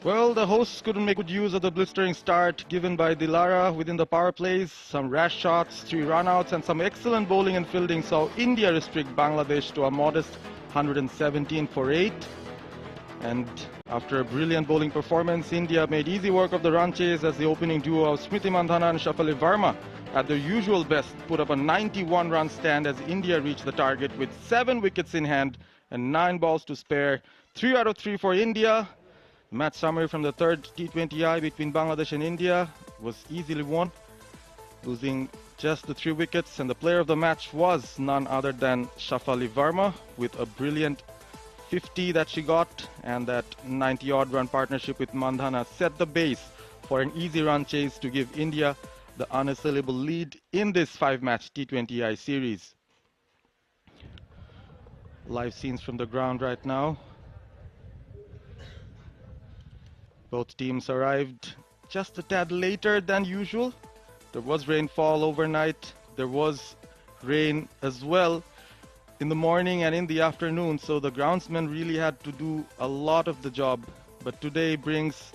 Well, the hosts couldn't make good use of the blistering start given by Dilara within the power plays. Some rash shots, 3 runouts, and some excellent bowling and fielding saw India restrict Bangladesh to a modest 117 for 8. And after a brilliant bowling performance, India made easy work of the run chase as the opening duo of Smriti Mandhana and Shafali Verma at their usual best put up a 91-run stand as India reached the target with 7 wickets in hand and 9 balls to spare. 3 out of 3 for India. Match summary from the third T20i between Bangladesh and India was easily won, losing just the 3 wickets, and the player of the match was none other than Shafali Verma with a brilliant 50 that she got, and that 90-odd run partnership with Mandhana set the base for an easy run chase to give India the unassailable lead in this 5-match T20i series. Live scenes from the ground right now. Both teams arrived just a tad later than usual. There was rainfall overnight. There was rain as well in the morning and in the afternoon, so the groundsmen really had to do a lot of the job. But today brings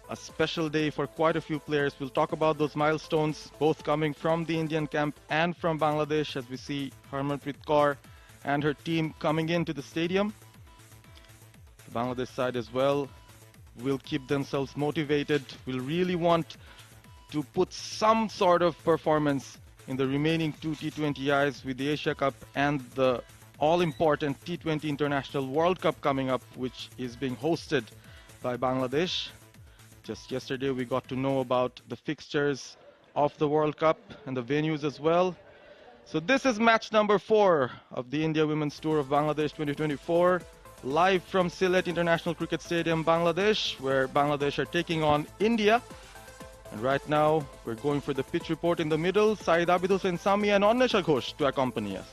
a special day for quite a few players. We'll talk about those milestones, both coming from the Indian camp and from Bangladesh, as we see Harmanpreet Kaur and her team coming into the stadium. The Bangladesh side as well will keep themselves motivated, will really want to put some sort of performance in the remaining 2 T20Is with the Asia Cup and the all-important T20 International World Cup coming up, which is being hosted by Bangladesh. Just yesterday we got to know about the fixtures of the World Cup and the venues as well. So this is match number 4 of the India Women's Tour of Bangladesh 2024. Live from Sylhet International Cricket Stadium, Bangladesh, where Bangladesh are taking on India. And right now, we're going for the pitch report in the middle. Saeed Abid Hussain Sami and Annesha Ghosh to accompany us.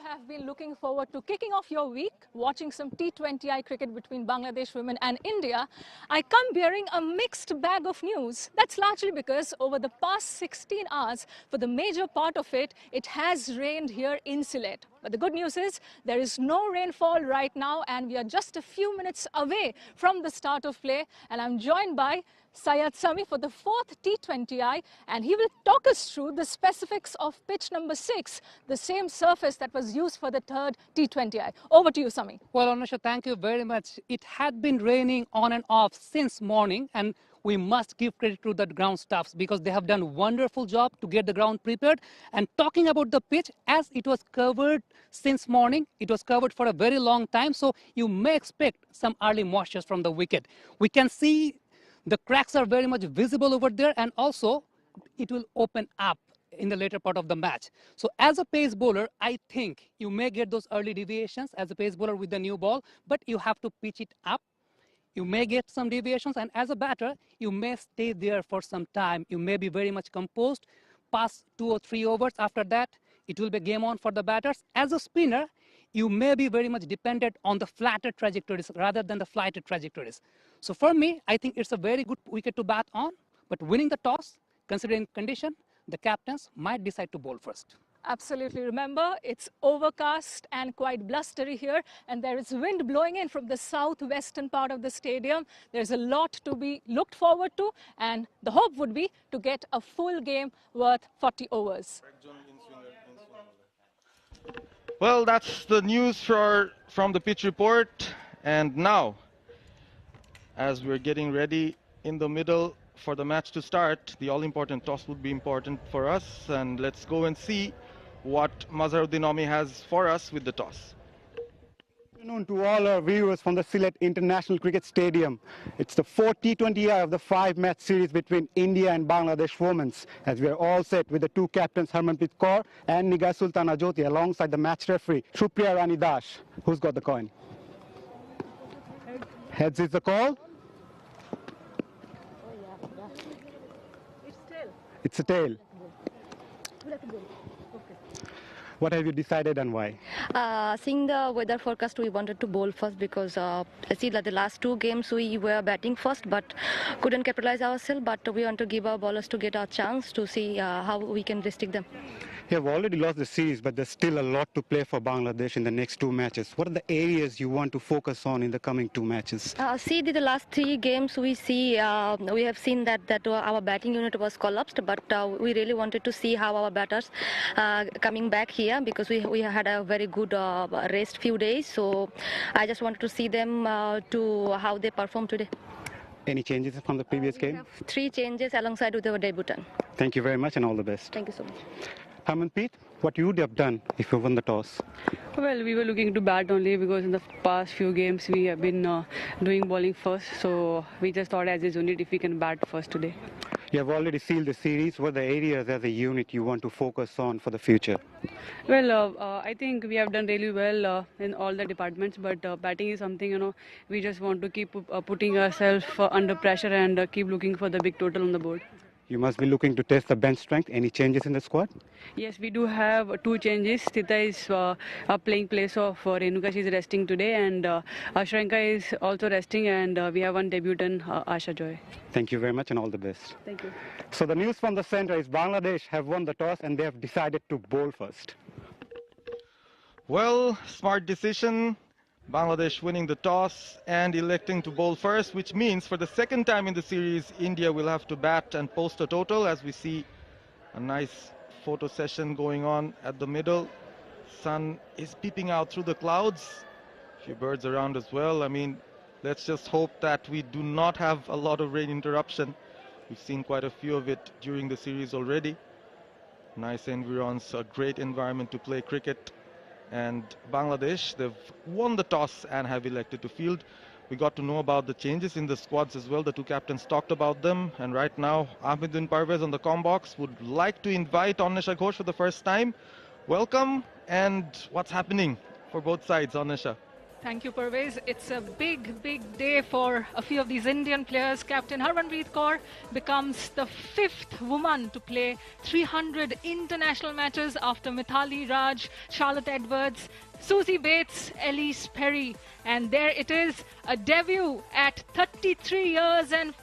Have been looking forward to kicking off your week, watching some T20I cricket between Bangladesh women and India. I come bearing a mixed bag of news. That's largely because over the past 16 hours, for the major part of it, it has rained here in Sylhet. But the good news is there is no rainfall right now, and we are just a few minutes away from the start of play. And I'm joined by Syed Sami for the 4th T20I, and he will talk us through the specifics of pitch number 6, the same surface that was used for the 3rd T20I. Over to you, Sami. Well, Anusha, thank you very much. It had been raining on and off since morning, and we must give credit to the ground staffs because they have done a wonderful job to get the ground prepared. And talking about the pitch, as it was covered since morning, it was covered for a very long time, so you may expect some early moisture from the wicket. We can see the cracks are very much visible over there, and also it will open up in the later part of the match. So as a pace bowler, I think you may get those early deviations as a pace bowler with the new ball, but you have to pitch it up. You may get some deviations, and as a batter, you may stay there for some time. You may be very much composed, pass 2 or 3 overs. After that, it will be game on for the batters. As a spinner, you may be very much dependent on the flatter trajectories rather than the flighted trajectories. So for me, I think it's a very good wicket to bat on, but winning the toss, considering condition, the captains might decide to bowl first. Absolutely. Remember, it's overcast and quite blustery here, and there is wind blowing in from the southwestern part of the stadium. There's a lot to be looked forward to, and the hope would be to get a full game worth 40 overs. Well, that's the news from the pitch report. And now, as we're getting ready in the middle for the match to start, the all-important toss would be important for us. And let's go and see what Mazharuddin Omi has for us with the toss. Good afternoon to all our viewers from the Sylhet International Cricket Stadium. It's the 4th T20I of the 5-match series between India and Bangladesh women's, as we are all set with the 2 captains Harmanpreet Kaur and Nigar Sultana Jyoti alongside the match referee Supriya Rani Dash. Who's got the coin? Heads is the call. It's a tail. What have you decided and why? Seeing the weather forecast, we wanted to bowl first because I see that the last 2 games we were batting first but couldn't capitalize ourselves. But we want to give our bowlers to get our chance to see how we can restrict them. You have already lost the series, but there's still a lot to play for Bangladesh in the next two matches. What are the areas you want to focus on in the coming two matches? See, the last three games we have seen that our batting unit was collapsed, but we really wanted to see how our batters coming back here, because we had a very good rest few days. So I just wanted to see them to how they perform today. Any changes from the previous We game? have three changes alongside with our debutant. Thank you very much and all the best. Thank you so much. Harmanpreet, what you would have done if you won the toss? Well, we were looking to bat only because in the past few games we have been doing bowling first. So we just thought as a unit if we can bat first today. You have already sealed the series. What are the areas as a unit you want to focus on for the future? Well, I think we have done really well in all the departments, but batting is something, we just want to keep putting ourselves under pressure and keep looking for the big total on the board. You must be looking to test the bench strength. Any changes in the squad? Yes, we do have two changes. Tita is playing place of Renuka. She is resting today, and Ashranka is also resting, and we have one debutant, Asha Joy. Thank you very much and all the best. Thank you. So the news from the center is Bangladesh have won the toss and they have decided to bowl first. Well, smart decision. Bangladesh winning the toss and electing to bowl first, which means for the second time in the series, India will have to bat and post a total, as we see a nice photo session going on at the middle. Sun is peeping out through the clouds. A few birds around as well. I mean, let's just hope that we do not have a lot of rain interruption. We've seen quite a few of it during the series already. Nice environs, a great environment to play cricket. And Bangladesh, they've won the toss and have elected to field. We got to know about the changes in the squads as well. The two captains talked about them. And right now, Ahmedin Parvez on the comm box would like to invite Annesha Ghosh for the first time. Welcome, and what's happening for both sides, Annesha? Thank you, Parvez. It's a big, big day for a few of these Indian players. Captain Harmanpreet Kaur becomes the 5th woman to play 300 international matches after Mithali Raj, Charlotte Edwards, Susie Bates, Elise Perry. And there it is, a debut at 33 years and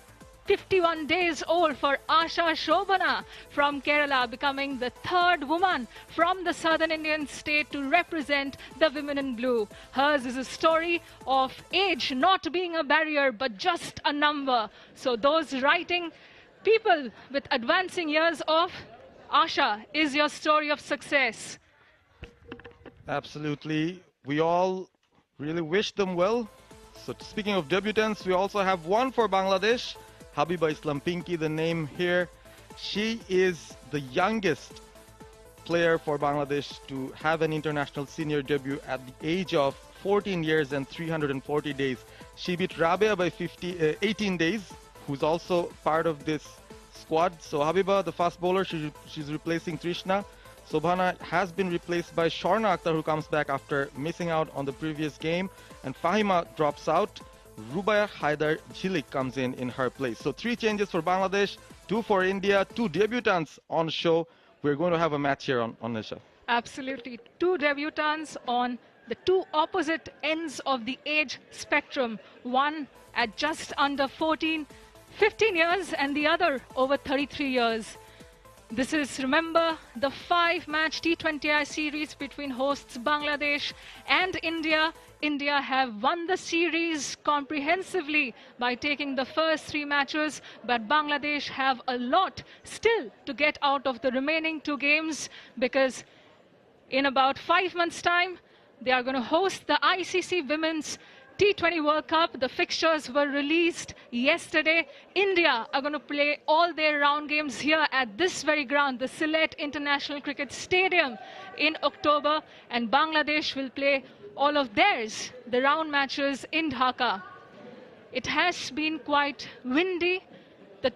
51 days old for Asha Shobhana from Kerala, becoming the 3rd woman from the southern Indian state to represent the women in blue. Hers is a story of age not being a barrier but just a number. So those writing, people with advancing years of Asha is your story of success. Absolutely. We all really wish them well. So speaking of debutants, we also have one for Bangladesh. Habiba Islam Pinky, the name here. She is the youngest player for Bangladesh to have an international senior debut at the age of 14 years and 340 days. She beat Rabea by 18 days, who's also part of this squad. So Habiba, the fast bowler, she's replacing Trishna. Sobhana has been replaced by Shorna Akhtar, who comes back after missing out on the previous game. And Fahima drops out. Rubaya Haidar Jhilik comes in her place. So 3 changes for Bangladesh, 2 for India, 2 debutants on show. We're going to have a match here on Nisha. Absolutely. 2 debutants on the 2 opposite ends of the age spectrum. One at just under 15 years, and the other over 33 years. This is, remember, the 5-match T20i series between hosts Bangladesh and India. India have won the series comprehensively by taking the first 3 matches, but Bangladesh have a lot still to get out of the remaining 2 games, because in about 5 months' time, they are going to host the ICC Women's T20 World Cup. The fixtures were released yesterday. India are going to play all their round games here at this very ground, the Sylhet International Cricket Stadium, in October, and Bangladesh will play all of theirs, the round matches, in Dhaka. It has been quite windy. The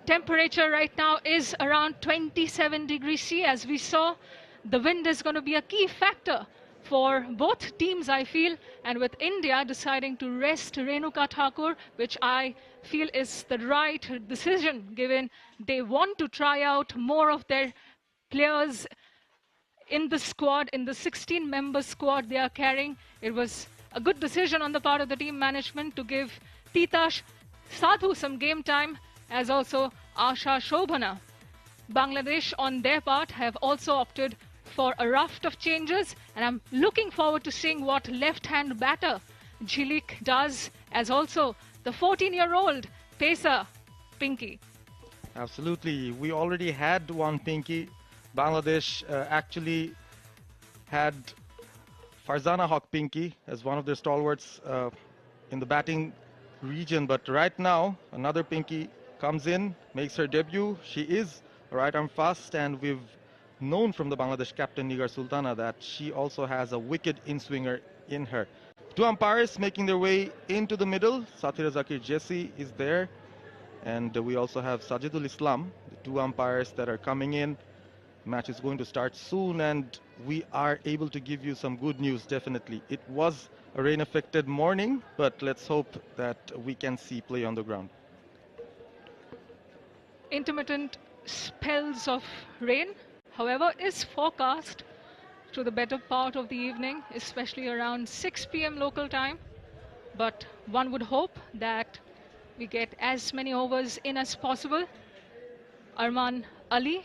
temperature right now is around 27 degrees C, as we saw. The wind is going to be a key factor for both teams, I feel, and with India deciding to rest Renuka Thakur, which I feel is the right decision, given they want to try out more of their players in the squad, in the 16-member squad they are carrying. It was a good decision on the part of the team management to give Titash Sadhu some game time, as also Asha Shobhana. Bangladesh, on their part, have also opted for a raft of changes, and I'm looking forward to seeing what left-hand batter Jhilik does, as also the 14-year-old pacer Pinky. Absolutely. We already had one Pinky. Bangladesh actually had Farzana Haq Pinky as one of their stalwarts in the batting region. But right now, another Pinky comes in, makes her debut. She is right arm fast, and we've known from the Bangladesh captain Nigar Sultana that she also has a wicked in-swinger in her. Two umpires making their way into the middle. Satira Zakir Jesse is there. And we also have Sajidul Islam, the two umpires that are coming in. Match is going to start soon, and we are able to give you some good news, definitely. It was a rain-affected morning, but let's hope that we can see play on the ground. Intermittent spells of rain, however, is forecast to the better part of the evening, especially around 6 p.m. local time. But one would hope that we get as many overs in as possible. Arman Ali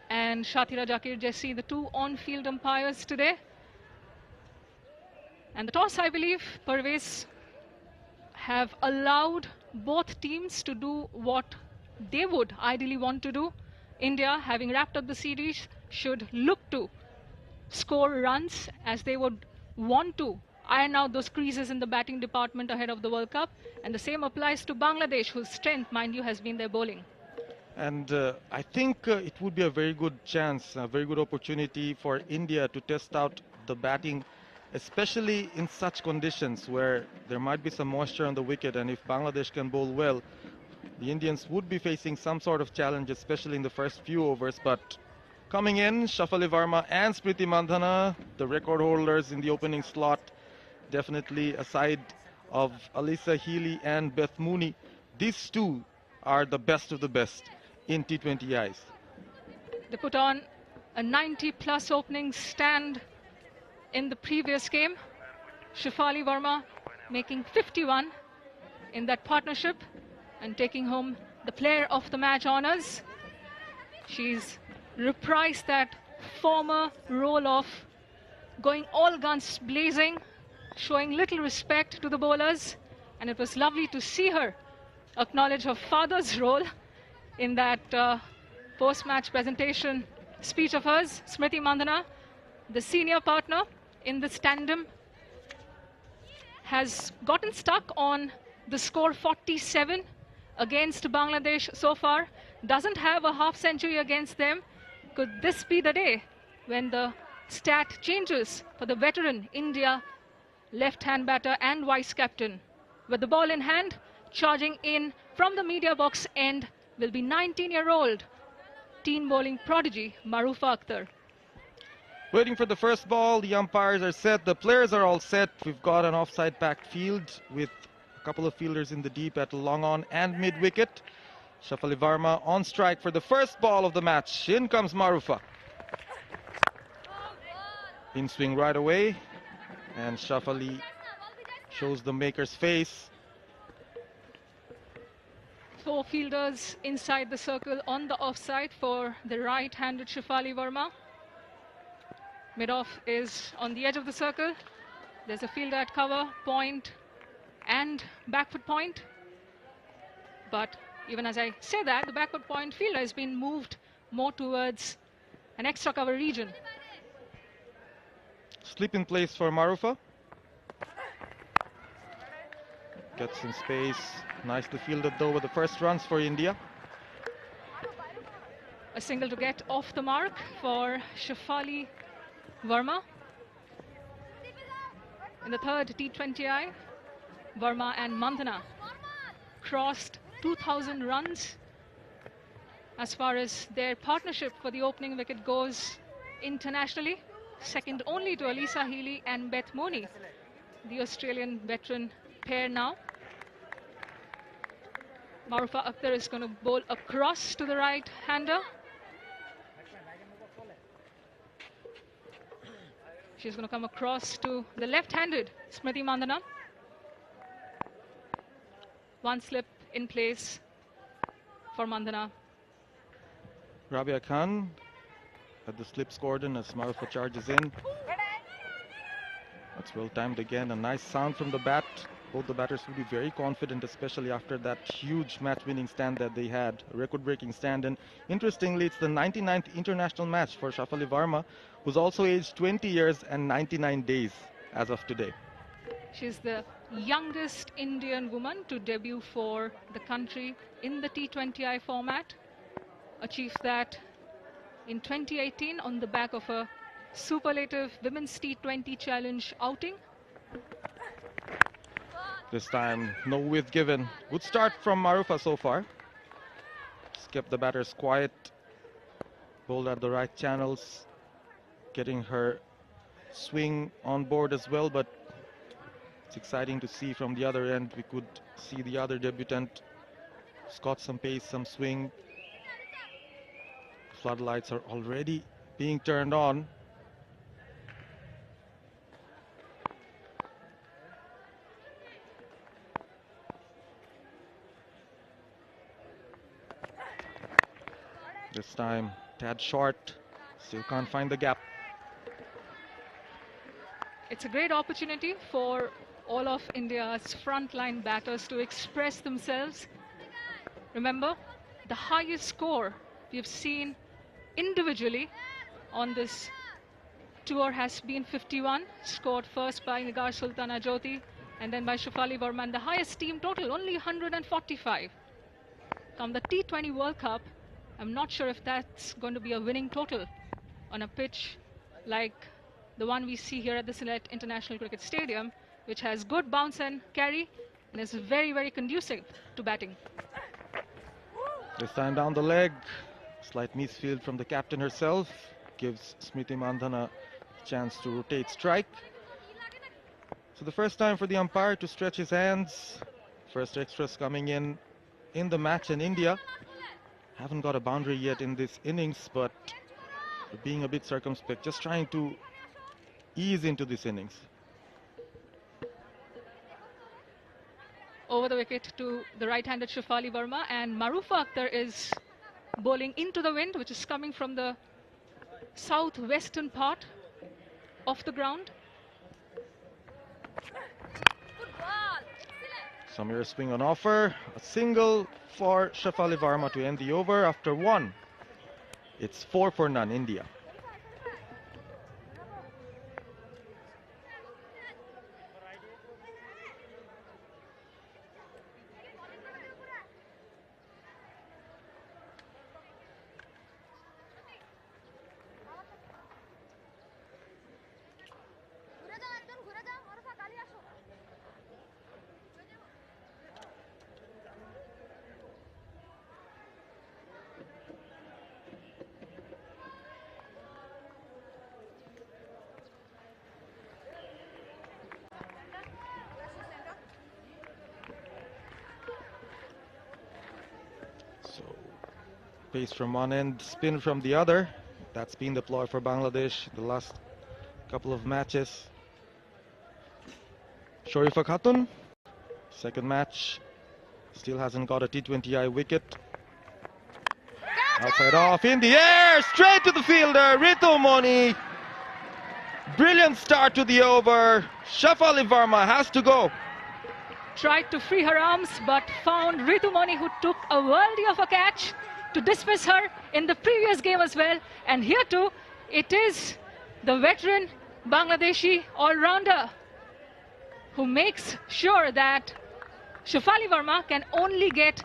and Shatira Zakir Jesse, the two on-field umpires today. And the toss, I believe, Parvez, have allowed both teams to do what they would ideally want to do. India, having wrapped up the series, should look to score runs as they would want to iron out those creases in the batting department ahead of the World Cup. And the same applies to Bangladesh, whose strength, mind you, has been their bowling. And I think it would be a very good chance, a very good opportunity for India to test out the batting, especially in such conditions where there might be some moisture on the wicket. And if Bangladesh can bowl well, the Indians would be facing some sort of challenge, especially in the first few overs. But coming in, Shafali Verma and Smriti Mandhana, the record holders in the opening slot, definitely aside of Alisa Healy and Beth Mooney. These two are the best of the best in T20Is. They put on a 90-plus opening stand in the previous game. Shafali Verma making 51 in that partnership and taking home the player of the match honors. She's reprised that former role of going all guns blazing, showing little respect to the bowlers, and it was lovely to see her acknowledge her father's role in that post-match presentation speech of hers. Smriti Mandhana, the senior partner in this tandem, has gotten stuck on the score 47 against Bangladesh so far, doesn't have a half century against them. Could this be the day when the stat changes for the veteran India left-hand batter and vice captain? With the ball in hand, charging in from the media box end will be 19-year-old teen bowling prodigy Marufa Akhtar. Waiting for the first ball, the umpires are set, the players are all set. We've got an offside packed field with a couple of fielders in the deep at long on and mid wicket. Shafali Verma on strike for the first ball of the match. In comes Marufa. In swing right away, and Shafali shows the maker's face. Four fielders inside the circle on the offside for the right-handed Shafali Verma. Mid-off is on the edge of the circle. There's a fielder at cover, point, and back foot point. But even as I say that, the back foot point fielder has been moved more towards an extra cover region. Slip in place for Marufa. Gets in space. Nicely fielded though with the first runs for India. A single to get off the mark for Shafali Verma. In the third T20i, Verma and Mandhana crossed 2,000 runs as far as their partnership for the opening wicket goes internationally, second only to Alisa Healy and Beth Mooney, the Australian veteran pair now. Marufa Akhtar is going to bowl across to the right-hander. She's going to come across to the left-handed Smriti Mandhana. One slip in place for Mandhana. Rabia Khan at the slips cordon as Marufa charges in. That's well timed again. A nice sound from the bat. Both the batters will be very confident, especially after that huge match-winning stand that they had, a record-breaking stand. And interestingly, it's the 99th international match for Shafali Varma, who's also aged 20 years and 99 days as of today. She's the youngest Indian woman to debut for the country in the T20i format. Achieved that in 2018 on the back of a superlative Women's T20 Challenge outing. This time, no width given. Good start from Marufa so far. Just kept the batters quiet. Bowled at the right channels. Getting her swing on board as well, but it's exciting to see from the other end. We could see the other debutant. She's got some pace, some swing. Floodlights are already being turned on. This time, tad short. Still can't find the gap. It's a great opportunity for all of India's frontline batters to express themselves. Remember, the highest score we've seen individually on this tour has been 51, scored first by Nigar Sultana Jyoti and then by Shafali Varma, and the highest team total only 145. Come the T20 World Cup, I'm not sure if that's going to be a winning total on a pitch like the one we see here at the Sylhet International Cricket Stadium, which has good bounce and carry and is very, very conducive to batting. This time down the leg. Slight misfield from the captain herself. Gives Smriti Mandhana a chance to rotate strike. So the first time for the umpire to stretch his hands. First extras coming in the match in India. Haven't got a boundary yet in this innings, but being a bit circumspect, just trying to ease into this innings. Over the wicket to the right-handed Shafali Varma, and Marufa Akhtar is bowling into the wind, which is coming from the southwestern part of the ground. Samir swing on offer. A single for Shafali Varma to end the over after one. It's 4 for none, India. Pace from one end, spin from the other. That's been the ploy for Bangladesh the last couple of matches. Sharifa Khatun, second match, still hasn't got a T20i wicket. Outside off, in the air, straight to the fielder, Ritu Moni. Brilliant start to the over. Shafali Varma has to go. Tried to free her arms, but found Ritu Moni, who took a worldie of a catch to dismiss her in the previous game as well. And here too, it is the veteran Bangladeshi all-rounder who makes sure that Shafali Varma can only get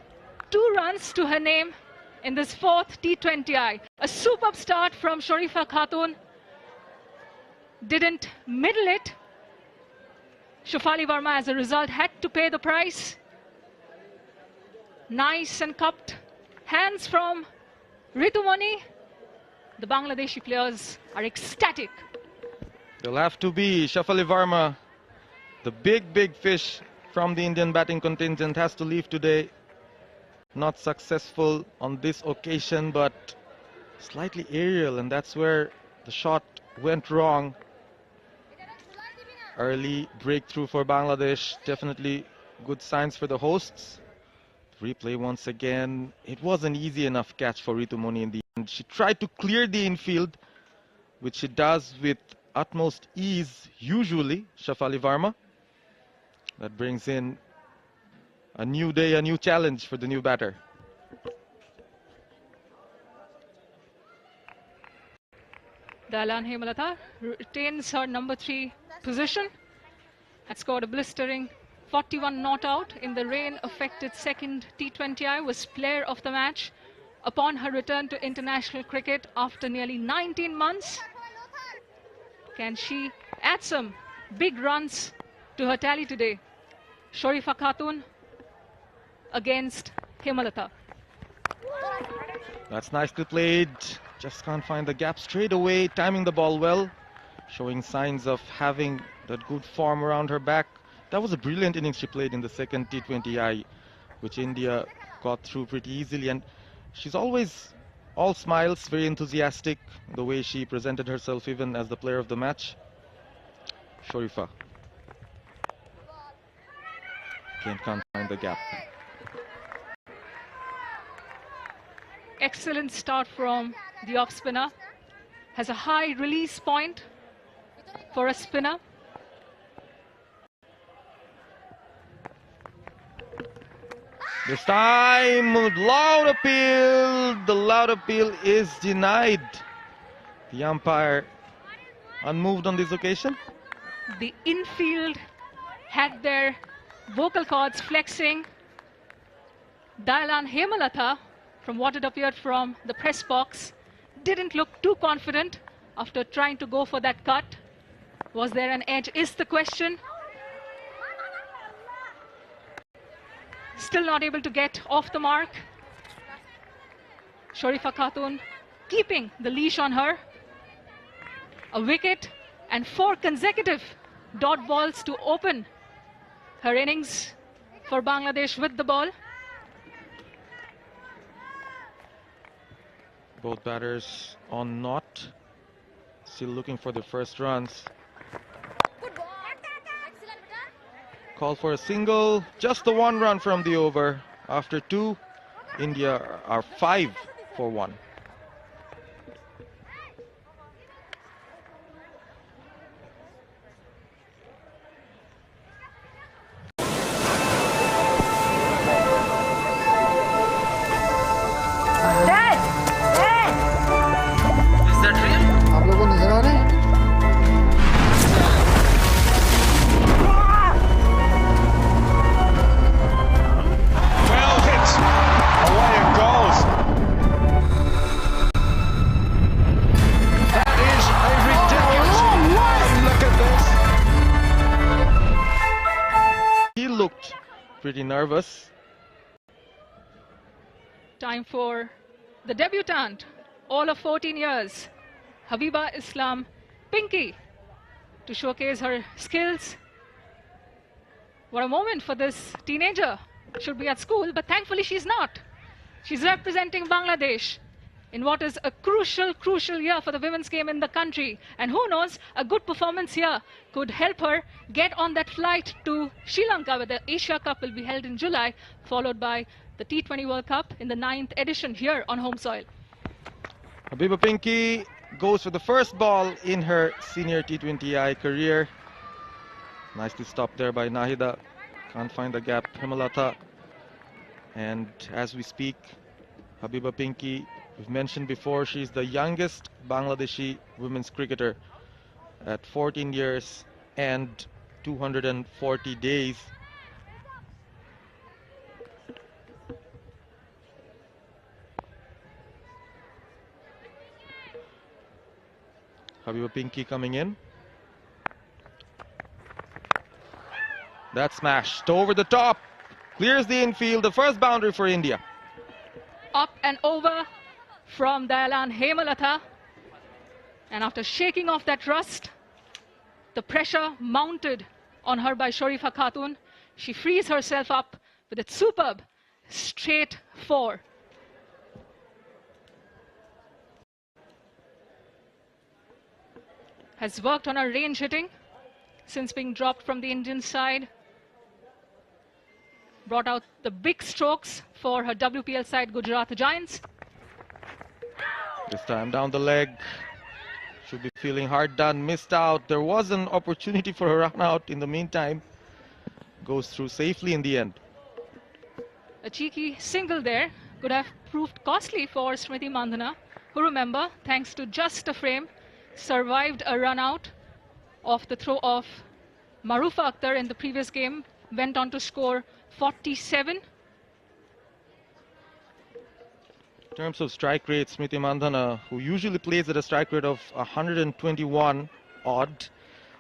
2 runs to her name in this 4th T20I. A superb start from Sharifa Khatun. Didn't middle it. Shafali Varma, as a result, had to pay the price. Nice and cupped hands from Ritu Moni. The Bangladeshi players are ecstatic. They'll have to be. Shafali Varma, the big fish from the Indian batting contingent, has to leave today. Not successful on this occasion, but slightly aerial, and that's where the shot went wrong. Early breakthrough for Bangladesh. Definitely good signs for the hosts. Replay once again. It wasn't easy enough catch for Ritumoni in the end. She tried to clear the infield, which she does with utmost ease, usually, Shafali Varma. That brings in a new day, a new challenge for the new batter. Dalan Hemalata retains her number 3 position. Had scored a blistering 41 not out in the rain-affected second T20i, was player of the match upon her return to international cricket after nearly 19 months. Can she add some big runs to her tally today? Sharifa Khatun against Hemalata. That's nicely played. Just can't find the gap straight away, timing the ball well, showing signs of having that good form around her back. That was a brilliant innings she played in the second T20i, which India got through pretty easily. And she's always all smiles, very enthusiastic, the way she presented herself even as the player of the match. Sharifa. Again, can't find the gap. Excellent start from the off spinner. Has a high release point for a spinner. This time, loud appeal. The loud appeal is denied. The umpire unmoved on this occasion. The infield had their vocal cords flexing. Dalan Hemalata, from what it appeared from the press box, didn't look too confident after trying to go for that cut. Was there an edge is the question. Still not able to get off the mark. Sharifa Khatun keeping the leash on her. A wicket and 4 consecutive dot balls to open her innings for Bangladesh with the ball. Both batters on not, still looking for the first runs. Call for a single, just the 1 run from the over. After 2, India are 5 for 1. Pretty nervous. Time for the debutant, all of 14 years, Habiba Islam Pinky, to showcase her skills. What a moment for this teenager. Should be at school, but thankfully she's not. She's representing Bangladesh in what is a crucial year for the women's game in the country. And who knows, a good performance here could help her get on that flight to Sri Lanka, where the Asia Cup will be held in July, followed by the T20 World Cup in the 9th edition here on home soil. Habiba Pinky goes for the first ball in her senior T20i career. Nicely stopped there by Nahida. Can't find the gap. Hemalata. And as we speak, Habiba Pinky, we've mentioned before, she's the youngest Bangladeshi women's cricketer at 14 years and 240 days. Habiba Pinky coming in. That smashed over the top. Clears the infield. The first boundary for India. Up and over from Dalan Hemalata. And after shaking off that rust, the pressure mounted on her by Sharifa Khatun, she frees herself up with a superb straight 4. Has worked on her range hitting since being dropped from the Indian side. brought out the big strokes for her WPL side, Gujarat Giants. This time down the leg. Should be feeling hard done, missed out. There was an opportunity for a run out in the meantime. Goes through safely in the end. A cheeky single there could have proved costly for Smriti Mandhana, who, remember, thanks to just a frame, survived a run out off the throw of Marufa Akhtar in the previous game, went on to score 47. In terms of strike rate, Smriti Mandhana, who usually plays at a strike rate of 121 odd,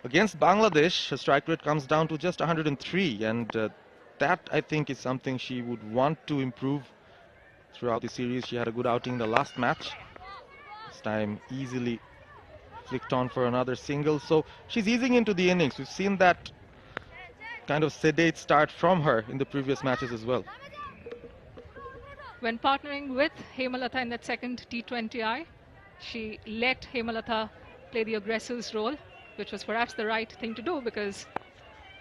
against Bangladesh, her strike rate comes down to just 103, and that, I think, is something she would want to improve throughout the series. She had a good outing in the last match. This time easily flicked on for another single, so she's easing into the innings. We've seen that kind of sedate start from her in the previous matches as well. When partnering with Hemalata in that second T20i, she let Hemalata play the aggressor's role, which was perhaps the right thing to do because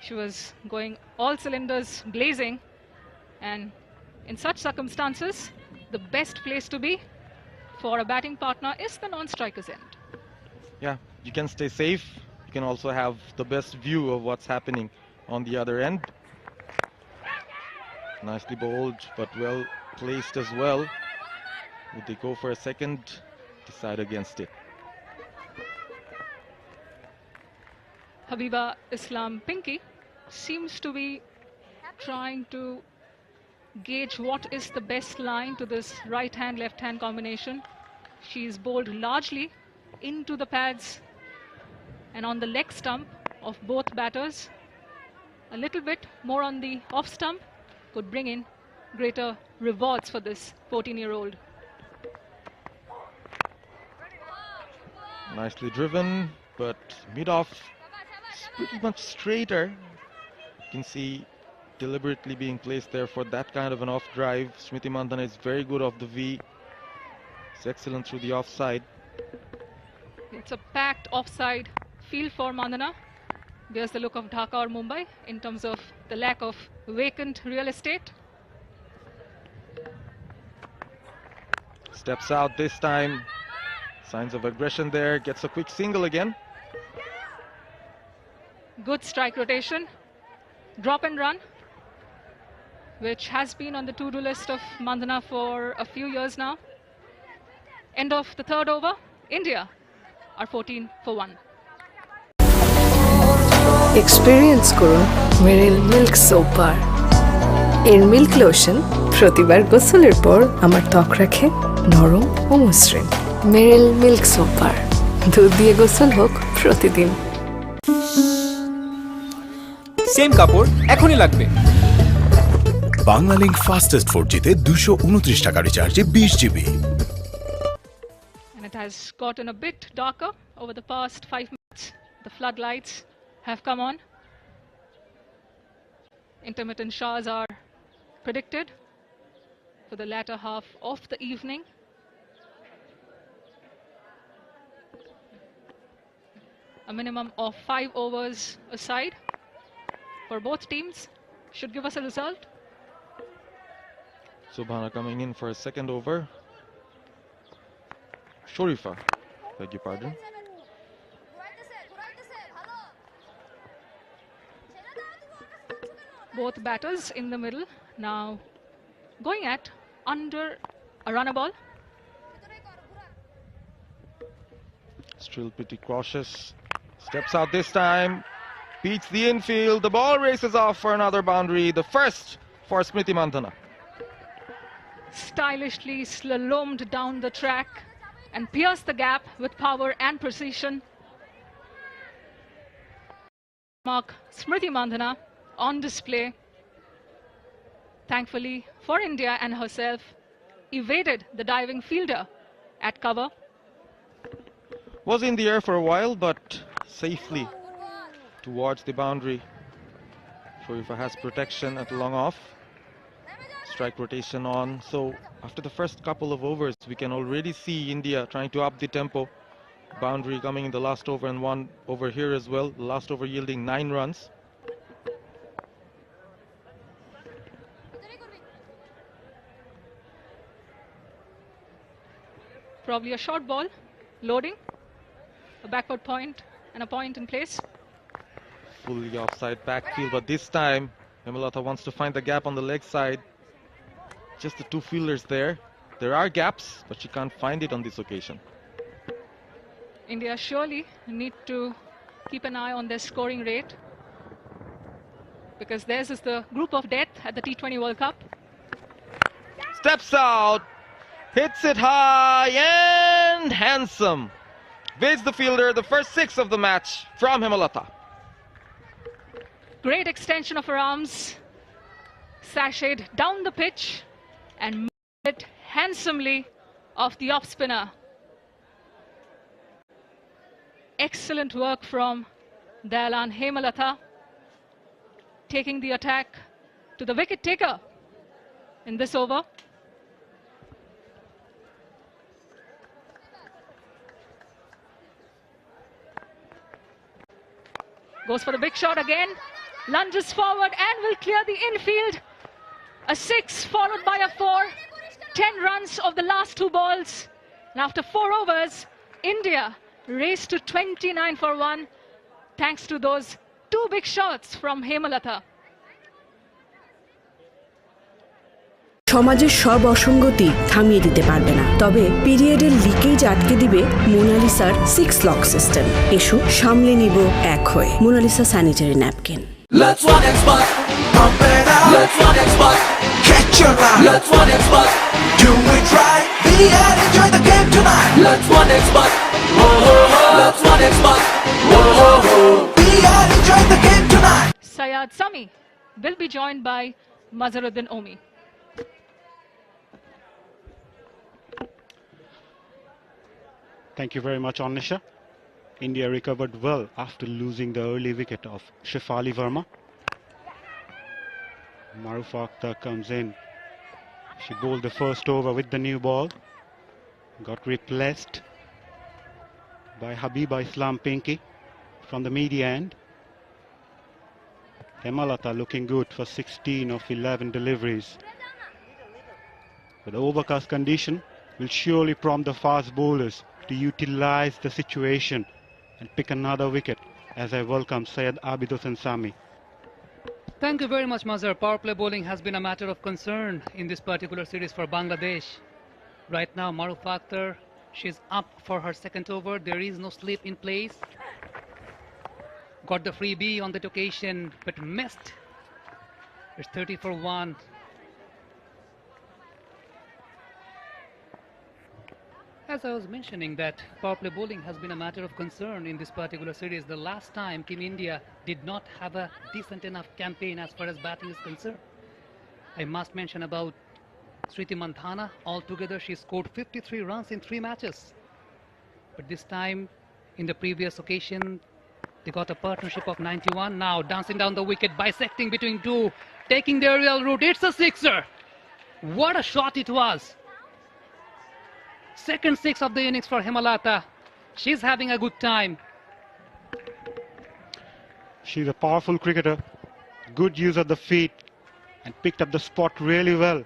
she was going all cylinders blazing, and in such circumstances, the best place to be for a batting partner is the non-striker's end. Yeah, you can stay safe. You can also have the best view of what's happening on the other end. Nicely bowled, but well placed as well. Would they go for a second? Decide against it. Habiba Islam Pinky seems to be trying to gauge what is the best line to this right-hand, left-hand combination. She's bowled largely into the pads and on the leg stump of both batters. A little bit more on the off stump could bring in greater rewards for this 14-year-old. Nicely driven, but mid-off is pretty much straighter. You can see deliberately being placed there for that kind of an off drive. Smriti Mandhana is very good off the V. It's excellent through the offside. It's a packed offside field for Mandhana. There's the look of Dhaka or Mumbai in terms of the lack of vacant real estate. Steps out this time. Signs of aggression there. Gets a quick single again. Good strike rotation. Drop and run, which has been on the to-do list of Mandhana for a few years now. End of the third over. India are 14 for 1. Experience করুন মেরিল milk soap bar. এর milk lotion প্রতিবার গোসলের পর আমার ত্বক রাখে নরম ও মসৃণ। মেরিল মিল্ক সোপ বার, দুধ দিয়ে গোসল হোক প্রতিদিন। সেম কাপড় এখনই লাগবে। বাংলালিংক ফাস্টেস্ট 4Gতে 229 টাকা রিচার্জে 20 GB। And it has gotten a bit darker over the past 5 minutes. The floodlights have come on. Intermittent showers are predicted for the latter half of the evening. A minimum of 5 overs aside for both teams should give us a result. Subhana coming in for a second over. Shorifa, beg your pardon. Both batters in the middle now going at under a runner ball. Still pretty cautious. Steps out this time. Beats the infield. The ball races off for another boundary. The first for Smriti Mandhana. Stylishly slalomed down the track and pierced the gap with power and precision. Mark Smriti Mandhana on display. Thankfully for India and herself, evaded the diving fielder at cover. Was in the air for a while, but safely towards the boundary. Shorifa has protection at long off. Strike rotation on. So after the first couple of overs, we can already see India trying to up the tempo. Boundary coming in the last over and one over here as well. The last over yielding 9 runs. Probably a short ball, loading, a backward point and a point in place. Fully offside backfield, but this time Hemlata wants to find the gap on the leg side. Just the two fielders there. There are gaps, but she can't find it on this occasion. India surely need to keep an eye on their scoring rate, because theirs is the group of death at the T20 World Cup. Steps out, hits it high and handsome. Evades the fielder, the first 6 of the match from Hemlata. Great extension of her arms, sashayed down the pitch and moved it handsomely off the off spinner. Excellent work from Dayalan Hemlata, taking the attack to the wicket taker in this over. Goes for the big shot again, lunges forward and will clear the infield. A 6 followed by a 4, 10 runs of the last 2 balls. And after 4 overs, India raced to 29 for 1 thanks to those 2 big shots from Hemlata. সমাজের সব অসঙ্গতি থামিয়ে দিতে পারবে না, তবে পিরিয়ডের leakage আটকে দিবে মোনালিসার 6 লক সিস্টেম। এসো সামলে নিব এক হয়ে Monalisa sanitary napkin. Let's one expert, pump it up. Let's one expert, catch your eye. Let's one expert, do it right. Be and enjoy the game tonight. Let's one expert, whoa ho ho. Let's one expert, whoa ho ho. Be and enjoy the game tonight. Syed Sami will be joined by Mazharuddin Omi. Thank you very much, Anisha. India recovered well after losing the early wicket of Shefali Verma. Marufa Akhtar comes in. She bowled the first over with the new ball. Got replaced by Habiba Islam Pinky from the media end. Hemlata looking good for 16 of 11 deliveries. But the overcast condition will surely prompt the fast bowlers to utilize the situation and pick another wicket, as I welcome Syed Abid Hossain Sami. Thank you very much, Mazhar. Power play bowling has been a matter of concern in this particular series for Bangladesh. Right now, Marufa Akhtar, she's up for her second over. There is no slip in place. Got the freebie on that occasion, but missed. It's 30 for 1. As I was mentioning, that power play bowling has been a matter of concern in this particular series. The last time Team India did not have a decent enough campaign as far as batting is concerned. I must mention about Sriti Mandhana. Altogether, she scored 53 runs in 3 matches. But this time, in the previous occasion, they got a partnership of 91. Now dancing down the wicket, bisecting between 2, taking the aerial route. It's a sixer. What a shot it was. Second 6 of the innings for Hemlata. She's having a good time. She's a powerful cricketer, good use of the feet, and picked up the spot really well.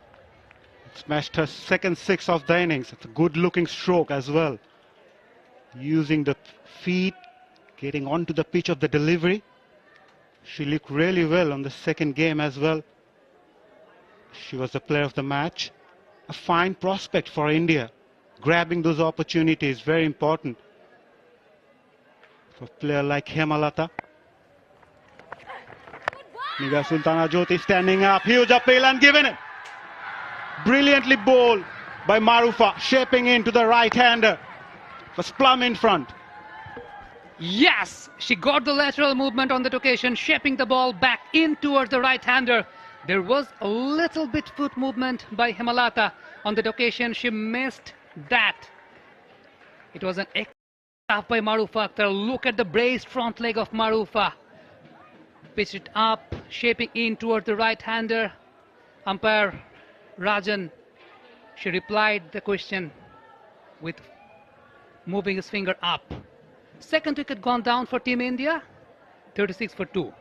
Smashed her second 6 of the innings. It's a good looking stroke as well. Using the feet, getting onto the pitch of the delivery. She looked really well on the second game as well. She was the player of the match. A fine prospect for India. Grabbing those opportunities, very important for a player like Hemlata. Niga Sultana Jyoti standing up, huge appeal and given it. Brilliantly bowled by Marufa, shaping into the right-hander. Was plumb in front. Yes, she got the lateral movement on that occasion, shaping the ball back in towards the right-hander. There was a little bit foot movement by Hemlata on that occasion. She missed that. It was an excellent by Marufa Akhtar. Look at the braced front leg of Marufa. Pitched it up, shaping in towards the right-hander. Umpire Rajan, she replied the question with moving his finger up. Second wicket gone down for Team India, 36 for 2.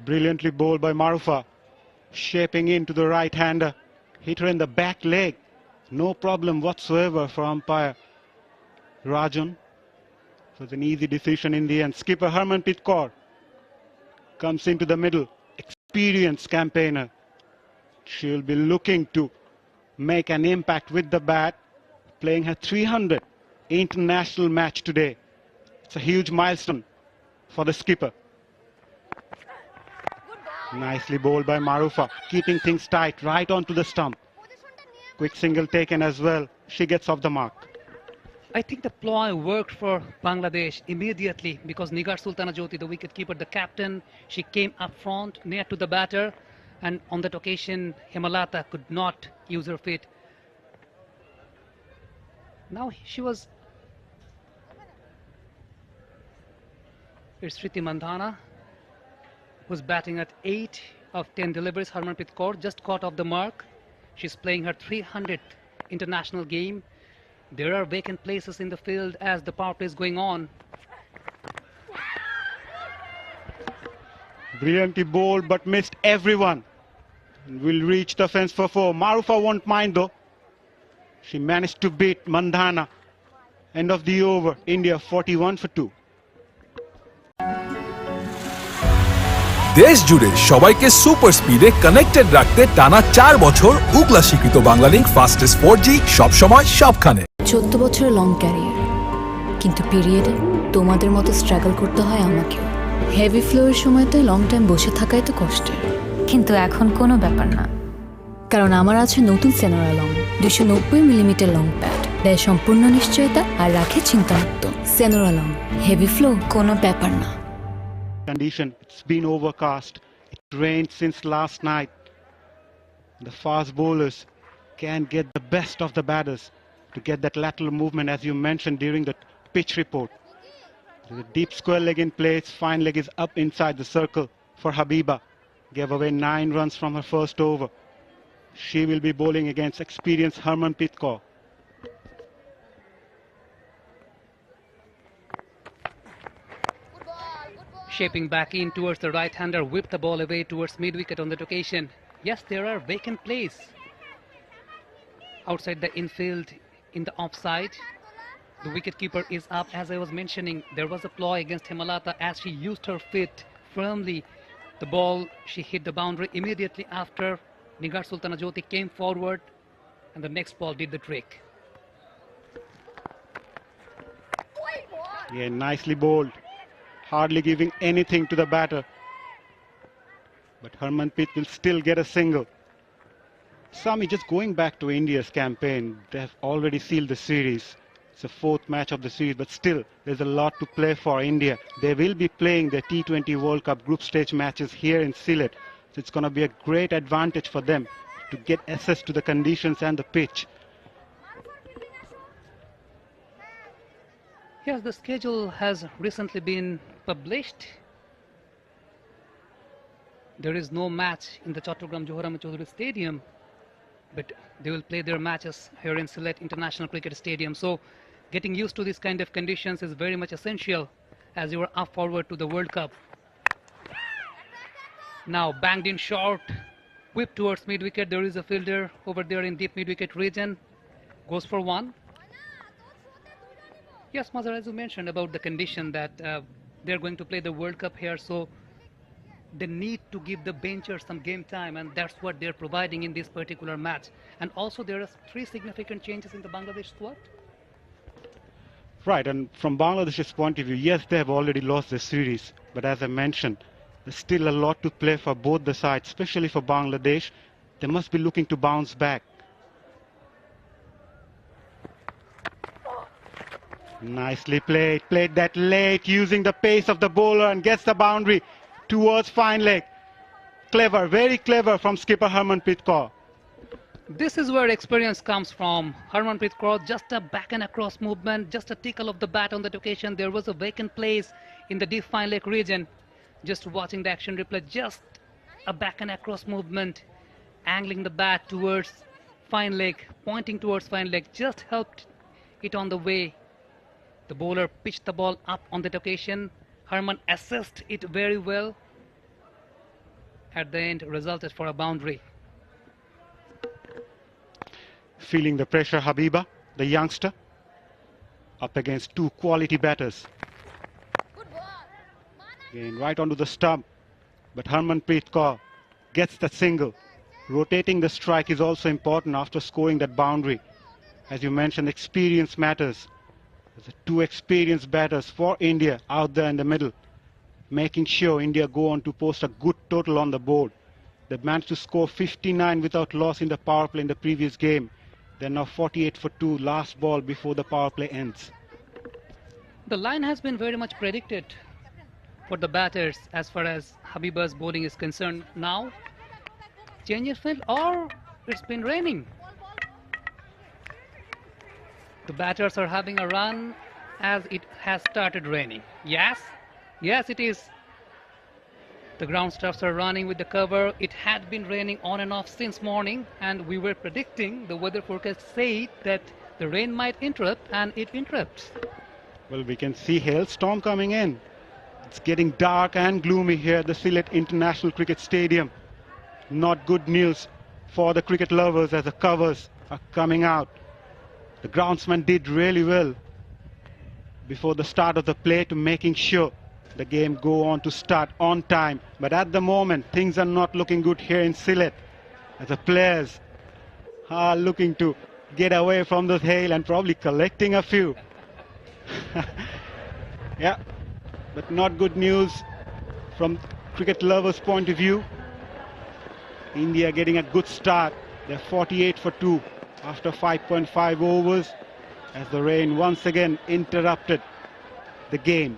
Brilliantly bowled by Marufa. Shaping into the right-hander. Hit her in the back leg. No problem whatsoever for umpire Rajan. It was an easy decision in the end. Skipper Harmanpreet Kaur comes into the middle. Experienced campaigner. She will be looking to make an impact with the bat. Playing her 300th international match today. It's a huge milestone for the skipper. Nicely bowled by Marufa, keeping things tight right onto the stump. Quick single taken as well. She gets off the mark. I think the ploy worked for Bangladesh immediately because Nigar Sultana Jyoti, the wicketkeeper, the captain, she came up front near to the batter, and on that occasion Hemalata could not use her feet. Now she was... It's Shriti Mandhana who's batting at 8 of 10 deliveries. Harmanpreet Kaur just caught off the mark. She's playing her 300th international game. There are vacant places in the field as the power play is going on. Brilliantly bowled but missed everyone. Will reach the fence for 4. Marufa won't mind though. She managed to beat Mandhana. End of the over. India 41 for 2. দেশ জুড়ে সবাইকে super স্পিডে connected রাখতে টানা 4 বছর উগলা স্বীকৃত Banglalink fastest 4G সব সময় সবখানে। 14 বছরের লং ক্যারিয়ার, কিন্তু পিরিয়ডে তোমাদের মতো স্ট্রাগল করতে হয় আমাকেও। হেভি ফ্লোয়ের সময়তে লং টাইম বসে থাকাই তো কষ্টের, কিন্তু এখন কোনো ব্যাপার না, কারণ আমার আছে নতুন Senora long 290 millimetre long pad, দেয় সম্পূর্ণ নিশ্চয়তা আর রাখে চিন্তামুক্ত। সেনোরা লং হেভি ফ্লো কোনো ব্যাপার না। Condition, it's been overcast. It rained since last night. The fast bowlers can get the best of the batters to get that lateral movement as you mentioned during the pitch report. There's a deep square leg in place. Fine leg is up inside the circle for Habiba. Gave away 9 runs from her first over. She will be bowling against experienced Harmanpreet Kaur. Shaping back in towards the right-hander, whipped the ball away towards mid-wicket on that occasion. Yes, there are vacant plays outside the infield in the offside. The wicketkeeper is up. As I was mentioning, there was a ploy against Hemalata as she used her feet firmly. The ball, she hit the boundary immediately after. Nigar Sultana Jyoti came forward and the next ball did the trick. Yeah, nicely bowled. Hardly giving anything to the batter. But Harmanpreet will still get a single. Sami, just going back to India's campaign, they have already sealed the series. It's the 4th match of the series, but still, there's a lot to play for India. They will be playing their T20 World Cup group stage matches here in Sylhet. So it's going to be a great advantage for them to get access to the conditions and the pitch. Yes, the schedule has recently been published. There is no match in the Chattogram Johor Ahmed Choudhury Stadium, but they will play their matches here in Sylhet International Cricket Stadium. So getting used to these kind of conditions is very much essential as you are up forward to the World Cup. Now banged in short, whip towards mid-wicket. There is a fielder over there in deep mid-wicket region. Goes for 1. Yes, Mazhar, as you mentioned about the condition that they're going to play the World Cup here, so they need to give the benchers some game time, and that's what they're providing in this particular match. And also there are 3 significant changes in the Bangladesh squad. Right, and from Bangladesh's point of view, yes, they have already lost the series, but as I mentioned, there's still a lot to play for both the sides, especially for Bangladesh. They must be looking to bounce back. Nicely played, played that late using the pace of the bowler and gets the boundary towards fine leg. Clever, very clever from skipper Harmanpreet Kaur. This is where experience comes from. Harmanpreet Kaur, just a back and across movement, just a tickle of the bat on that occasion. There was a vacant place in the deep fine leg region. Just watching the action replay, just a back and across movement, angling the bat towards fine leg, pointing towards fine leg, just helped it on the way. The bowler pitched the ball up on that occasion. Harman assessed it very well. at the end resulted for a boundary. Feeling the pressure, Habiba, the youngster, up against two quality batters. Again, right onto the stump, but Harmanpreet Kaur gets the single. Rotating the strike is also important after scoring that boundary. As you mentioned, experience matters. There's two experienced batters for India out there in the middle, making sure India go on to post a good total on the board. They've managed to score 59 without loss in the power play in the previous game. They're now 48 for 2, last ball before the power play ends. The line has been very much predicted for the batters as far as Habiba's bowling is concerned. Now, change of field, or it's been raining. The batters are having a run as it has started raining. Yes, it is. The ground staffs are running with the cover. It had been raining on and off since morning, and we were predicting, the weather forecast said that the rain might interrupt, and it interrupts. Well, we can see hailstorm coming in. It's getting dark and gloomy here at the Sylhet International Cricket Stadium. Not good news for the cricket lovers as the covers are coming out. The groundsman did really well before the start of the play to making sure the game go on to start on time. But at the moment, things are not looking good here in Sylhet, as the players are looking to get away from this hail and probably collecting a few. Yeah, but not good news from cricket lovers' point of view. India getting a good start. They're 48 for 2 after 5.5 overs, as the rain once again interrupted the game.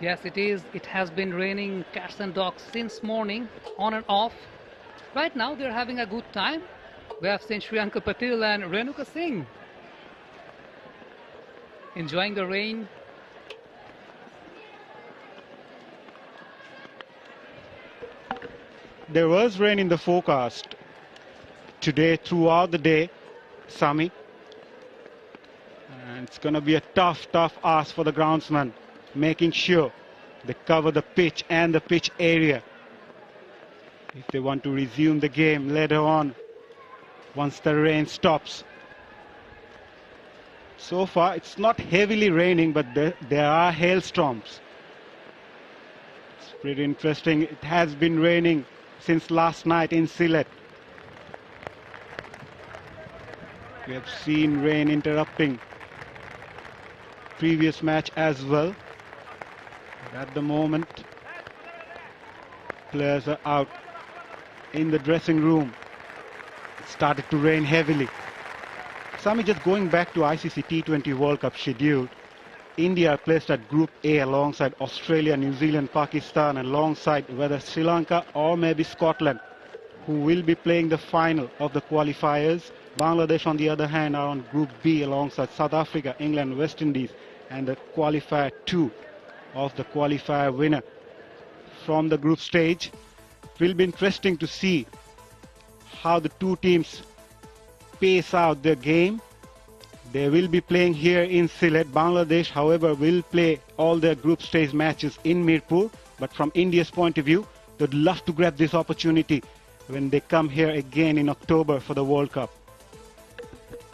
Yes, it is. It has been raining cats and dogs since morning, on and off. Right now, they're having a good time. We have seen Shriyanka Patil and Renuka Singh enjoying the rain. There was rain in the forecast today throughout the day, Sami. And it's going to be a tough ask for the groundsman, making sure they cover the pitch and the pitch area if they want to resume the game later on once the rain stops. So far, it's not heavily raining, but there are hailstorms. It's pretty interesting. It has been raining since last night in Sylhet. We have seen rain interrupting previous match as well. But at the moment, players are out in the dressing room. It started to rain heavily. Sami, just going back to ICC T20 World Cup schedule, India are placed at Group A alongside Australia, New Zealand, Pakistan, and alongside whether Sri Lanka or maybe Scotland, who will be playing the final of the qualifiers. Bangladesh, on the other hand, are on Group B alongside South Africa, England, West Indies, and the qualifier 2 of the qualifier winner from the group stage. It will be interesting to see how the two teams pace out their game. They will be playing here in Sylhet. Bangladesh, however, will play all their group stage matches in Mirpur. But from India's point of view, they'd love to grab this opportunity when they come here again in October for the World Cup.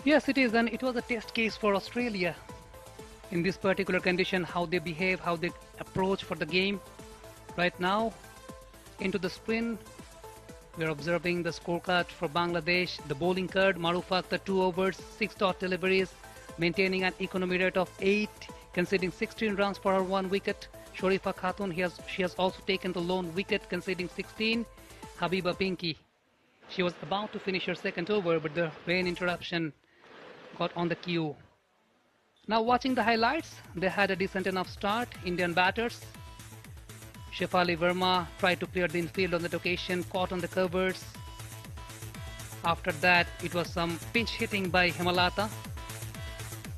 Yes, it is, and it was a test case for Australia in this particular condition, how they behave, how they approach for the game. Right now, into the sprint, we're observing the scorecard for Bangladesh. The bowling card, Maruf Akhtar, 2 overs, 6 dot deliveries, maintaining an economy rate of 8, conceding 16 runs for her 1 wicket. Sharifa Khatun, she has also taken the lone wicket, conceding 16. Habiba Pinky, she was about to finish her 2nd over, but the rain interruption got on the queue. Now watching the highlights, they had a decent enough start, Indian batters. Shefali Verma tried to clear the infield on that occasion, caught on the covers. After that, it was some pinch hitting by Hemalata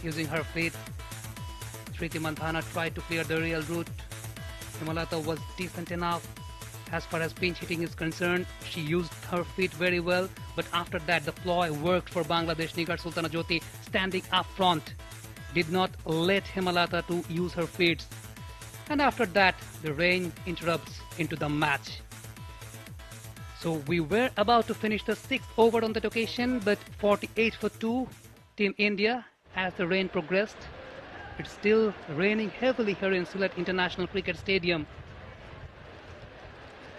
using her feet. Shriti Mandhana tried to clear the real route. Hemalata was decent enough as far as pinch hitting is concerned. She used her feet very well, but after that the ploy worked for Bangladesh. Nigar Sultana Jyoti standing up front did not let Hemalata to use her feet. And after that, the rain interrupts into the match. So we were about to finish the 6th over on that occasion, but 48 for 2, Team India, as the rain progressed. It's still raining heavily here in Sylhet International Cricket Stadium.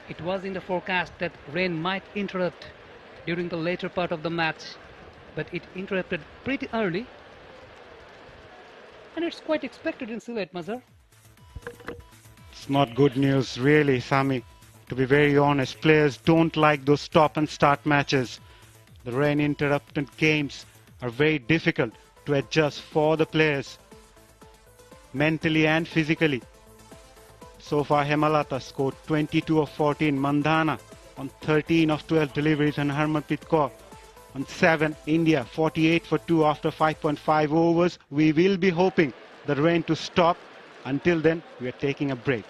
It was in the forecast that rain might interrupt during the later part of the match, but it interrupted pretty early. And it's quite expected in Sylhet, Mazhar. It's not good news, really, Sami. To be very honest, players don't like those stop and start matches. The rain interrupted games are very difficult to adjust for the players, mentally and physically. So far, Hemalata scored 22 of 14, Mandhana on 13 of 12 deliveries, and Harmanpreet Kaur on 7. India 48 for 2 after 5.5 overs. We will be hoping the rain to stop. Until then, we are taking a break.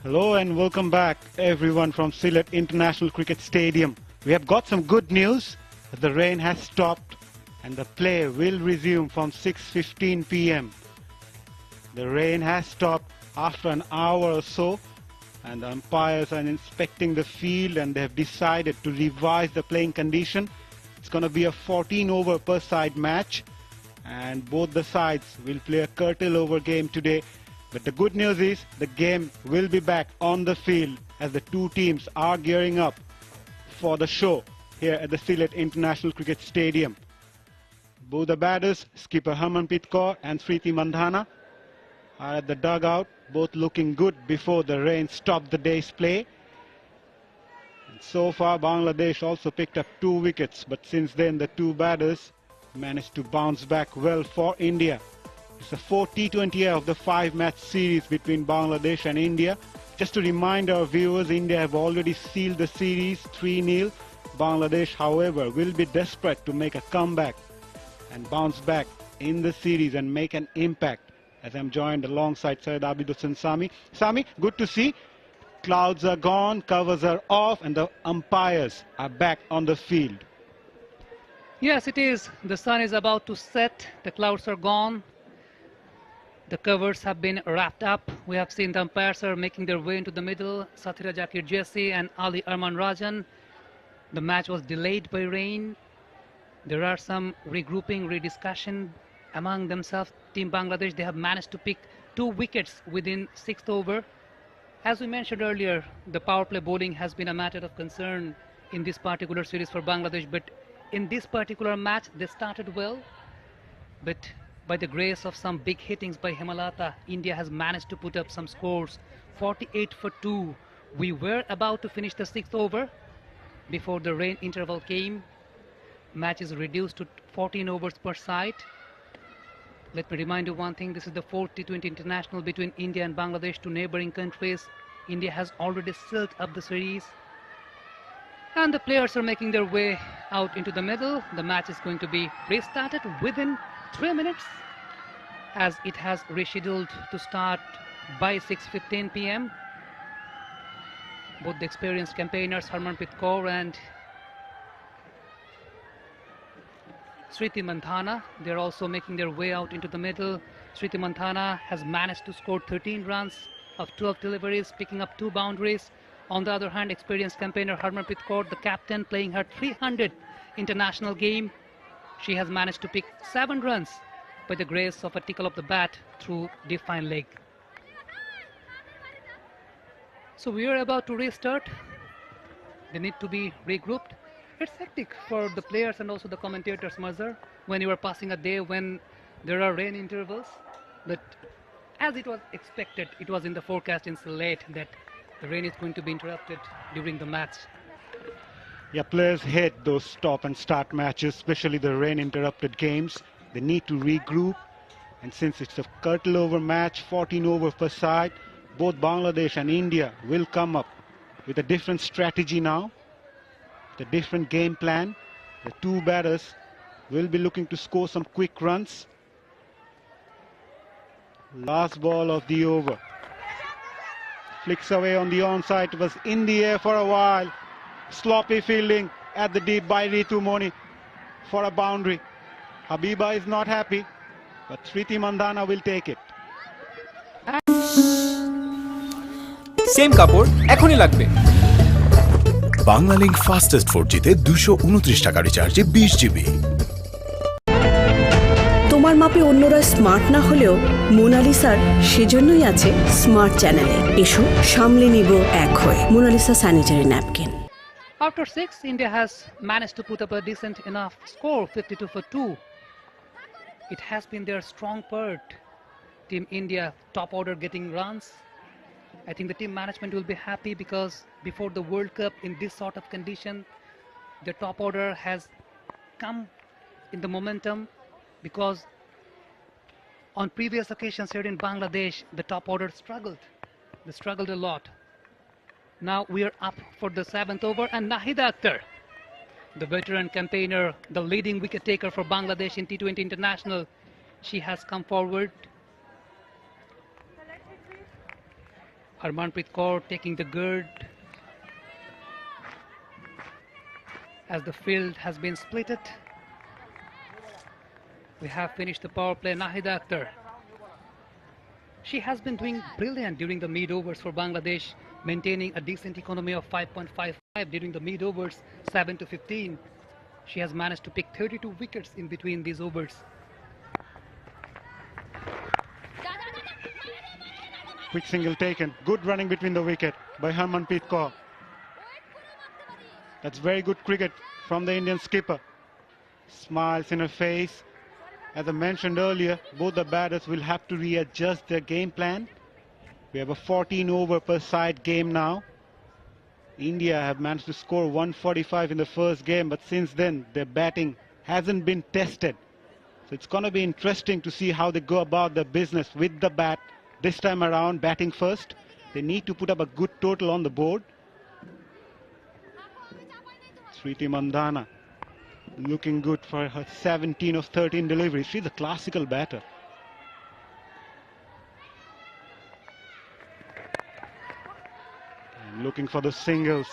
Hello and welcome back everyone from Sylhet International Cricket Stadium. We have got some good news. The rain has stopped and the play will resume from 6:15 p.m. The rain has stopped after an hour or so, and the umpires are inspecting the field and they have decided to revise the playing condition. It's going to be a 14 over per side match, and both the sides will play a curtail over game today. But the good news is the game will be back on the field as the two teams are gearing up for the show here at the Sylhet International Cricket Stadium. Both the batters, skipper Harmanpreet Kaur and Smriti Mandhana, are at the dugout, both looking good before the rain stopped the day's play. And so far Bangladesh also picked up 2 wickets, but since then the two batters managed to bounce back well for India. It's the 4th T20i of the 5-match series between Bangladesh and India. Just to remind our viewers, India have already sealed the series 3-0. Bangladesh, however, will be desperate to make a comeback and bounce back in the series and make an impact. As I'm joined alongside Syed Abid Hussain Sami. Sami, good to see. Clouds are gone, covers are off, and the umpires are back on the field. Yes, it is. The sun is about to set. The clouds are gone. The covers have been wrapped up. We have seen the umpires are making their way into the middle. Sathira Jakir Jesse and Ali Arman Rajan. The match was delayed by rain. There are some regrouping, rediscussion among themselves. Team Bangladesh, they have managed to pick 2 wickets within 6th over. As we mentioned earlier, the power play bowling has been a matter of concern in this particular series for Bangladesh. But in this particular match, they started well. But by the grace of some big hittings by Hemalata, India has managed to put up some scores. 48 for 2. We were about to finish the 6th over before the rain interval came. Match is reduced to 14 overs per side. Let me remind you one thing. This is the 4th T20 international between India and Bangladesh, two neighboring countries. India has already sealed up the series. And the players are making their way out into the middle. The match is going to be restarted within 3 minutes, as it has rescheduled to start by 6:15 p.m. Both the experienced campaigners Harmanpreet Kaur and Smriti Mandhana, they're also making their way out into the middle. Smriti Mandhana has managed to score 13 runs of 12 deliveries, picking up 2 boundaries. On the other hand, experienced campaigner Harmanpreet Kaur, the captain, playing her 300th international game. She has managed to pick 7 runs by the grace of a tickle of the bat through defined leg. So we are about to restart. They need to be regrouped. It's hectic for the players and also the commentators, Mazhar, when you are passing a day when there are rain intervals. But as it was expected, it was in the forecast in Sylhet that the rain is going to be interrupted during the match. Yeah, players hate those stop and start matches, especially the rain interrupted games. They need to regroup, and since it's a curtail over match, 14 over per side, both Bangladesh and India will come up with a different strategy now, the different game plan. The two batters will be looking to score some quick runs. Last ball of the over. Flicks away on the onside. It was in the air for a while. Sloppy fielding at the deep by Ritu Moni for a boundary. Habiba is not happy, but Smriti Mandhana will take it. Same কাপড় এখনই লাগবে। Banglalink fastest 4Gতে 229 টাকা রিচার্জে 20 GB. তোমার মাপে অন্যরা smart না হলেও মোনালিসার সেজন্যই আছে স্মার্ট চ্যানেলে। এসো সামলে নিব এক হয়ে। Monalisa sanitary napkin. After 6, India has managed to put up a decent enough score, 52 for 2. It has been their strong part. Team India, top order getting runs. I think the team management will be happy because before the World Cup in this sort of condition, the top order has come in the momentum, because on previous occasions here in Bangladesh, the top order struggled. They struggled a lot. Now we are up for the 7th over, and Nahida Akhtar, the veteran campaigner, the leading wicket taker for Bangladesh in T20 International, she has come forward. Harmanpreet Kaur taking the gird as the field has been splitted. We have finished the power play. Nahida Akhtar. She has been doing brilliant during the mid overs for Bangladesh, maintaining a decent economy of 5.55 during the mid overs, 7 to 15. She has managed to pick 32 wickets in between these overs. Quick single taken. Good running between the wicket by Harmanpreet Kaur. That's very good cricket from the Indian skipper. Smiles in her face. As I mentioned earlier, both the batters will have to readjust their game plan. We have a 14 over per side game now. India have managed to score 145 in the first game, but since then their batting hasn't been tested. So it's going to be interesting to see how they go about their business with the bat. This time around, batting first. They need to put up a good total on the board. Smriti Mandhana looking good for her 17 of 13 deliveries. She's a classical batter. And looking for the singles.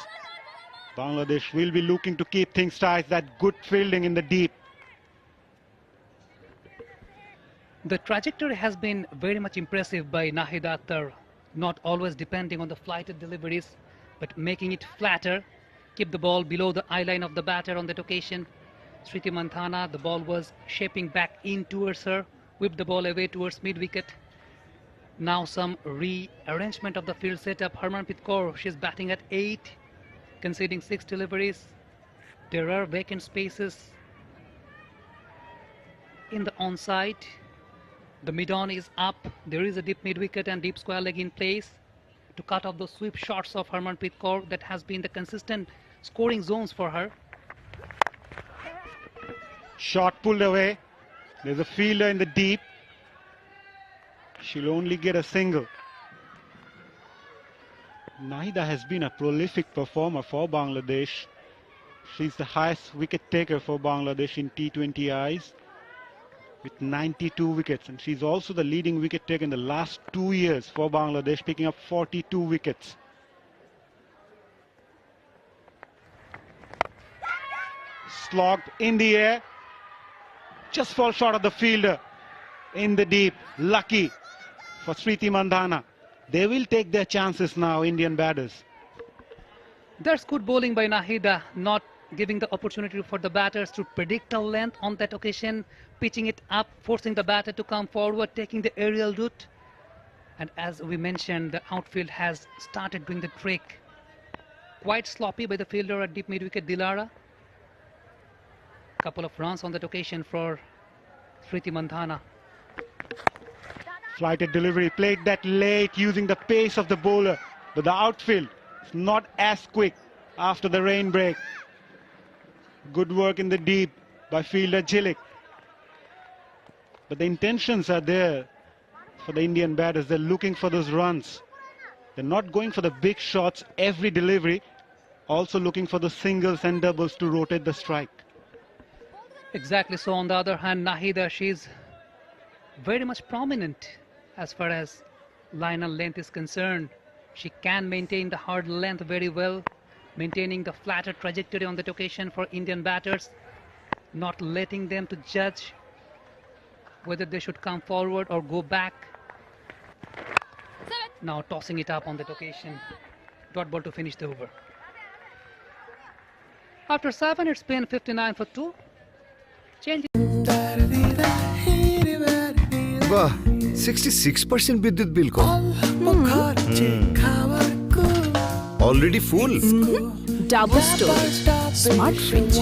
Bangladesh will be looking to keep things tight. That good fielding in the deep. The trajectory has been very much impressive by Nahida Akhtar, not always depending on the flighted deliveries, but making it flatter, keep the ball below the eye line of the batter on that occasion. Smriti Mandhana, the ball was shaping back in towards her, whipped the ball away towards mid-wicket. Now some rearrangement of the field setup. Harmanpreet Kaur, she's batting at 8, conceding 6 deliveries. There are vacant spaces in the onside. The mid-on is up. There is a deep mid-wicket and deep square leg in place to cut off the sweep shots of Harmanpreet Kaur. That has been the consistent scoring zones for her. Shot pulled away. There's a fielder in the deep. She'll only get a single. Nahida has been a prolific performer for Bangladesh. She's the highest wicket taker for Bangladesh in T20Is with 92 wickets, and she's also the leading wicket taker in the last 2 years for Bangladesh, picking up 42 wickets. Slogged in the air, just falls short of the fielder in the deep. Lucky for Smriti Mandhana. They will take their chances now, Indian batters. There's good bowling by Nahida, not giving the opportunity for the batters to predict a length on that occasion, pitching it up, forcing the batter to come forward, taking the aerial route. And as we mentioned, the outfield has started doing the trick. Quite sloppy by the fielder at deep mid-wicket, Dilara. Couple of runs on that occasion for Smriti Mandhana. Flighted delivery, played that late using the pace of the bowler, but the outfield is not as quick after the rain break. Good work in the deep by fielder Jilik. But the intentions are there for the Indian batters. They're looking for those runs. They're not going for the big shots every delivery, also looking for the singles and doubles to rotate the strike. Exactly so. On the other hand, Nahida, she's very much prominent as far as line and length is concerned. She can maintain the hard length very well, maintaining the flatter trajectory on that occasion for Indian batters, not letting them to judge whether they should come forward or go back. Now tossing it up on that occasion. Dot ball to finish the over. After 7, it's been 59 for 2. Change. বাহ 66% বিদ্যুৎ বিল কম already full double storage smart fridge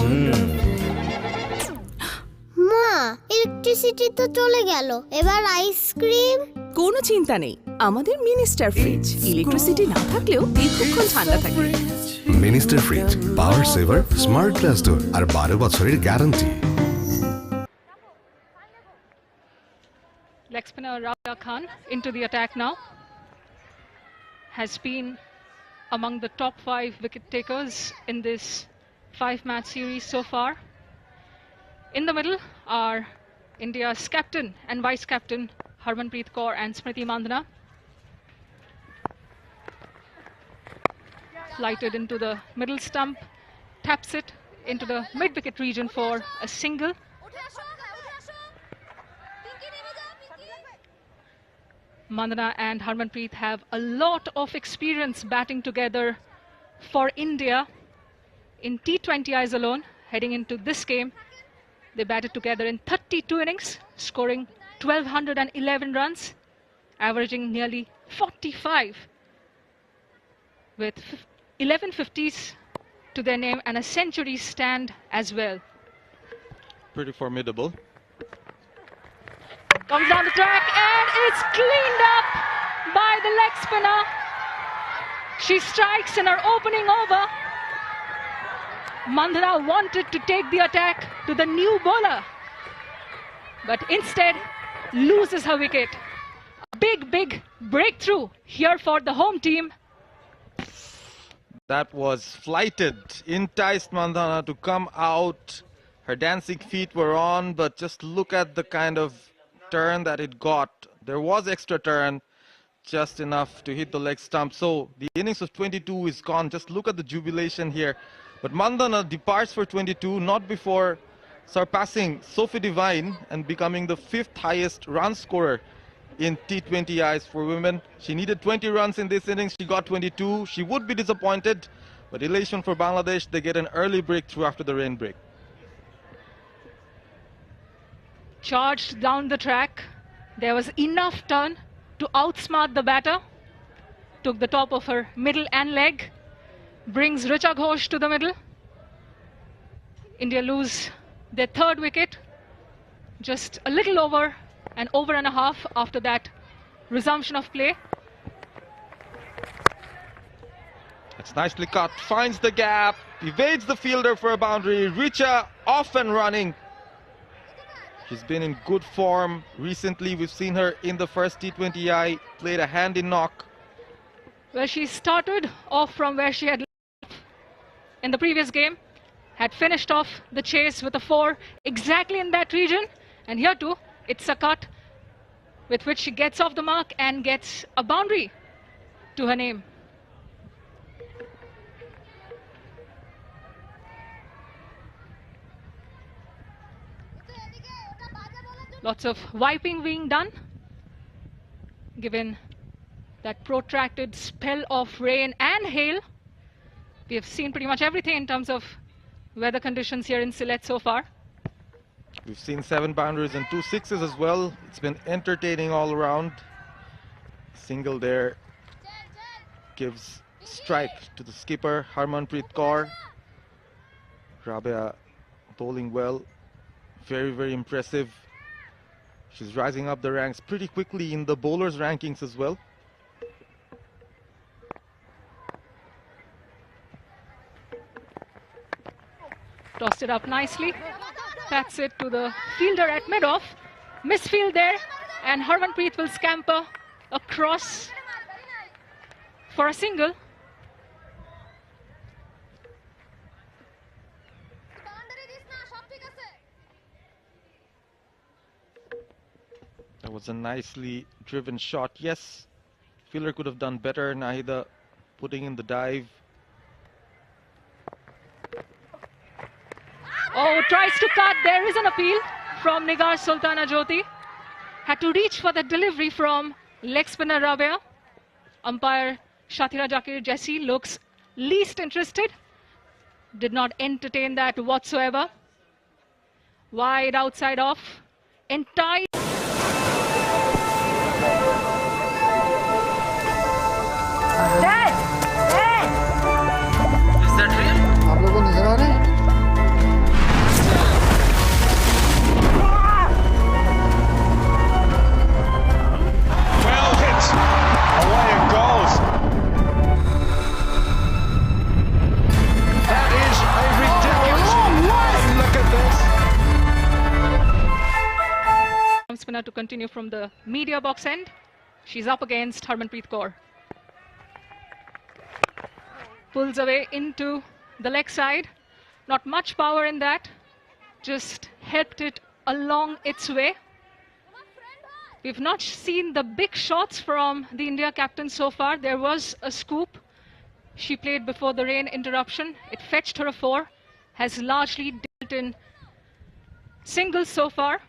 মা electricity তো চলে গেল এবার ice cream কোনো চিন্তা নেই আমাদের মিনিস্টার ফ্রিজ ইলেকট্রিসিটি না থাকলেও দীর্ঘক্ষণ ঠান্ডা থাকে মিনিস্টার ফ্রিজ পাওয়ার সেভার স্মার্ট গ্লাস ডোর আর 12 বছরের guarantee Leg spinner Raja Khan into the attack now. Has been among the top 5 wicket takers in this 5-match series so far. In the middle are India's captain and vice-captain Harmanpreet Kaur and Smriti Mandhana. Flighted into the middle stump, taps it into the mid-wicket region for a single. Mandana and Harmanpreet have a lot of experience batting together for India in T20Is alone. Heading into this game, they batted together in 32 innings, scoring 1,211 runs, averaging nearly 45, with 11 50s to their name and a century stand as well. Pretty formidable. Comes down the track and it's cleaned up by the leg spinner. She strikes in her opening over. Mandana wanted to take the attack to the new bowler, but instead loses her wicket. A big breakthrough here for the home team. That was flighted, enticed Mandana to come out. Her dancing feet were on, but just look at the kind of turn that it got. There was extra turn, just enough to hit the leg stump. So the innings of 22 is gone. Just look at the jubilation here. But Mandana departs for 22, not before surpassing Sophie Devine and becoming the 5th highest run scorer in T20Is for women. She needed 20 runs in this innings. She got 22. She would be disappointed, but elation for Bangladesh. They get an early breakthrough after the rain break. Charged down the track. There was enough turn to outsmart the batter. Took the top of her middle and leg. Brings Richa Ghosh to the middle. India lose their 3rd wicket. Just a little over an over and a half after that resumption of play. It's nicely cut. Finds the gap. Evades the fielder for a boundary. Richa off and running. She's been in good form recently. We've seen her in the first T20I, played a handy knock. Well, she started off from where she had left in the previous game, had finished off the chase with a 4 exactly in that region, and here too, it's a cut with which she gets off the mark and gets a boundary to her name. Lots of wiping being done, given that protracted spell of rain and hail. We have seen pretty much everything in terms of weather conditions here in Sylhet so far. We've seen 7 boundaries and 2 sixes as well. It's been entertaining all around. Single there gives strike to the skipper, Harmanpreet Kaur. Rabia bowling well. Very impressive. She's rising up the ranks pretty quickly in the bowlers rankings as well. Tossed it up nicely. Pats it to the fielder at mid-off. Misfield there, and Harmanpreet will scamper across for a single. That was a nicely driven shot. Yes, fielder could have done better. Nahida putting in the dive. Oh, tries to cut. There is an appeal from Nigar Sultana Jyoti. Had to reach for the delivery from leg spinner Rabia. Umpire Shatira Jakir Jesse looks least interested. Did not entertain that whatsoever. Wide outside off. Entire. Spinner to continue from the media box end. She's up against Harmanpreet Kaur. Pulls away into the leg side. Not much power in that. Just helped it along its way. We've not seen the big shots from the India captain so far. There was a scoop she played before the rain interruption. It fetched her a 4, has largely dealt in singles so far.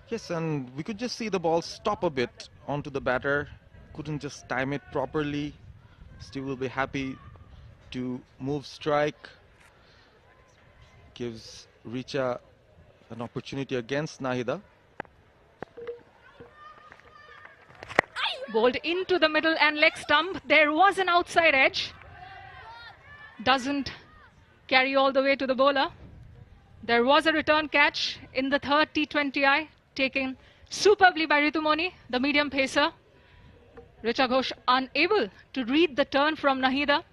Yes, and we could just see the ball stop a bit onto the batter. Couldn't just time it properly. Steve will be happy to move strike. Gives Richa an opportunity against Nahida. Bowled into the middle and leg stump. There was an outside edge. Doesn't carry all the way to the bowler. There was a return catch in the third T20i, taken superbly by Ritumoni, the medium pacer. Richa Ghosh unable to read the turn from Nahida.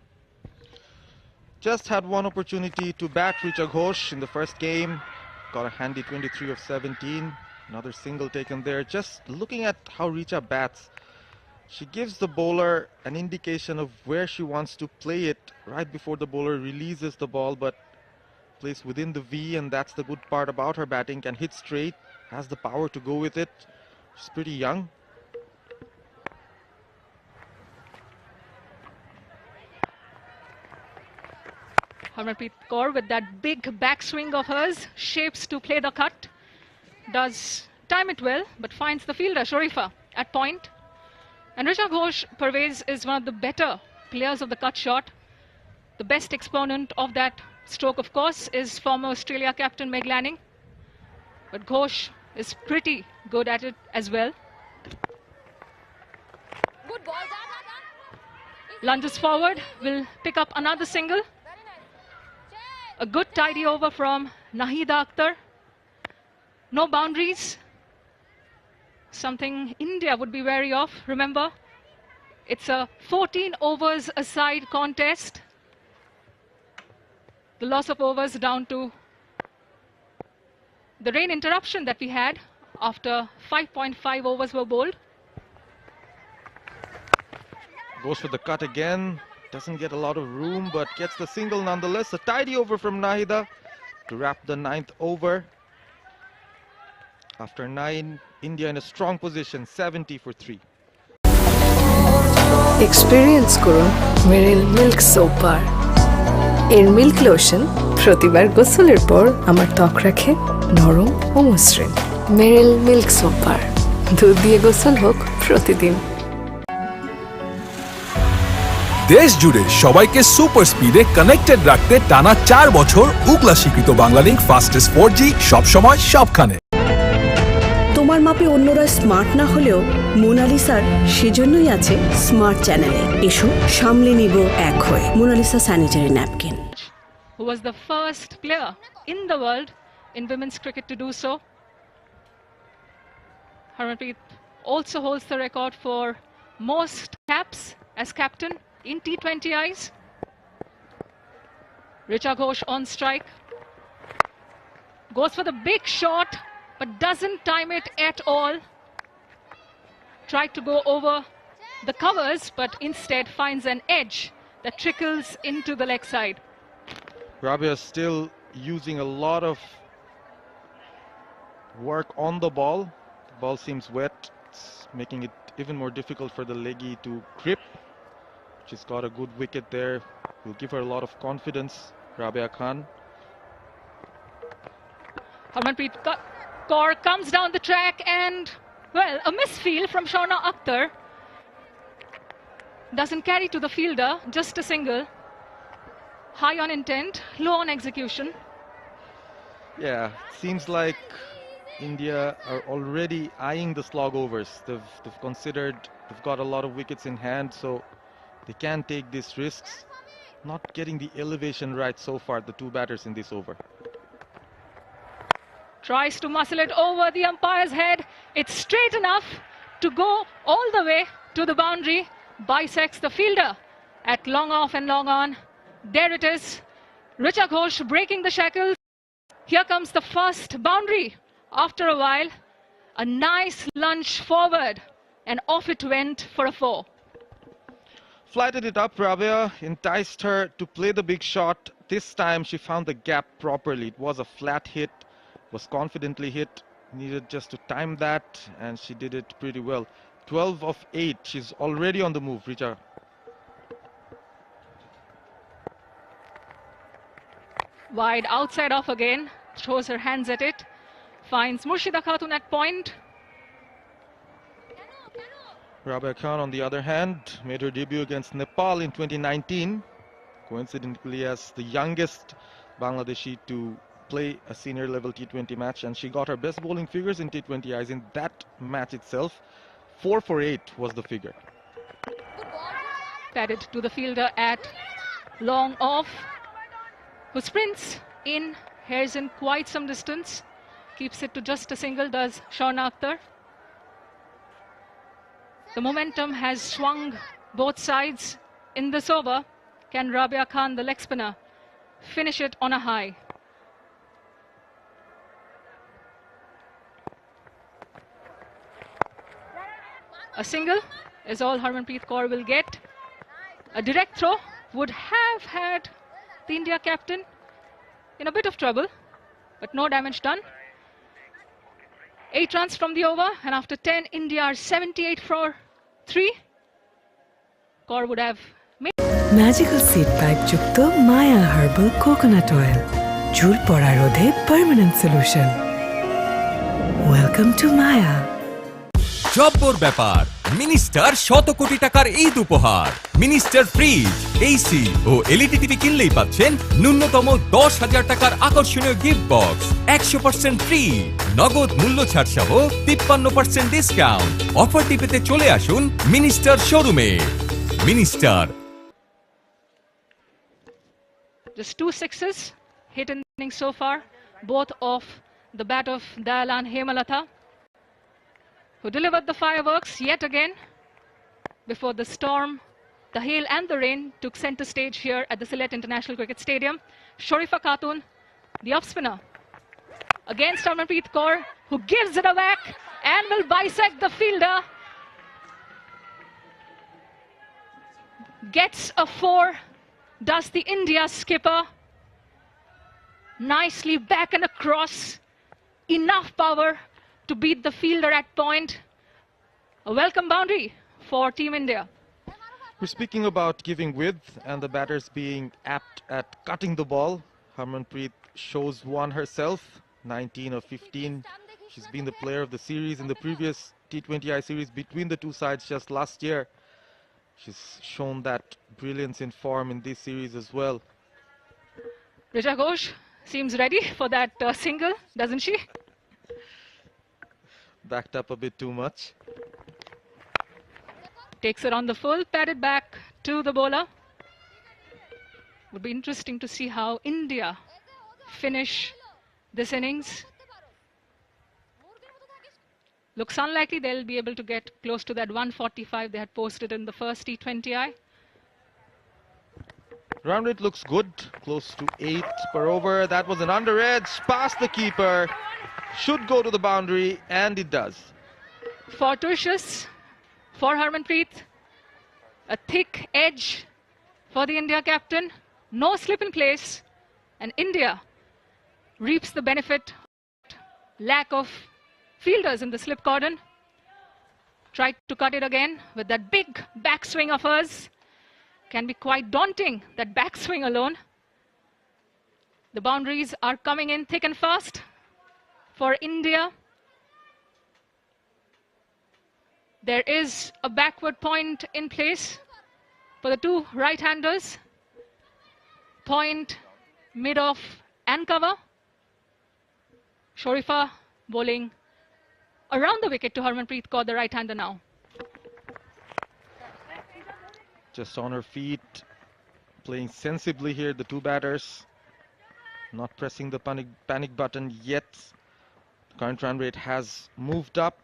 Just had one opportunity to bat Richa Ghosh in the first game. Got a handy 23 of 17. Another single taken there. Just looking at how Richa bats, she gives the bowler an indication of where she wants to play it right before the bowler releases the ball, but plays within the V, and that's the good part about her batting. Can hit straight, has the power to go with it. She's pretty young. Harmanpreet Kaur with that big backswing of hers, shapes to play the cut. Does time it well, but finds the fielder, Sharifa, at point. And Richa Ghosh, Parvez, is one of the better players of the cut shot. The best exponent of that stroke, of course, is former Australia captain Meg Lanning. But Ghosh is pretty good at it as well. Good ball. Lunges forward, will pick up another single. A good tidy over from Nahida Akhtar. No boundaries. Something India would be wary of. Remember, it's a 14 overs aside contest. The loss of overs down to the rain interruption that we had after 5.5 overs were bowled. Goes for the cut again. Doesn't get a lot of room, but gets the single nonetheless. A tidy over from Nahida to wrap the 9th over. After 9, India in a strong position, 70 for 3. Experience করুন মেরিল milk soap bar. এর milk lotion প্রতিবার গোসলের পর আমার ত্বক রাখে নরম ও মসৃণ। মেরিল মিল্ক সোপ বার, দুধ দিয়ে গোসল হোক প্রতিদিন। দেশ জুড়ে সবাইকে সুপার স্পিডে কানেক্টেড রাখতে টানা 4 বছর উগলা স্বীকৃত বাংলালিংক ফাস্টেস্ট 4G সবসময় সবখানে। তোমার মাপে অন্যরা স্মার্ট না হলেও মোনালিসার সেজন্যই আছে স্মার্ট চ্যানেলে। এসো সামলে নিব এক হয়ে। Monalisa sanitary napkin. Who was the first player in the world in women's cricket to do so. Harmanpreet also holds the record for most caps as captain in T20Is. Richa Ghosh on strike. Goes for the big shot, but doesn't time it at all. Tried to go over the covers, but instead finds an edge that trickles into the leg side. Rabia still using a lot of work on the ball. The ball seems wet. It's making it even more difficult for the leggy to grip. She's got a good wicket there. Will give her a lot of confidence, Rabia Khan. Harmanpreet Kaur comes down the track and, well, a misfield from Shauna Akhtar. Doesn't carry to the fielder, just a single. High on intent, low on execution. Yeah, seems like India are already eyeing the slog overs. They've considered, they've got a lot of wickets in hand, so they can take these risks. Not getting the elevation right so far, the two batters in this over. Tries to muscle it over the umpire's head. It's straight enough to go all the way to the boundary. Bisects the fielder at long off and long on. There it is. Richa Ghosh breaking the shackles. Here comes the first boundary. After a while, a nice lunge forward, and off it went for a 4. Flighted it up, Rabia, enticed her to play the big shot. This time she found the gap properly. It was a flat hit, was confidently hit, needed just to time that, and she did it pretty well. 12 of 8, she's already on the move, Richa. Wide outside off again, throws her hands at it, finds Murshida Khatun at point. Rabia Khan, on the other hand, made her debut against Nepal in 2019, coincidentally as the youngest Bangladeshi to play a senior level T20 match, and she got her best bowling figures in T20Is in that match itself. 4 for 8 was the figure. Padded to the fielder at long off, who sprints in, hairs in quite some distance, keeps it to just a single, does Shauna Akhtar. The momentum has swung both sides in this over. Can Rabia Khan, the leg spinner, finish it on a high? A single is all Harmanpreet Kaur will get. A direct throw would have had the India captain in a bit of trouble, but no damage done. 8 runs from the over, and after 10, India are 78 for 3. Kaur would have made. Magical seed pipe যুক্ত মায়া herbal coconut oil, চুল পড়া রোধে permanent solution. Welcome to মায়া। জব্বর ব্যাপার, minister 100 কোটি টাকার ঈদ উপহার। Minister fridge, AC ও LED TV কিনলেই পাচ্ছেন ন্যূনতম 10,000 টাকার আকর্ষণীয় গিফট বক্স, 100% ফ্রি, নগদ মূল্য ছাড় সহ 53% ডিসকাউন্ট। অফারটি পেতে চলে আসুন মিনিস্টার শোরুমে। Minister. Just 2 sixes hit in the innings so far, both off the bat of Dayalan Hemalatha, who delivered the fireworks yet again before the storm, the hail and the rain took center stage here at the Sylhet International Cricket Stadium. Sharifa Khatun, the off-spinner, against Harmanpreet Kaur, who gives it a whack and will bisect the fielder. Gets a 4, does the India skipper. Nicely back and across, enough power to beat the fielder at point. A welcome boundary for Team India. We're speaking about giving width and the batters being apt at cutting the ball. Harmanpreet shows one herself, 19 of 15. She's been the player of the series in the previous T20i series between the two sides just last year. She's shown that brilliance in form in this series as well. Richa Ghosh seems ready for that single, doesn't she? Backed up a bit too much. Takes it on the full, padded back to the bowler. Would be interesting to see how India finish this innings. Looks unlikely they'll be able to get close to that 145 they had posted in the first T20i. Run rate looks good, close to 8 per over. That was an under edge, past the keeper. Should go to the boundary, and it does. Fortuitous for Harmanpreet. A thick edge for the India captain. No slip in place, and India reaps the benefit. Lack of fielders in the slip cordon. Tried to cut it again with that big backswing of hers. Can be quite daunting, that backswing alone. The boundaries are coming in thick and fast for India. There is a backward point in place for the two right-handers. Point, mid-off and cover. Sharifa bowling around the wicket to Harmanpreet Kaur, the right-hander now. Just on her feet, playing sensibly here, the two batters. Not pressing the panic button yet. The current run rate has moved up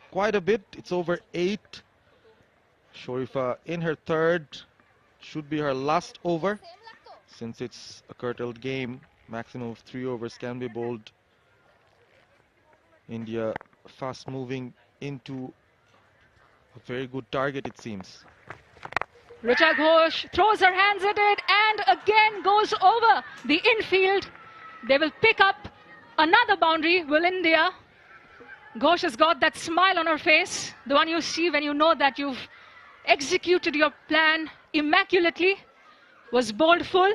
quite a bit. It's over 8. Sharifa in her third. Should be her last over. Since it's a curtailed game, maximum of 3 overs can be bowled. India fast moving into a very good target, it seems. Richa Ghosh throws her hands at it and again goes over the infield. They will pick up another boundary, will India. Ghosh has got that smile on her face, the one you see when you know that you've executed your plan immaculately. Was bowled full,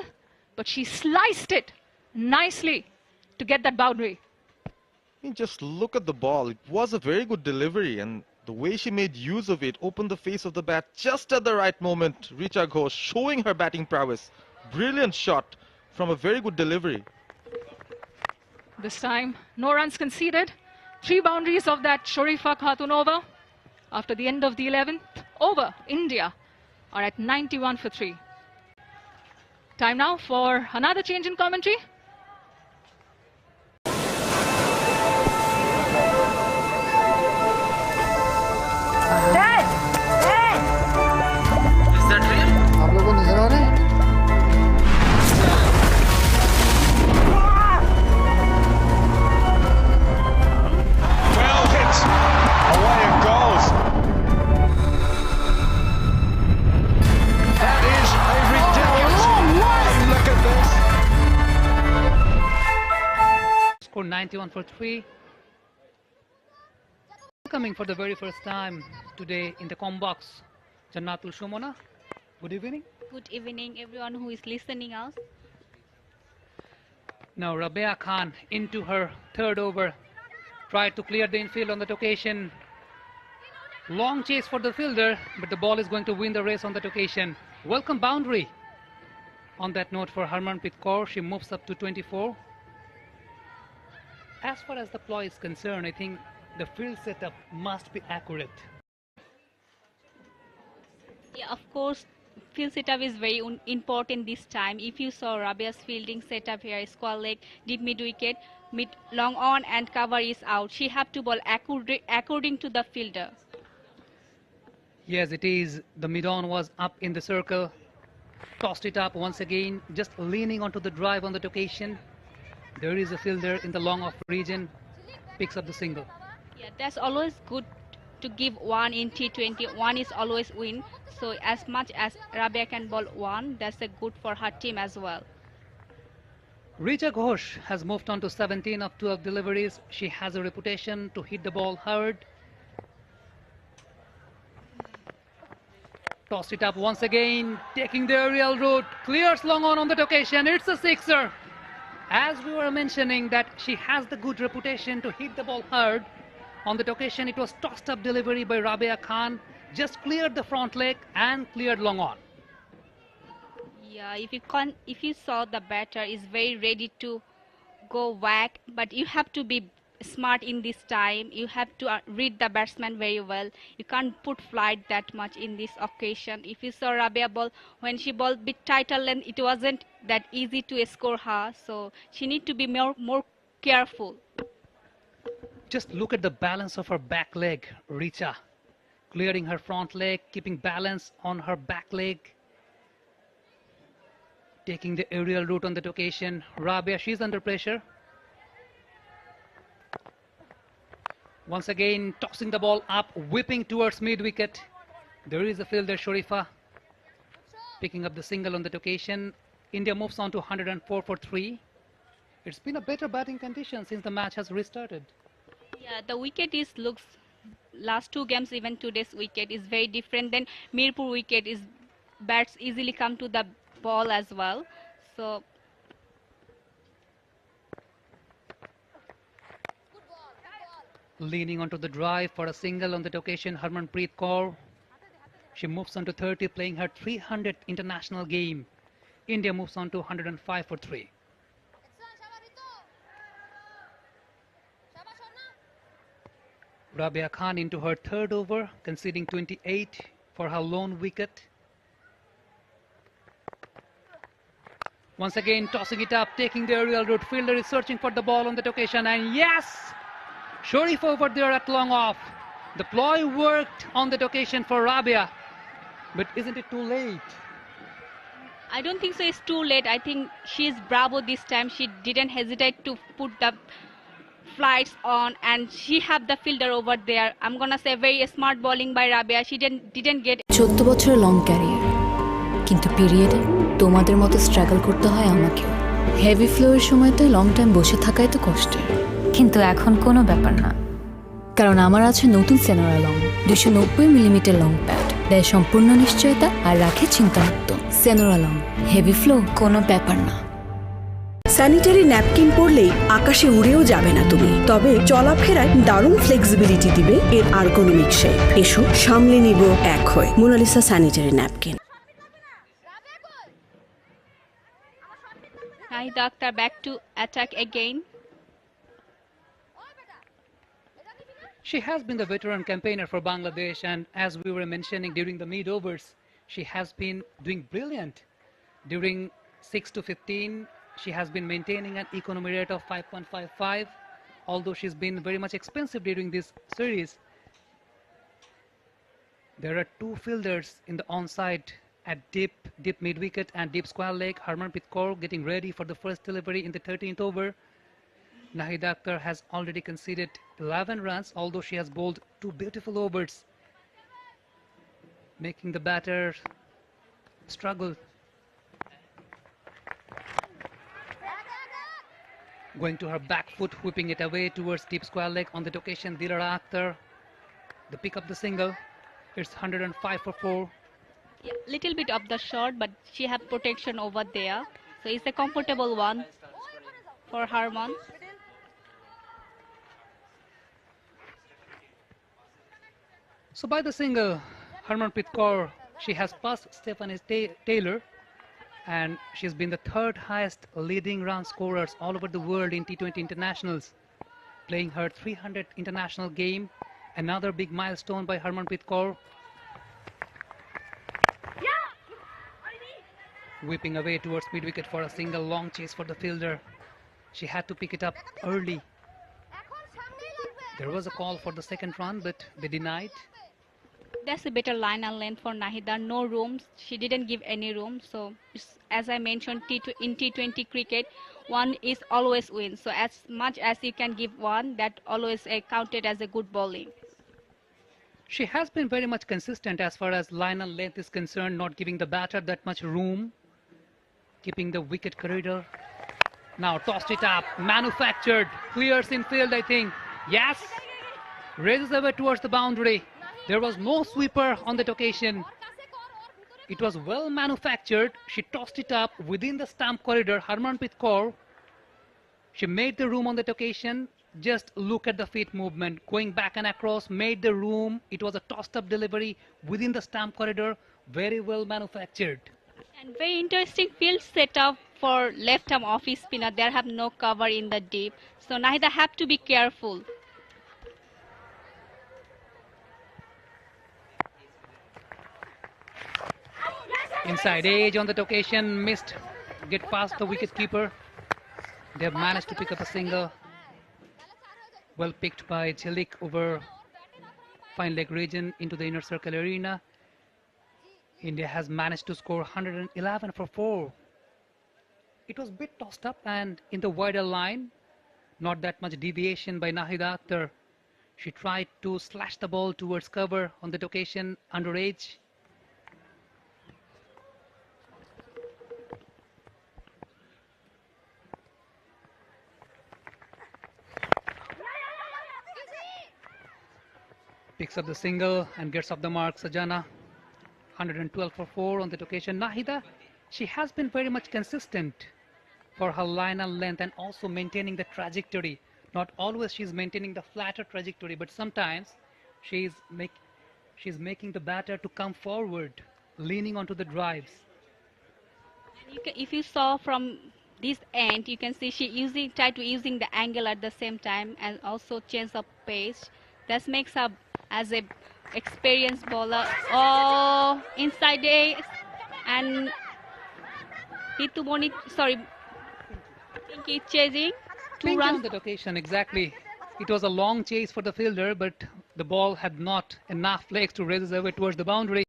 but she sliced it nicely to get that boundary. Just look at the ball. It was a very good delivery, and the way she made use of it opened the face of the bat just at the right moment. Richa Ghosh showing her batting prowess. Brilliant shot from a very good delivery. This time, no runs conceded. 3 boundaries of that Sharifa Khatunova. After the end of the 11th over, India are at 91 for 3. Time now for another change in commentary. Score 91 for 3. Coming for the very first time today in the com box, Jannatul Shumona. Good evening. Good evening, everyone who is listening us. Now Rabia Khan into her third over, tried to clear the infield on that occasion. Long chase for the fielder, but the ball is going to win the race on that occasion. Welcome boundary. On that note for Harmanpreet Kaur, she moves up to 24. As far as the ploy is concerned, I think the field setup must be accurate. Yeah, of course, field setup is very important this time. If you saw Rabia's fielding setup here, square leg, deep mid wicket, mid long on and cover is out. She have to bowl according to the fielder. Yes, it is. The mid-on was up in the circle. Tossed it up once again, just leaning onto the drive on that occasion. There is a fielder in the long off region, picks up the single. Yeah, that's always good to give one in T20. One is always win. So as much as Rabia can bowl one, that's a good for her team as well. Richa Ghosh has moved on to 17 of 12 deliveries. She has a reputation to hit the ball hard. Tossed it up once again, taking the aerial route, clears long on that occasion. It's a sixer. As we were mentioning that she has the good reputation to hit the ball hard. On that occasion, it was tossed up delivery by Rabia Khan. Just cleared the front leg and cleared long on. Yeah, if you saw the batter is very ready to go whack, but you have to be smart in this time. You have to read the batsman very well. You can't put flight that much in this occasion. If you saw Rabia ball, when she bowled bit tighter length, it wasn't that easy to score her. So she need to be more careful. Just look at the balance of her back leg, Richa. Clearing her front leg, keeping balance on her back leg. Taking the aerial route on that occasion. Rabia, she's under pressure. Once again, tossing the ball up, whipping towards mid-wicket. There is a fielder, Sharifa, picking up the single on that occasion. India moves on to 104 for 3. It's been a better batting condition since the match has restarted. Yeah, the wicket looks last 2 games, even today's wicket is very different than Mirpur wicket. Is bats easily come to the ball as well. So leaning onto the drive for a single on that occasion, Harmanpreet Kaur. She moves on to 30, playing her 300th international game. India moves on to 105 for 3. Rabia Khan into her third over, conceding 28 for her lone wicket. Once again, tossing it up, taking the aerial route. Fielder is searching for the ball on that occasion, and yes! Sharif over there at long off. The ploy worked on that occasion for Rabia, but isn't it too late? I don't think so. It's too late. I think she's bravo this time. She didn't hesitate to put the flights on, and she have the fielder over there. I'm gonna say very smart bowling by Rabia. She didn't get 14 বছরের long career, কিন্তু পিরিয়ডে তোমাদের মতো struggle করতে হয় আমাকেও। Heavy ফ্লোয়ের সময়তে long time বসে থাকাই তো কষ্টের, কিন্তু এখন কোনো ব্যাপার না, কারণ আমার আছে নতুন Senora long 290 millimetre long pad, দেয় সম্পূর্ণ নিশ্চয়তা আর রাখে চিন্তামুক্ত। সেনোরা লং হেভি ফ্লো কোনো ব্যাপার না। স্যানিটারি ন্যাপকিন পরলেই আকাশে উড়েও যাবে না তুমি, তবে চলাফেরায় দারুণ ফ্লেক্সিবিলিটি দিবে এর আর্গোনমিক শেপ। এসো সামলে নিব এক হয়ে Monalisa sanitary napkin. Nahida Akhtar back to attack again. She has been the veteran campaigner for Bangladesh, and as we were mentioning during the mid overs, she has been doing brilliant. During 6 to 15, she has been maintaining an economy rate of 5.55, although she's been very much expensive during this series. There are two fielders in the onside at deep mid-wicket and deep square leg. Harmanpreet Kaur getting ready for the first delivery in the 13th over. Nahida Akhtar has already conceded 11 runs, although she has bowled two beautiful overs, making the batter struggle. Going to her back foot, whipping it away towards deep square leg. On that occasion, Dilara Akhtar, the pick up the single. It's 105 for 4. Yeah, little bit of the shot, but she have protection over there, so it's a comfortable one for Harman. So by the single, Harmanpreet Kaur, she has passed Stephanie Taylor, and she's been the third highest leading run scorers all over the world in T20 internationals, playing her 300th international game. Another big milestone by Harmanpreet Kaur. Whipping away towards mid-wicket for a single, long chase for the fielder. She had to pick it up early. There was a call for the second run, but they denied. That's a better line and length for Nahida. No room. She didn't give any room. So as I mentioned, in T20 cricket, one is always win. So as much as you can give one, that always counted as a good bowling. She has been very much consistent as far as line and length is concerned, not giving the batter that much room, keeping the wicket corridor. Now tossed it up, manufactured, clears in field, I think. Yes, raises away towards the boundary. There was no sweeper on that occasion. It was well manufactured. She tossed it up within the stump corridor. Harmanpreet Kaur, she made the room on that occasion. Just look at the feet movement, going back and across, made the room. It was a tossed up delivery within the stump corridor, very well manufactured. And very interesting field setup for left arm off spinner. There have no cover in the deep, so Nahida have to be careful. Inside edge on that occasion, missed, get past the wicket keeper. They have managed to pick up a single. Well picked by Chelik over fine leg region into the inner circle arena. India has managed to score 111 for 4. It was a bit tossed up and in the wider line, not that much deviation by Nahida Akhtar. She tried to slash the ball towards cover on that occasion, under edge. Picks up the single and gets off the mark. Sajana, 112 for 4 on that occasion. Nahida, she has been very much consistent for her line and length and also maintaining the trajectory. Not always she's maintaining the flatter trajectory, but sometimes she's making the batter to come forward, leaning onto the drives. If you saw from this end, you can see she tried to using the angle at the same time and also change of pace. That makes her as a experienced bowler. Oh, inside edge, and Hitumoni, sorry, Pinky chasing. Two Pinky runs on that occasion, exactly. It was a long chase for the fielder, but the ball had not enough legs to raise away towards the boundary.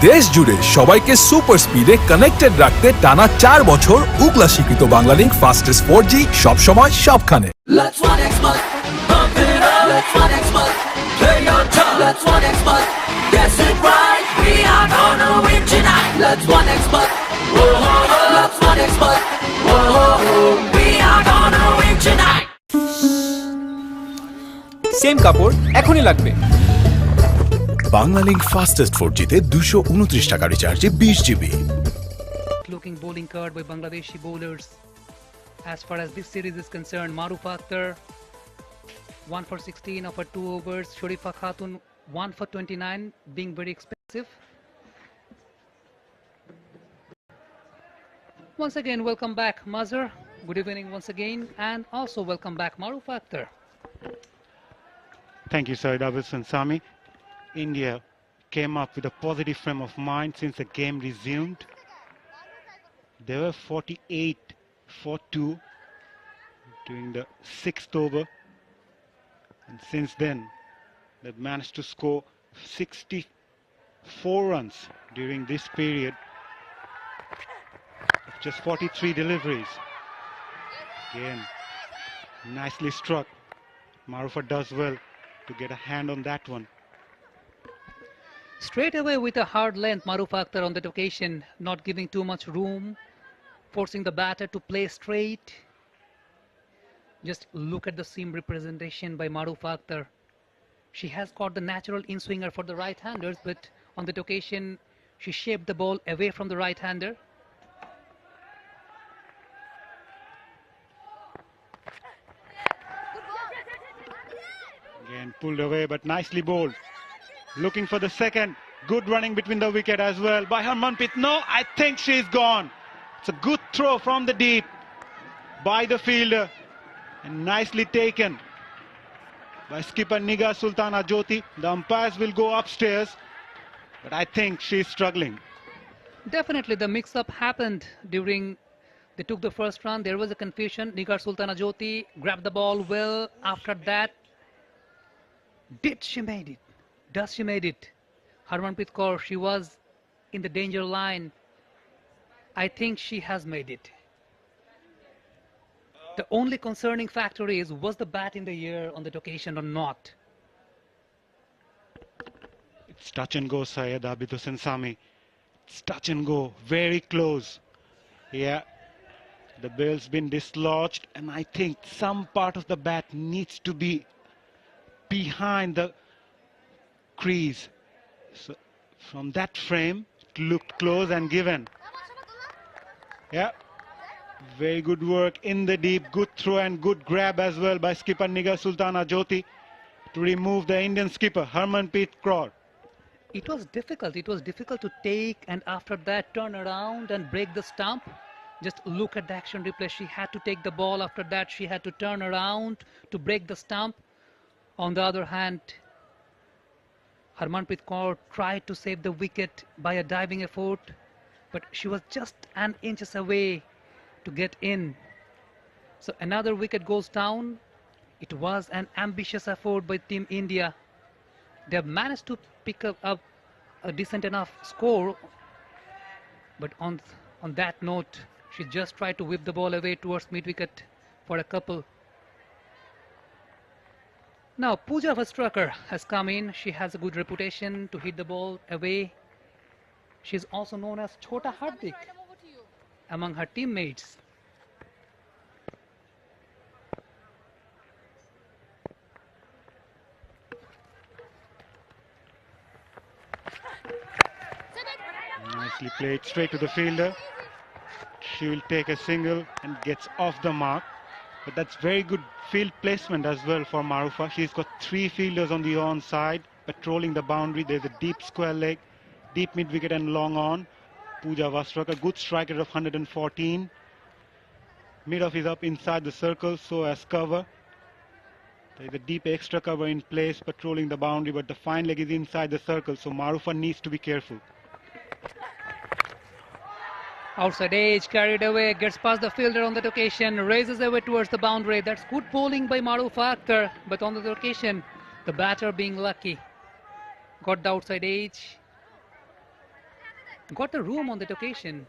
দেশ জুড়ে সবাইকে super স্পিডে connected রাখতে টানা 4 বছর উগলা স্বীকৃত Banglalink fastest 4G সব সময় সবখানে। Let's one expert, pump it up. Let's one expert, play your turn. Let's one expert, guess it right. We are gonna win tonight. Let's one expert, whoa, whoa, whoa. Let's one expert, whoa, whoa, whoa. We are gonna win tonight. Same কাপড় এখনই লাগবে। Banglalink fastest 4G তে 229 টাকা রিচার্জে 20 GB। Looking bowling calling card by Bangladeshi bowlers. As far as this series is concerned, Marufa Akhtar 1 for 16 of her 2 overs, Sharifa Khatun 1 for 29, being very expensive. Once again, welcome back, Mazhar. Good evening once again, and also welcome back, Marufa Akhtar. Thank you, Sir Davidson Sami. India came up with a positive frame of mind since the game resumed. They were 48 for 2 during the 6th over. And since then, they've managed to score 64 runs during this period of just 43 deliveries. Again, nicely struck. Marufa does well to get a hand on that one. Straight away with a hard length, Marufa Akhtar on that occasion, not giving too much room, forcing the batter to play straight. Just look at the seam representation by Marufa Akhtar. She has got the natural in-swinger for the right-handers, but on that occasion, she shaped the ball away from the right-hander. Again, pulled away, but nicely bowled. Looking for the second. Good running between the wicket as well by Harmanpreet. No, I think she's gone. It's a good throw from the deep by the fielder. And nicely taken by skipper Nigar Sultana Jyoti. The umpires will go upstairs, but I think she's struggling. Definitely the mix-up happened during they took the first run. There was a confusion. Nigar Sultana Jyoti grabbed the ball well. After that, did she made it? Does she made it? Harmanpreet Kaur, she was in the danger line. I think she has made it. The only concerning factor is, was the bat in the air on that occasion or not? It's touch and go, Syed Abid Hussain Sami. It's touch and go, very close. Yeah, the bill's been dislodged, and I think some part of the bat needs to be behind the crease. So from that frame, it looked close and given. Yeah, very good work in the deep, good throw and good grab as well by skipper Nigar Sultana Jyoti to remove the Indian skipper Harmanpreet Kaur. It was difficult. It was difficult to take and after that turn around and break the stump. Just look at the action replay. She had to take the ball. After that, she had to turn around to break the stump. On the other hand, Harmanpreet Kaur tried to save the wicket by a diving effort, but she was just an inches away to get in. So another wicket goes down. It was an ambitious effort by Team India. They have managed to pick up a decent enough score, but on that note, she just tried to whip the ball away towards mid-wicket for a couple. Now Pooja Vastraker has come in. She has a good reputation to hit the ball away. She's also known as Chota Hardik among her teammates. Nicely played straight to the fielder. She will take a single and gets off the mark. But that's very good field placement as well for Marufa. She's got 3 fielders on the on side, patrolling the boundary. There's a deep square leg, deep mid wicket and long on. Pooja Vastraka, good striker of 114. Mid off is up inside the circle, so as cover. There's a deep extra cover in place, patrolling the boundary, but the fine leg is inside the circle, so Marufa needs to be careful. Outside edge, carried away, gets past the fielder on that occasion, raises away towards the boundary. That's good bowling by Marufa Akhtar, but on that occasion, the batter being lucky. Got the outside edge, got the room on that occasion,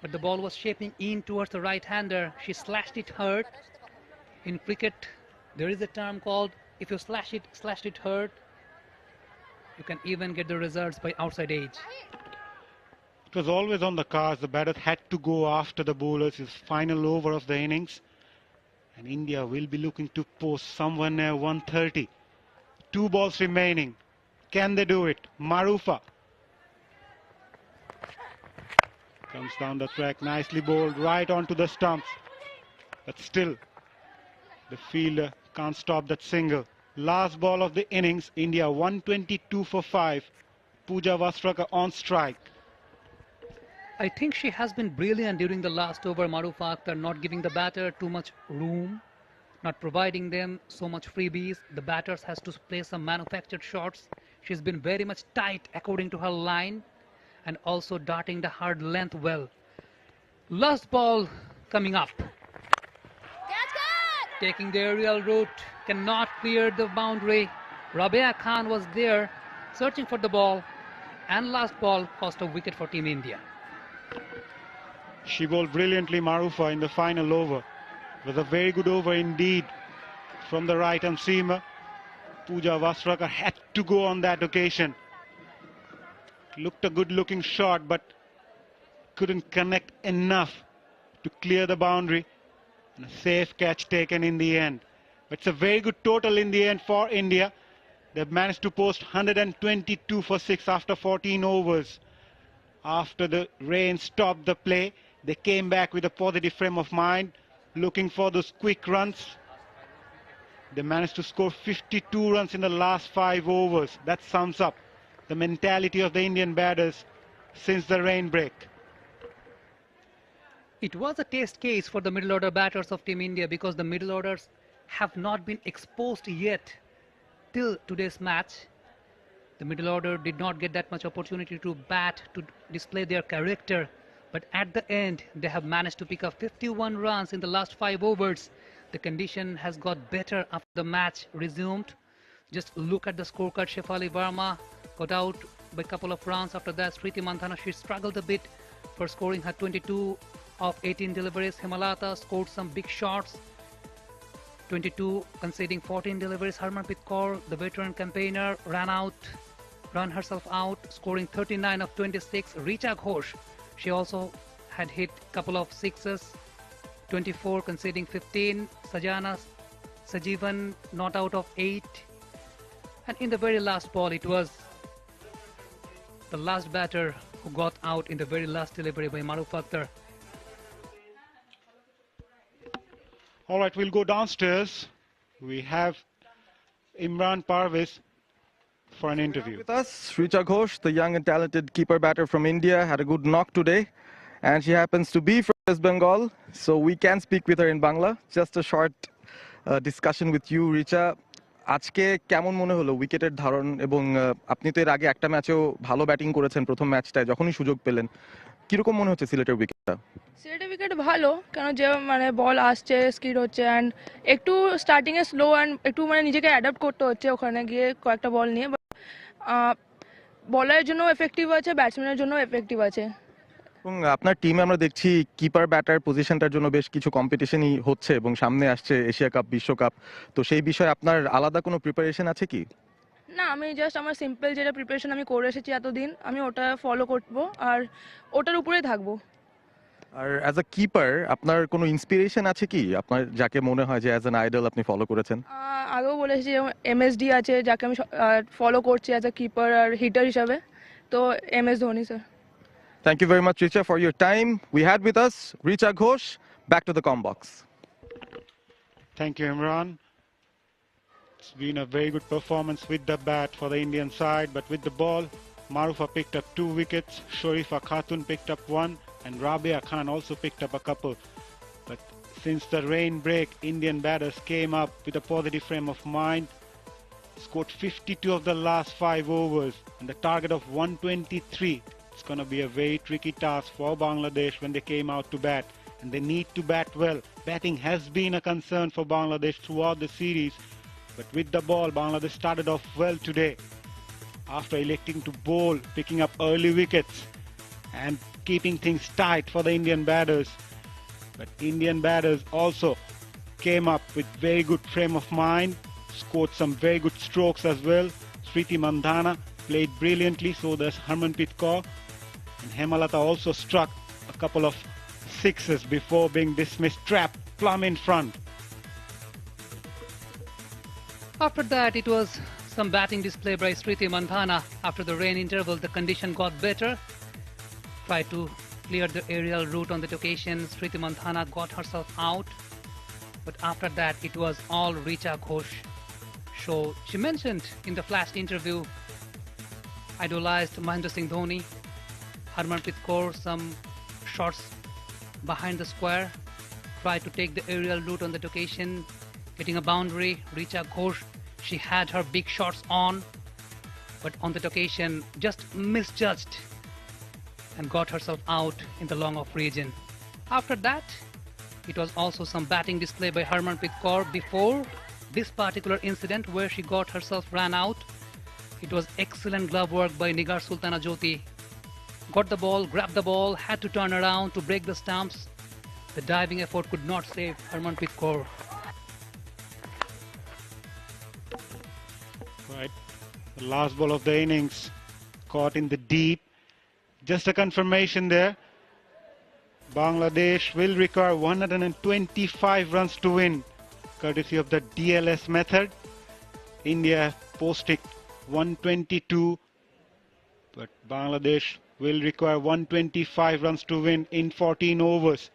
but the ball was shaping in towards the right-hander. She slashed it hard. In cricket, there is a term called, if you slash it hard, you can even get the results by outside edge. It was always on the cards. The batters had to go after the bowlers. It's final over of the innings. And India will be looking to post somewhere near 130. 2 balls remaining. Can they do it? Marufa Comes down the track, nicely bowled, right onto the stumps. But still, the fielder can't stop that single. Last ball of the innings, India 122 for 5. Pooja Vastraka on strike. I think she has been brilliant during the last over, Marufa Akhtar, not giving the batter too much room, not providing them so much freebies. The batters has to play some manufactured shots. She's been very much tight according to her line and also darting the hard length well. Last ball coming up. Taking the aerial route, cannot clear the boundary. Rabia Khan was there searching for the ball, and last ball cost a wicket for Team India. She bowled brilliantly, Marufa, in the final over. It was a very good over indeed from the right-arm seamer. Pooja Vastraka had to go on that occasion. Looked a good-looking shot, but couldn't connect enough to clear the boundary. And a safe catch taken in the end. But it's a very good total in the end for India. They've managed to post 122 for 6 after 14 overs. After the rain stopped the play, they came back with a positive frame of mind, looking for those quick runs. They managed to score 52 runs in the last 5 overs. That sums up the mentality of the Indian batters since the rain break. It was a test case for the middle order batters of Team India because the middle orders have not been exposed yet till today's match. The middle order did not get that much opportunity to bat, to display their character. But at the end, they have managed to pick up 51 runs in the last 5 overs. The condition has got better after the match resumed. Just look at the scorecard. Shefali Verma got out by a couple of runs. After that, Smriti Mandhana, she struggled a bit for scoring her 22 of 18 deliveries. Hemalata scored some big shots. 22 conceding 14 deliveries. Harmanpreet Kaur, the veteran campaigner, ran herself out, scoring 39 of 26. Richa Ghosh, she also had hit a couple of sixes. 24 conceding 15. Sajana Sajivan not out of 8. And in the very last ball, it was the last batter who got out in the very last delivery by Marufa Akhtar. All right, we'll go downstairs. We have Imran Parvez for an interview. With us, Richa Ghosh, the young and talented keeper batter from India, had a good knock today. And she happens to be from West Bengal, so we can speak with her in Bangla. Just a short discussion with you, Richa. আজকে কেমন মনে হলো উইকেটের ধারণ এবং আপনি তো এর আগে একটা ম্যাচেও ভালো ব্যাটিং করেছেন প্রথম ম্যাচটায় যখনই সুযোগ পেলেন কিরকম মনে হচ্ছে সিলেটের উইকেটটা সিলেটের উইকেট ভালো কারণ যে মানে বল আসছে স্কিড হচ্ছে অ্যান্ড একটু স্টার্টিংয়ে স্লো অ্যান্ড একটু মানে নিজেকে অ্যাডাপ্ট করতে হচ্ছে ওখানে গিয়ে কয়েকটা বল নিয়ে বলারের জন্য এফেক্টিভ আছে ব্যাটসম্যানের জন্য এফেক্টিভ আছে এবং আপনার টিমে আমরা দেখছি কিপার ব্যাটার পজিশনটার জন্য বেশ কিছু কম্পিটিশনই হচ্ছে এবং সামনে আসছে এশিয়া কাপ বিশ্বকাপ তো সেই বিষয়ে আপনার আলাদা কোনো প্রিপারেশন আছে কি না আমি জাস্ট আমার সিম্পল যেটা প্রিপারেশন আমি করে এসেছি এতদিন আমি ওটা ফলো করবো আর ওটার উপরেই থাকবো আর অ্যাজ আ কিপার আপনার কোনো ইন্সপিরেশন আছে কি আপনার যাকে মনে হয় যে অ্যাজ অ্যান আইডল আপনি ফলো করেছেন আগেও বলেছি এমএসডি আছে যাকে আমি ফলো করছি অ্যাজ আ কিপার আর হিটার হিসাবে তো MS Dhoni sir Thank you very much, Richa, for your time. We had with us Richa Ghosh. Back to the Combox. Thank you, Imran. It's been a very good performance with the bat for the Indian side, but with the ball, Marufa picked up 2 wickets, Sharifa Khatun picked up 1, and Rabia Khan also picked up a couple. But since the rain break, Indian batters came up with a positive frame of mind, scored 52 of the last 5 overs, and the target of 123. It's going to be a very tricky task for Bangladesh when they came out to bat, and they need to bat well. Batting has been a concern for Bangladesh throughout the series, but with the ball, Bangladesh started off well today after electing to bowl, picking up early wickets and keeping things tight for the Indian batters. But Indian batters also came up with very good frame of mind, scored some very good strokes as well. Smriti Mandhana played brilliantly, so does Harmanpreet Kaur. And Hemalata also struck a couple of sixes before being dismissed, trapped plumb in front. After that, it was some batting display by Smriti Mandhana. After the rain interval, the condition got better. Tried to cleared the aerial route on that occasion. Sriti Manthana got herself out. But after that, it was all Richa Ghosh. So she mentioned in the flash interview, idolized Mahendra Singh Dhoni, Harmanpreet Kaur, some shots behind the square, tried to take the aerial route on that occasion, getting a boundary. Richa Ghosh, she had her big shots on, but on that occasion just misjudged and got herself out in the long off region. After that, it was also some batting display by Harmanpreet Kaur before this particular incident where she got herself ran out. It was excellent glove work by Nigar Sultana Jyoti. Got the ball, grabbed the ball, had to turn around to break the stumps. The diving effort could not save Harmanpreet Kaur. Right. The last ball of the innings caught in the deep. Just a confirmation there. Bangladesh will require 125 runs to win, courtesy of the DLS method. India posted 122, but Bangladesh will require 125 runs to win in 14 overs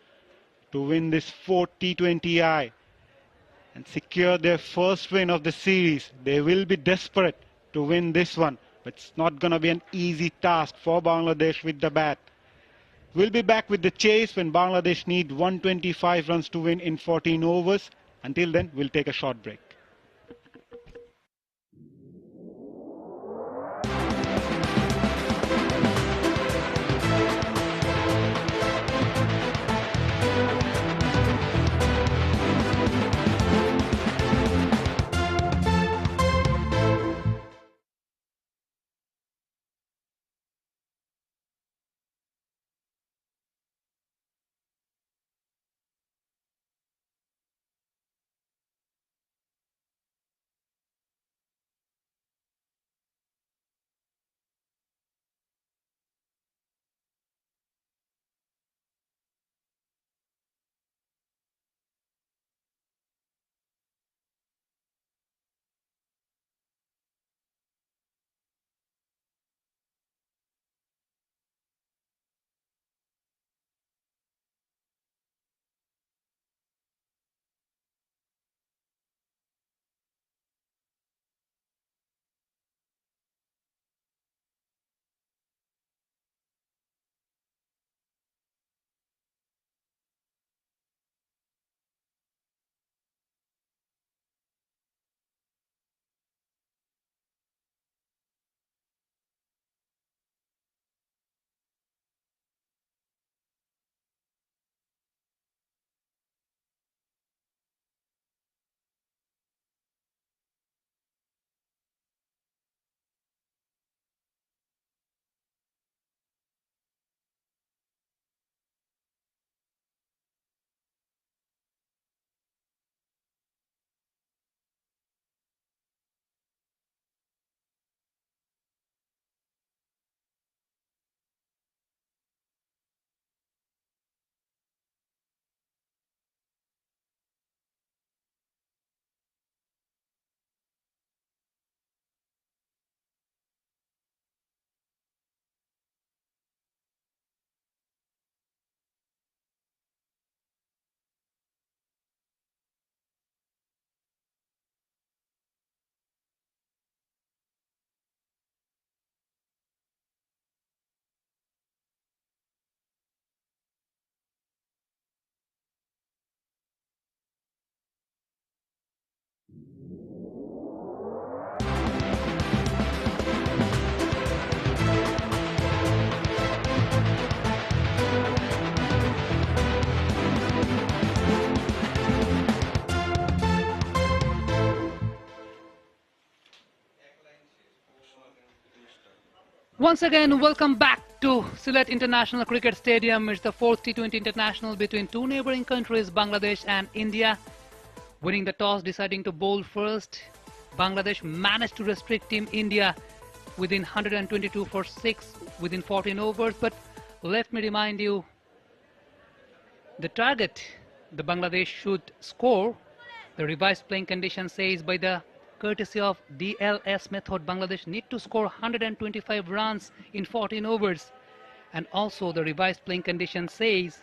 to win this fourth T20i and secure their first win of the series. They will be desperate to win this one, but it's not going to be an easy task for Bangladesh with the bat. We'll be back with the chase when Bangladesh need 125 runs to win in 14 overs. Until then, we'll take a short break. Once again, welcome back to Sylhet International Cricket Stadium. It's the fourth T20 International between two neighboring countries, Bangladesh and India. Winning the toss, deciding to bowl first, Bangladesh managed to restrict Team India within 122 for 6 within 14 overs. But let me remind you, the target the Bangladesh should score, the revised playing condition says by the courtesy of DLS method, Bangladesh need to score 125 runs in 14 overs. And also the revised playing condition says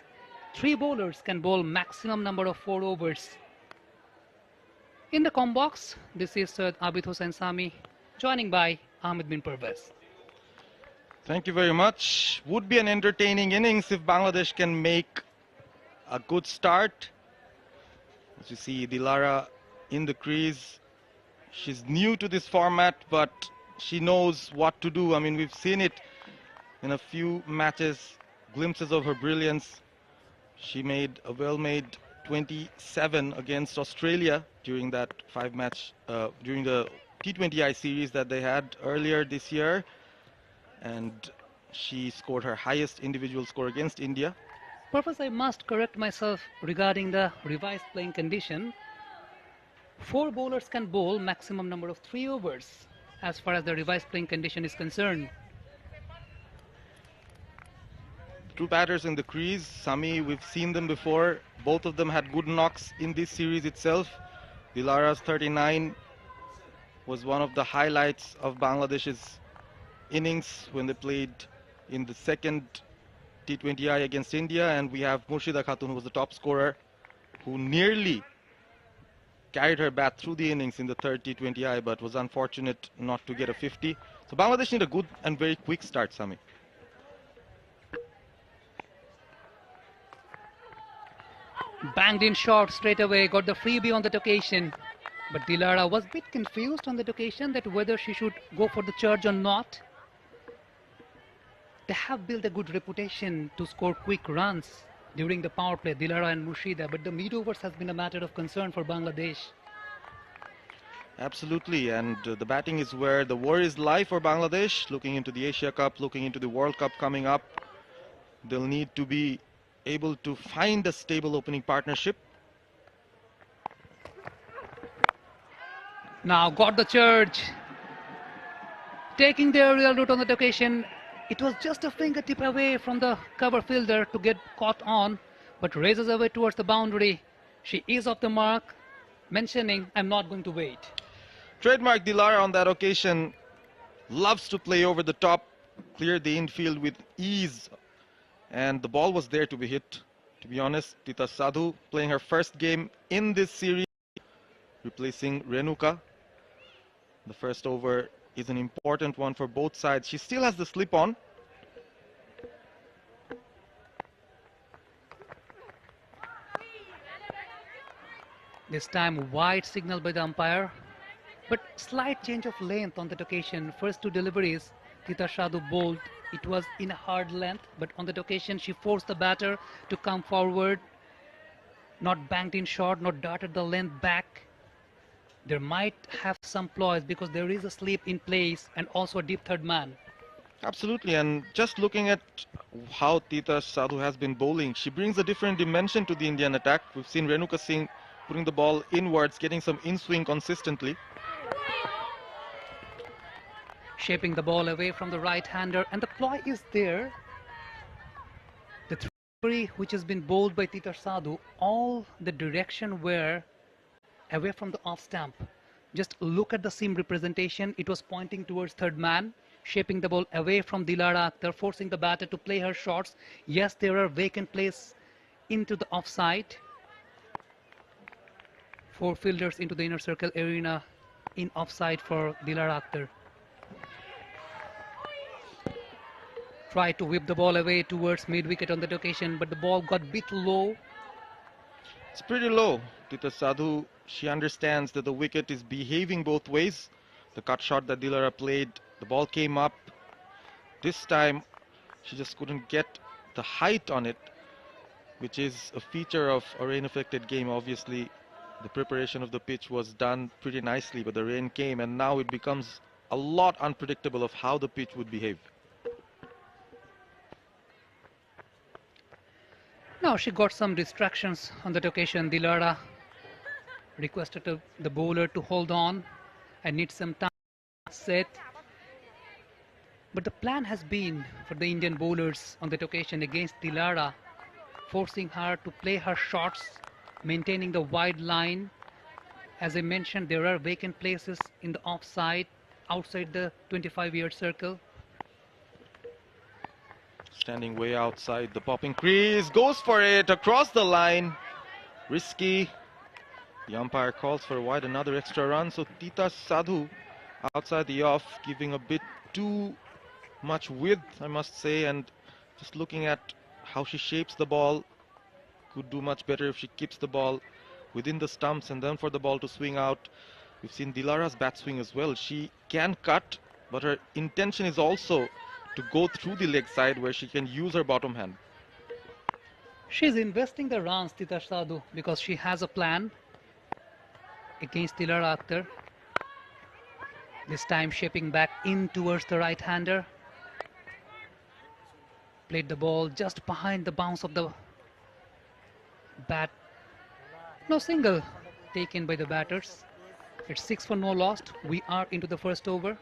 3 bowlers can bowl maximum number of 4 overs. In the com box, this is Abid Hossain Sami, joining by Ahmed bin Pervez. Thank you very much. Would be an entertaining innings if Bangladesh can make a good start. As you see, Dilara in the crease. She's new to this format, but she knows what to do. I mean, we've seen it in a few matches, glimpses of her brilliance. She made a well-made 27 against Australia during that during the T20i series that they had earlier this year. And she scored her highest individual score against India. Purpose, I must correct myself regarding the revised playing condition. 4 bowlers can bowl maximum number of 3 overs as far as the revised playing condition is concerned. 2 batters in the crease. Sami, we've seen them before. Both of them had good knocks in this series itself. Dilara's 39 was one of the highlights of Bangladesh's innings when they played in the second T20i against India, and we have Murshida Khatun, who was the top scorer, who nearly carried her bat through the innings in the third T20i, but was unfortunate not to get a 50. So Bangladesh need a good and very quick start, Sami. Banged in short straight away, got the freebie on that occasion. But Dilara was a bit confused on that occasion that whether she should go for the charge or not. They have built a good reputation to score quick runs during the power play, Dilara and Murshida, but the mid-overs has been a matter of concern for Bangladesh. Absolutely, and the batting is where the worries lie for Bangladesh. Looking into the Asia Cup, looking into the World Cup coming up, they'll need to be able to find a stable opening partnership. Now got the charge. Taking the aerial route on that occasion. It was just a fingertip away from the cover fielder to get caught on, but raises away towards the boundary. She is off the mark, mentioning, I'm not going to wait. Trademark Dilara on that occasion. Loves to play over the top, cleared the infield with ease, and the ball was there to be hit. To be honest, Tita Sadhu playing her first game in this series, replacing Renuka. The first over is an important one for both sides. She still has the slip on. This time wide signal by the umpire, but slight change of length on that occasion. First 2 deliveries, Tita Sadhu bowled. It was in a hard length, but on that occasion she forced the batter to come forward, not banked in short, not darted the length back. There might have some ploys because there is a slip in place and also a deep third man. Absolutely, and just looking at how Tita Sadhu has been bowling, she brings a different dimension to the Indian attack. We've seen Renuka Singh putting the ball inwards, getting some in-swing consistently. Shaping the ball away from the right-hander, and the ploy is there. The 3 which has been bowled by Tita Sadhu, all the direction were away from the off stump. Just look at the seam representation. It was pointing towards third man, shaping the ball away from Dilara Akhtar, forcing the batter to play her shots. Yes, there are vacant plays into the offside. 4 fielders into the inner circle arena in offside for Dilara Akhtar. Tried to whip the ball away towards mid-wicket on that occasion, but the ball got a bit low. It's pretty low. Tita Sadhu, she understands that the wicket is behaving both ways. The cut shot that Dilara played, the ball came up. This time, she just couldn't get the height on it, which is a feature of a rain-affected game. Obviously, the preparation of the pitch was done pretty nicely, but the rain came, and now it becomes a lot unpredictable of how the pitch would behave. Now she got some distractions on that occasion. Dilara requested the bowler to hold on and need some time to set. But the plan has been for the Indian bowlers on that occasion against Dilara, forcing her to play her shots, maintaining the wide line. As I mentioned, there are vacant places in the offside, outside the 25-yard circle. Standing way outside the popping crease, goes for it across the line. Risky. The umpire calls for a wide, another extra run. So Tita Sadhu outside the off, giving a bit too much width, I must say, and just looking at how she shapes the ball, could do much better if she keeps the ball within the stumps and then for the ball to swing out. We've seen Dilara's bat swing as well. She can cut, but her intention is also to go through the leg side where she can use her bottom hand. She's investing the runs, Tita Sadhu, because she has a plan against Dilara Akhtar. This time shaping back in towards the right-hander. Played the ball just behind the bounce of the bat. No single taken by the batters. It's 6 for no lost. We are into the first over.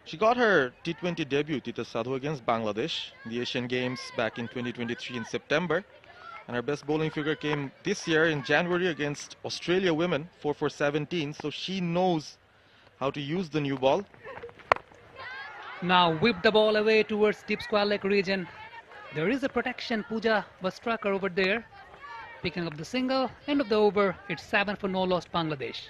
She got her T20 debut, Tita Sadhu, against Bangladesh in the Asian Games back in 2023 in September. And her best bowling figure came this year in January against Australia women, 4 for 17. So she knows how to use the new ball. Now whip the ball away towards deep square leg region. There is a protection. Pooja Bashundhara over there. Picking up the single. End of the over. It's 7 for no lost Bangladesh.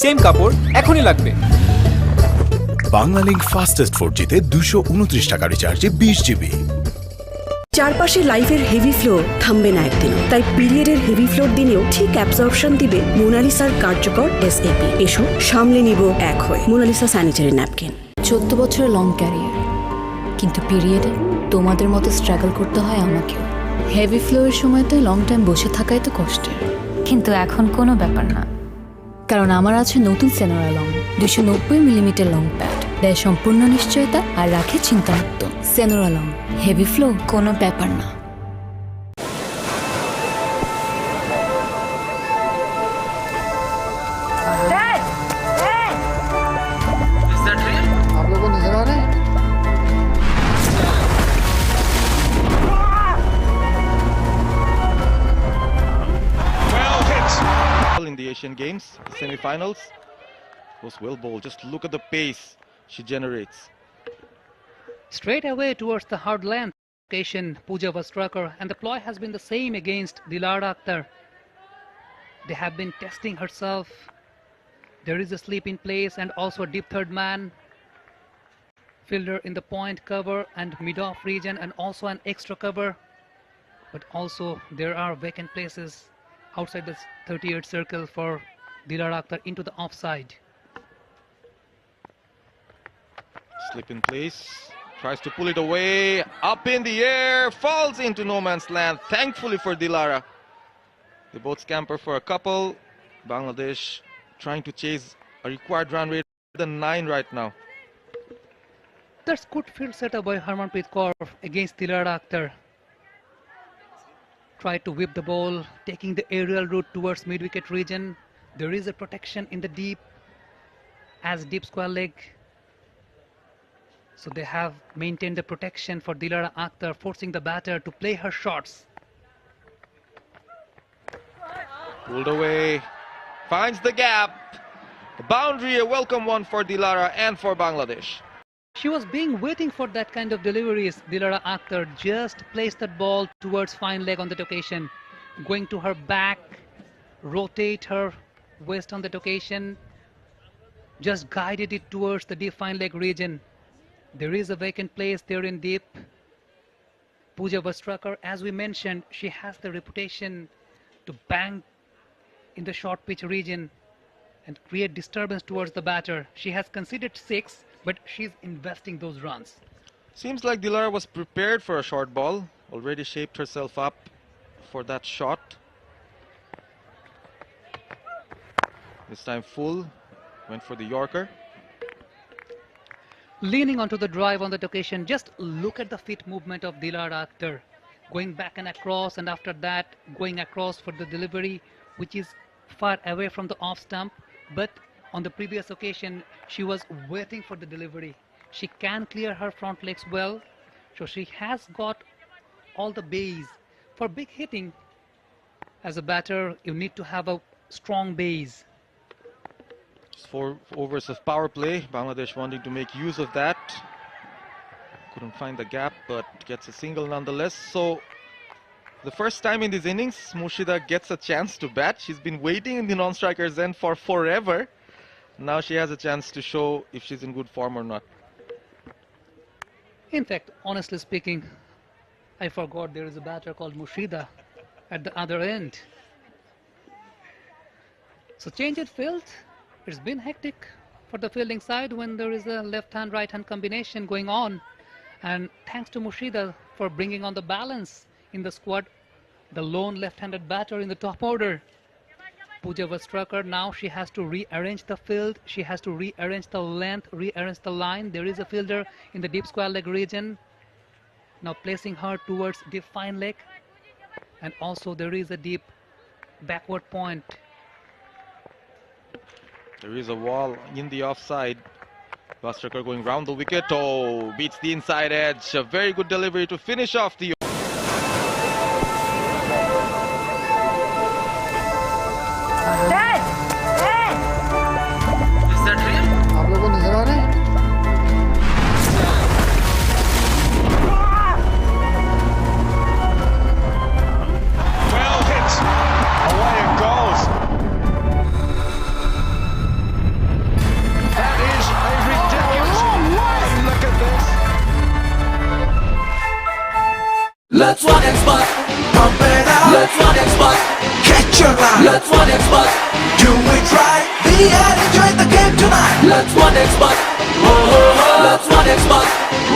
Same কাপড় এখনই লাগবে। Banglalink fastest 4Gতে 229 টাকা রিচার্জে 20 GB. চারপাশে লাইফের heavy flow থামবে না একদিন, তাই পিরিয়ডের হেভি ফ্লোর দিনেও ঠিক অ্যাবজর্পশন দিবে মোনালিসার কার্যকর এসএপি। এসো সামলে নিব এক হয়ে মোনালিসা স্যানিটারি ন্যাপকিন। 14 বছরের লং ক্যারিয়ার, কিন্তু পিরিয়ডে তোমাদের মতো স্ট্রাগল করতে হয় আমাকেও। হেভি ফ্লোয়ের সময়তে লং টাইম বসে থাকাই তো কষ্টের, কিন্তু এখন কোনো ব্যাপার না, কারণ আমার আছে নতুন Senora long 290 millimetre long pad, দেয় সম্পূর্ণ নিশ্চয়তা আর রাখে চিন্তামুক্ত। সেনোরা লং, হেভি ফ্লো কোনো ব্যাপার না। In the Asian Games semi-finals, was well bowled. Just look at the pace she generates. Straight away towards the hard length location, Pooja Bashundhara, and the ploy has been the same against Dilara Akhtar. They have been testing herself. There is a sleep in place and also a deep third man. Fielder in the point cover and mid-off region and also an extra cover. But also there are vacant places outside the 38 circle for Dilara Akhtar into the offside. Slip in place, tries to pull it away, up in the air, falls into no man's land, thankfully for Dilara. They both scamper for a couple. Bangladesh trying to chase a required run rate than 9 right now. That's good field setup by Harmanpreet Kaur against Dilara Akhtar. Tried to whip the ball, taking the aerial route towards mid-wicket region. There is a protection in the deep, as deep square leg. So they have maintained the protection for Dilara Akhtar, forcing the batter to play her shots. Pulled away, finds the gap. A boundary, a welcome one for Dilara and for Bangladesh. She was waiting for that kind of deliveries. Dilara Akhtar just placed that ball towards fine leg on that occasion, going to her back, rotate her waist on that occasion, just guided it towards the deep fine leg region. There is a vacant place there in deep. Pooja Bashundhara, as we mentioned, she has the reputation to bang in the short pitch region and create disturbance towards the batter. She has conceded 6, but she's investing those runs. Seems like Dilara was prepared for a short ball, already shaped herself up for that shot. This time full, went for the Yorker. Leaning onto the drive on that occasion, just look at the feet movement of Dilara Akhtar, going back and across, and after that going across for the delivery, which is far away from the off stump. But on the previous occasion, she was waiting for the delivery. She can clear her front legs well, so she has got all the base. For big hitting, as a batter, you need to have a strong base. 4 overs of power play. Bangladesh wanting to make use of that. Couldn't find the gap, but gets a single nonetheless. So the first time in this innings, Murshida gets a chance to bat. She's been waiting in the non-striker's end for forever. Now she has a chance to show if she's in good form or not. In fact, honestly speaking, I forgot there is a batter called Murshida at the other end. So change at field. It's been hectic for the fielding side when there is a left-hand, right-hand combination going on. And thanks to Murshida for bringing on the balance in the squad, the lone left-handed batter in the top order. Pooja Vastraker, now she has to rearrange the field. She has to rearrange the length, rearrange the line. There is a fielder in the deep square leg region. Now placing her towards deep fine leg. And also there is a deep backward point. There is a wall in the offside. Vastraker going round the wicket. Oh, beats the inside edge. A very good delivery to finish off the... Dad! Dad! Is that real? Well hit. Away it goes. That is a ridiculous... Look at this. Let's one expert, pump it out. Let's one expert, catch your eye. Let's one expert, do it right. We are enjoying the game tonight. Let's one expert, whoa, whoa, whoa. Let's one expert,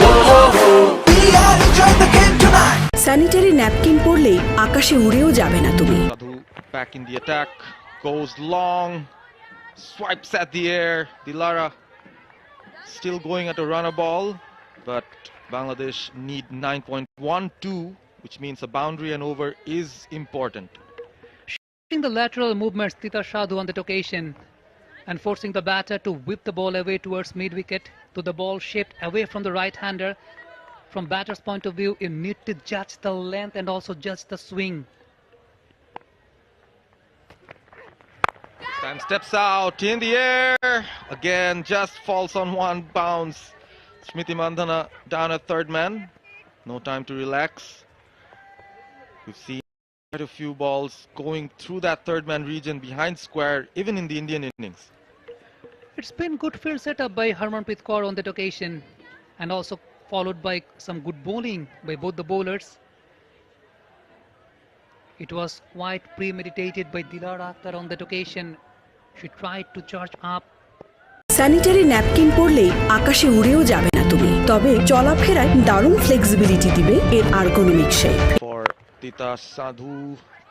whoa, whoa, whoa. We are enjoying the game tonight. Sanitary napkin পরলেই আকাশে উড়েও যাবে না তুমি। Sadhu back in the attack, goes long, swipes at the air. Dilara still going at a runner ball, but Bangladesh need 9.12, which means a boundary and over is important. In the lateral movements, Titar Sadhu on that occasion, and forcing the batter to whip the ball away towards mid-wicket to the ball shaped away from the right-hander. From batter's point of view, you need to judge the length and also judge the swing. This time steps out in the air. Again, just falls on one bounce. Smriti Mandhana down at third man. No time to relax. We've seen quite a few balls going through that third man region behind square, even in the Indian innings. It's been good field setup by Harmanpreet Kaur on that occasion, and also followed by some good bowling by both the bowlers. It was quite premeditated by Dilara Akhtar on that occasion. She tried to charge up. Sanitary napkin পরলেই আকাশে উড়েও যাবে না তুমি, তবে চলাফেরায় দারুণ flexibility দিবে এর ergonomic shape. For Tita Sadhu,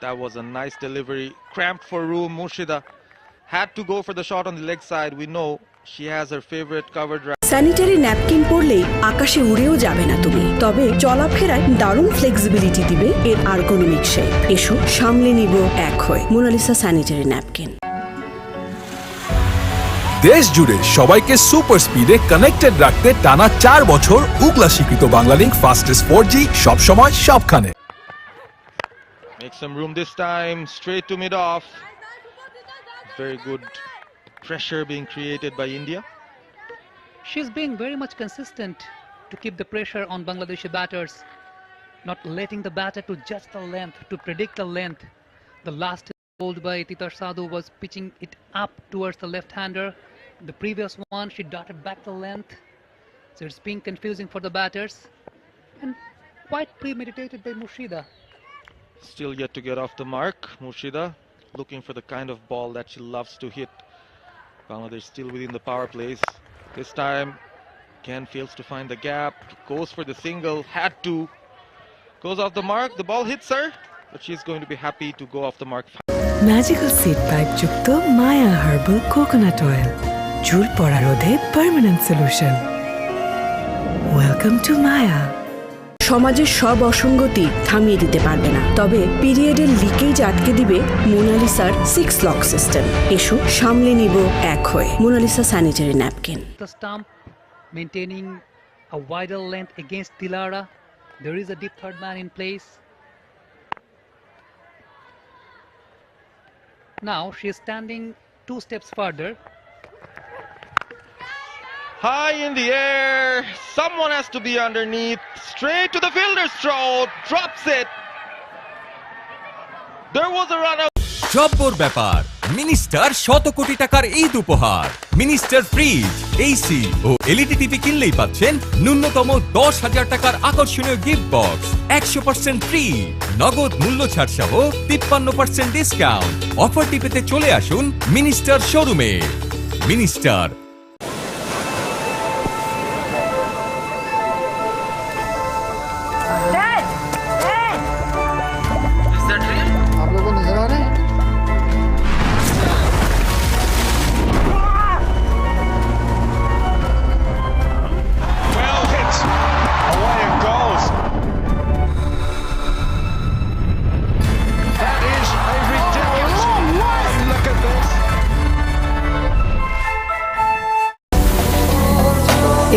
that was a nice delivery. Cramped for room. Murshida had to go for the shot on the leg side. We know she has her favorite covered right. Sanitary napkin পরলেই আকাশে উড়েও যাবে না তুমি, তবে চলাফেরায় দারুণ flexibility দিবে এর আর্গোনমিক শেপ। এসো সামলে নিব এক হয়ে মোনালিসা স্যানিটারি ন্যাপকিন। দেশ জুড়ে সবাইকে সুপার স্পিডে কানেক্টেড রাখতে টানা 4 বছর উগলা স্বীকৃত বাংলালিংক ফাস্টেস্ট 4G সবসময় সবখানে। Make some room this time, straight to mid-off. Very good pressure being created by India. She's being very much consistent to keep the pressure on Bangladeshi batters, not letting the batter to judge the length, to predict the length. The last bowled by Titar Sadhu was pitching it up towards the left-hander. The previous one, she darted back the length. So it's being confusing for the batters and quite premeditated by Murshida. Still yet to get off the mark. Murshida looking for the kind of ball that she loves to hit. Bangladesh still within the power plays. This time, Ken fails to find the gap. Goes for the single. Had to. Goes off the mark. The ball hits her, but she's going to be happy to go off the mark. Magical seed pipe যুক্ত মায়া herbal coconut oil, চুল পড়া রোধে permanent solution. Welcome to মায়া। সমাজের সব অসঙ্গতি থামিয়ে দিতে পারবে না, তবে পিরিয়ডের লিকেজ আটকে দিবে মোনালিসার 6 লক সিস্টেম। এসো সামলে নিব এক হয়ে Monalisa sanitary napkin. The stump maintaining a wider length against Dilara. There is a deep third man in place. Now she is standing 2 steps further. High in the air, someone has to be underneath, straight to the fielder's throat, drops it. There was a run out. জব্বর ব্যাপার, minister শত কোটি টাকার ঈদ উপহার। Minister fridge, AC ও LED TV কিনলেই পাচ্ছেন ন্যূনতম 10,000 টাকার আকর্ষণীয় গিফট বক্স, 100% ফ্রি, নগদ মূল্য ছাড় সহ 53% ডিসকাউন্ট। অফারটি পেতে চলে আসুন মিনিস্টার শোরুমে। মিনিস্টার।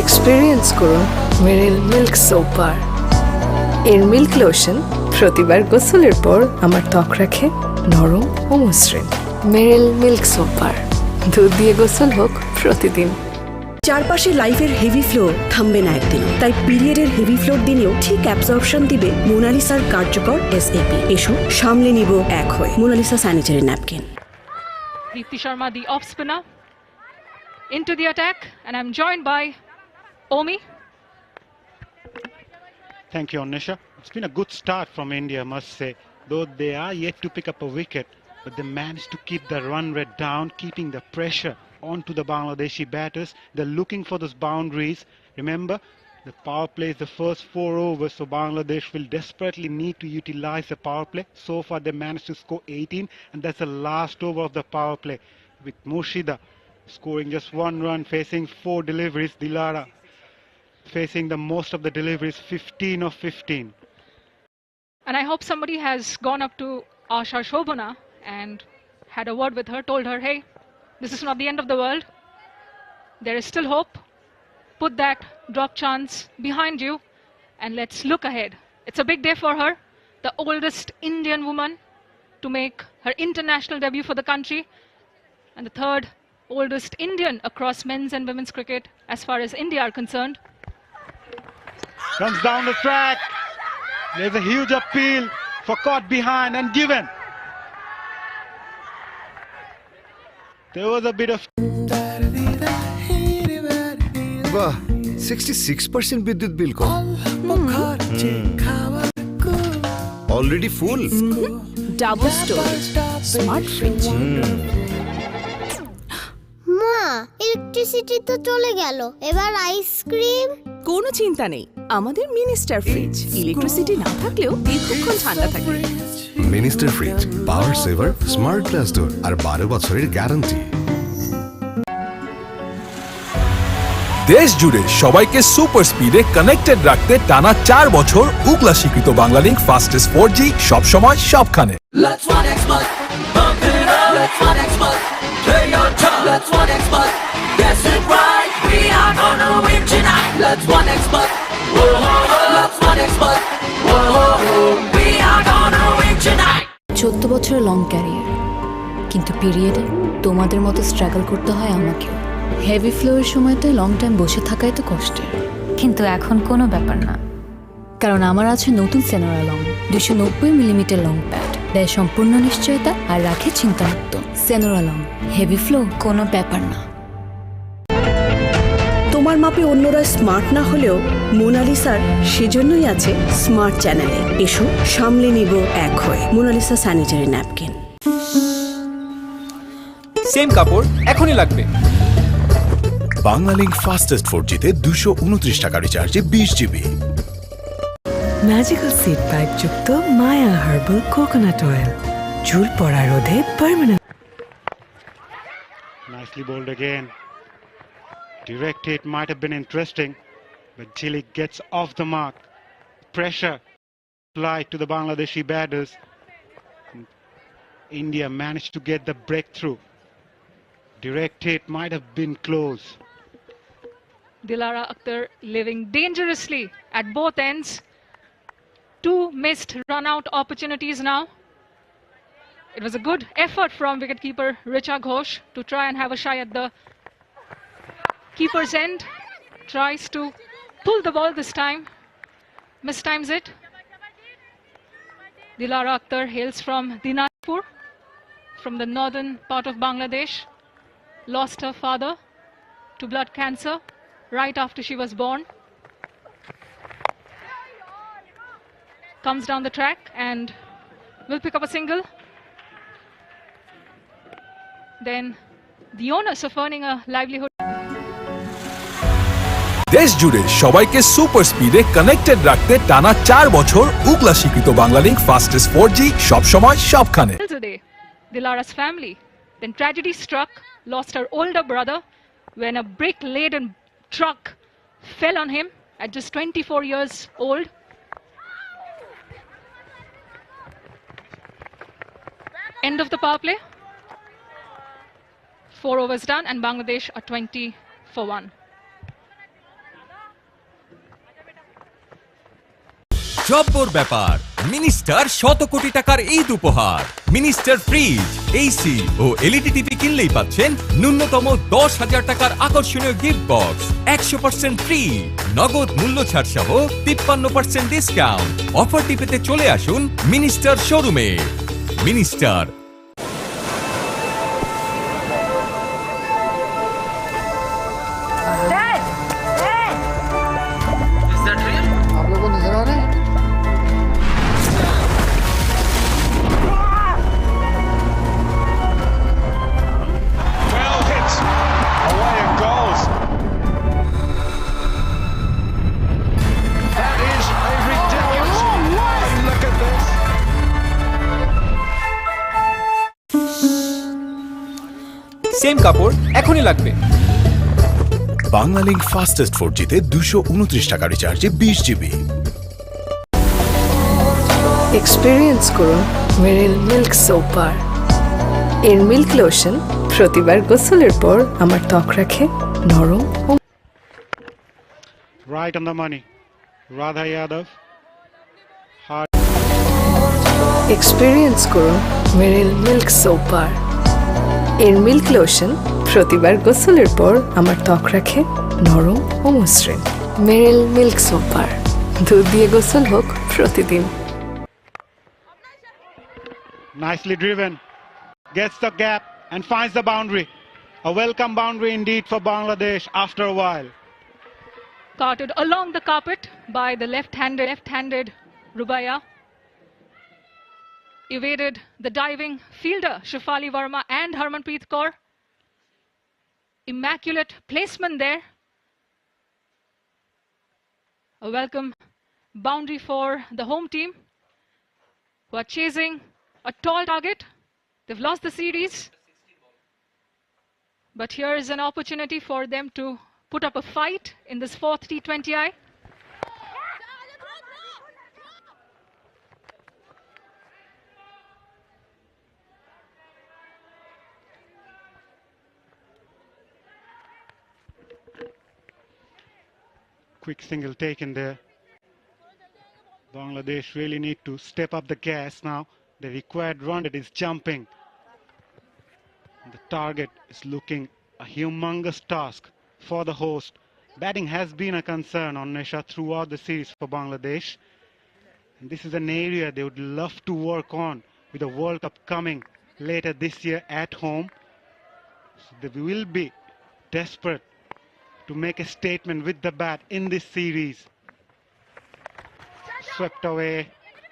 এক্সপেরিয়েন্স করুন মেরিল মিল্ক সোপার। এর মিল্ক লোশন প্রতিবার গোসলের পর আমার ত্বক রাখে নরম ও মসৃণ। মেরিল মিল্ক সোপার, দুধ দিয়ে গোসল হোক প্রতিদিন। চারপাশে লাইফের হেভি ফ্লো থামবে না একদিনও, তাই পিরিয়ডের হেভি ফ্লোর দিনেও ঠিক অ্যাবজর্পশন দিবে মোনালিসার কার্যকর এসএপি। এসো সামলে নিব এক হয়ে Monalisa sanitary napkin. Deepti Sharma, the off spinner, into the attack, and I'm joined by Omi. Thank you, Anisha. It's been a good start from India, I must say. Though they are yet to pick up a wicket, but they managed to keep the run rate down, keeping the pressure onto the Bangladeshi batters. They're looking for those boundaries. Remember, the power play is the first 4 overs, so Bangladesh will desperately need to utilize the power play. So far, they managed to score 18, and that's the last over of the power play, with Murshida scoring just 1 run, facing 4 deliveries. Dilara facing the most of the deliveries, 15 of 15. And I hope somebody has gone up to Asha Shobana and had a word with her, told her, hey, this is not the end of the world. There is still hope. Put that drop chance behind you and let's look ahead. It's a big day for her, the oldest Indian woman to make her international debut for the country and the third oldest Indian across men's and women's cricket as far as India are concerned. Comes down the track. There's a huge appeal for caught behind and given. There was a bit of... বাহ, 66% বিদ্যুৎ বিল কম। Already full. Double storage smart fridge. মা, electricity তো চলে গেল, এবার ice cream. কোনো চিন্তা নেই, আমাদের মিনিস্টার ফ্রিজ ইলেকট্রিসিটি না থাকলেও দীর্ঘক্ষণ ঠান্ডা থাকে। মিনিস্টার ফ্রিজ, পাওয়ার সেভার, স্মার্ট গ্লাস ডোর আর 12 বছরের গ্যারান্টি। দেশ জুড়ে সবাইকে সুপার স্পিডে কানেক্টেড রাখতে টানা 4 বছর উগলা স্বীকৃত বাংলালিংক ফাস্টেস্ট 4G সবসময় সবখানে। Let's one expert, pump it up. Let's one expert, play your turn. Let's one expert, guess it right. We are gonna win tonight. Let's one expert, whoa, whoa, whoa. Let's one expert, whoa, whoa, whoa. We are gonna win tonight. 14 বছরের long career, কিন্তু পিরিয়ডে তোমাদের মতো struggle করতে হয় আমাকেও। Heavy ফ্লোয়ের সময়তে long time বসে থাকাই তো কষ্টের, কিন্তু এখন কোনো ব্যাপার না, কারণ আমার আছে নতুন Senora long 290 millimetre long pad, দেয় সম্পূর্ণ নিশ্চয়তা আর রাখে চিন্তামুক্ত। সেনোরা লং, হেভি ফ্লো কোনো ব্যাপার না। তোমার মাপে অন্যরা স্মার্ট না হলেও মোনালিসার সেজন্যই আছে স্মার্ট চ্যানেলে। এসো সামলে নিব এক হয়ে মোনালিসা স্যানিটারি ন্যাপকিন। সেম কাপড় এখনই লাগবে। বাংলালিংক ফাস্টেস্ট 4Gতে 229 টাকা রিচার্জে 20 জিবি। ম্যাজিক্যাল সিড পাইপ যুক্ত মায়া হার্বাল কোকোনাট অয়েল, চুল পড়া রোধে permanent. Nicely bowled again. Direct hit might have been interesting, but Chile gets off the mark. Pressure applied to the Bangladeshi batters. India managed to get the breakthrough. Direct hit might have been close. Dilara Akhtar living dangerously at both ends. 2 missed run-out opportunities now. It was a good effort from wicketkeeper Richa Ghosh to try and have a shy at the keeper's end. Tries to pull the ball this time. Mistimes it. Dilara Akhtar hails from Dinajpur, from the northern part of Bangladesh. Lost her father to blood cancer right after she was born. Comes down the track and will pick up a single. Then the onus of earning a livelihood. দেশ জুড়ে সবাইকে super স্পিডে connected রাখতে টানা 4 বছর উগলা স্বীকৃত Banglalink fastest 4G সব সময় সবখানে। Dilara's family. Then tragedy struck, lost her older brother when a brick-laden truck fell on him at just 24 years old. End of the power play. 4 overs done and Bangladesh are 20 for 1. জব্বর ব্যাপার, minister শত কোটি টাকার ঈদ উপহার। Minister fridge, AC ও LED TV কিনলেই পাচ্ছেন ন্যূনতম 10,000 টাকার আকর্ষণীয় গিফট বক্স, 100% ফ্রি, নগদ মূল্য ছাড় সহ 53% ডিসকাউন্ট। অফারটি পেতে চলে আসুন মিনিস্টার শোরুমে। মিনিস্টার। সেম কাপড় এখনই লাগবে। বাংলালিংক ফাস্টেস্ট 4Gতে 229 টাকা রিচার্জে 20 GB। এক্সপেরিয়েন্স করুন মেরিল মিল্ক সোপার। এর মিল্ক লোশন প্রতিবার গোসলের পর আমার ত্বক রাখে নরম ও Right on the money. Radha Yadav. Experience করুন মেরিল মিল্ক সোপার। এর মিল্ক লোশন প্রতিবার গোসলের পর আমার ত্বক রাখে নরম ও মসৃণ। মেরিল মিল্ক সোপার, দুধ দিয়ে গোসল হোক প্রতিদিন। Nicely driven. Gets the gap and finds the boundary. A welcome boundary indeed for Bangladesh after a while. Carted along the carpet by the left-handed Rubaya. Evaded the diving fielder Shafali Verma and Harmanpreet Kaur. Immaculate placement there. A welcome boundary for the home team, who are chasing a tall target. They've lost the series, but here is an opportunity for them to put up a fight in this 4th T20i. Quick single taken there. Bangladesh really need to step up the gas now. The required run that is jumping. The target is looking a humongous task for the host. Batting has been a concern on Nesha throughout the series for Bangladesh. And this is an area they would love to work on with the World Cup coming later this year at home. So they will be desperate to make a statement with the bat in this series. Swept away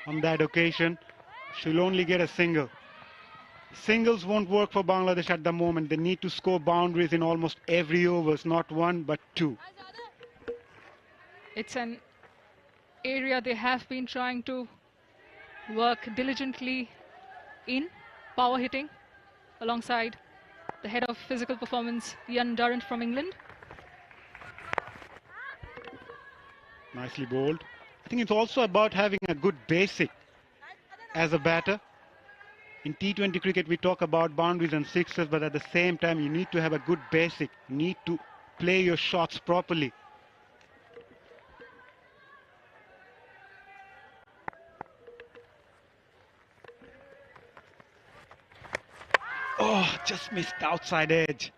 on that occasion. She'll only get a single. Singles won't work for Bangladesh at the moment. They need to score boundaries in almost every overs, not one but two. It's an area they have been trying to work diligently in, power hitting, alongside the head of physical performance, Ian Durrant from England. Nicely bowled. I think it's also about having a good basic as a batter. In T20 cricket, we talk about boundaries and sixes, but at the same time, you need to have a good basic. You need to play your shots properly. Oh, just missed the outside edge.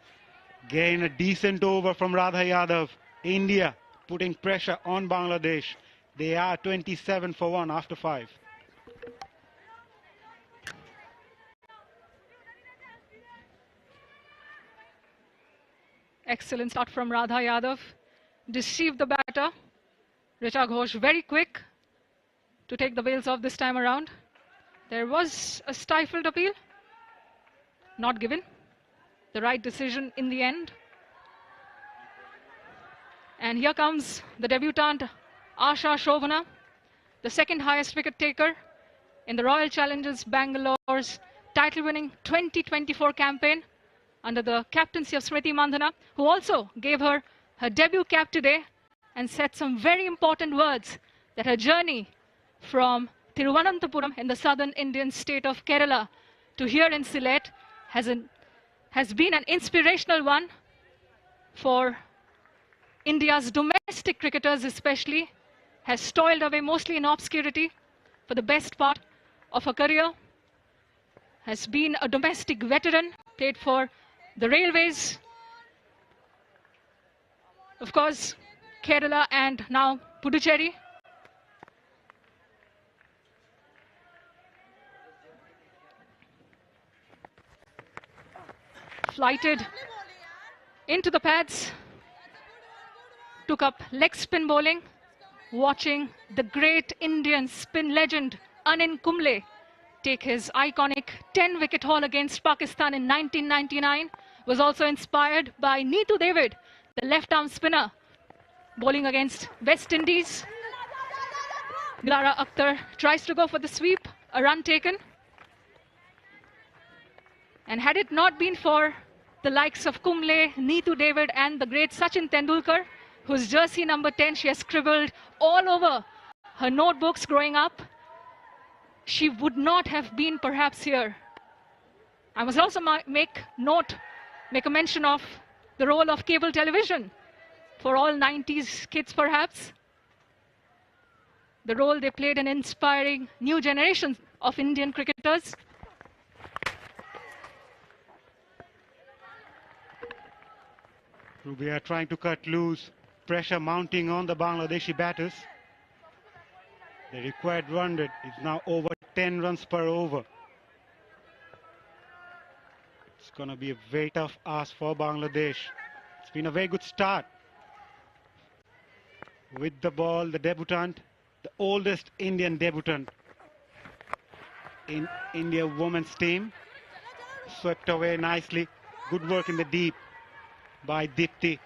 Again, a decent over from Radha Yadav. India putting pressure on Bangladesh. They are 27 for 1 after 5. Excellent start from Radha Yadav. Deceived the batter. Richa Ghosh very quick to take the bails off this time around. There was a stifled appeal. Not given. The right decision in the end. And here comes the debutant Asha Shobhana, the second highest wicket taker in the Royal Challengers Bangalore's title-winning 2024 campaign under the captaincy of Smriti Mandhana, who also gave her debut cap today and said some very important words that her journey from Thiruvananthapuram in the southern Indian state of Kerala to here in Sylhet has been an inspirational one for India's domestic cricketers especially, has toiled away mostly in obscurity for the best part of her career, has been a domestic veteran, played for the Railways, of course, Kerala and now Puducherry. Flighted into the pads, took up leg spin bowling, watching the great Indian spin legend Anil Kumble take his iconic 10-wicket haul against Pakistan in 1999, was also inspired by Neetu David, the left-arm spinner, bowling against West Indies. Dilara Akhtar tries to go for the sweep, a run taken. And had it not been for the likes of Kumble, Neetu David and the great Sachin Tendulkar, whose jersey number 10 she has scribbled all over her notebooks growing up, she would not have been perhaps here. I must also make a mention of the role of cable television for all 90s kids perhaps. The role they played in inspiring new generations of Indian cricketers. We are trying to cut loose. Pressure mounting on the Bangladeshi batters. The required run rate is now over 10 runs per over. It's going to be a very tough ask for Bangladesh. It's been a very good start. With the ball, the debutant, the oldest Indian debutant in India women's team, swept away nicely. Good work in the deep by Dipti.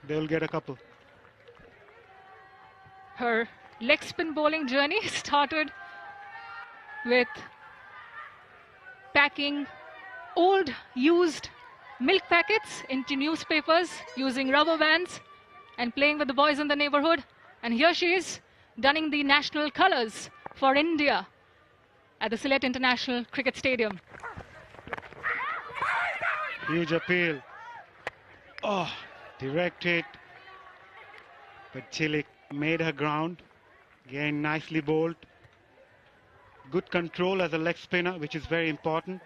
They will get a couple. Her leg spin bowling journey started with packing old used milk packets into newspapers using rubber bands and playing with the boys in the neighborhood. And here she is donning the national colors for India at the Sylhet International Cricket Stadium. Huge appeal. Oh, direct hit. But Chilik made her ground. Again, nicely bowled. Good control as a leg spinner, which is very important.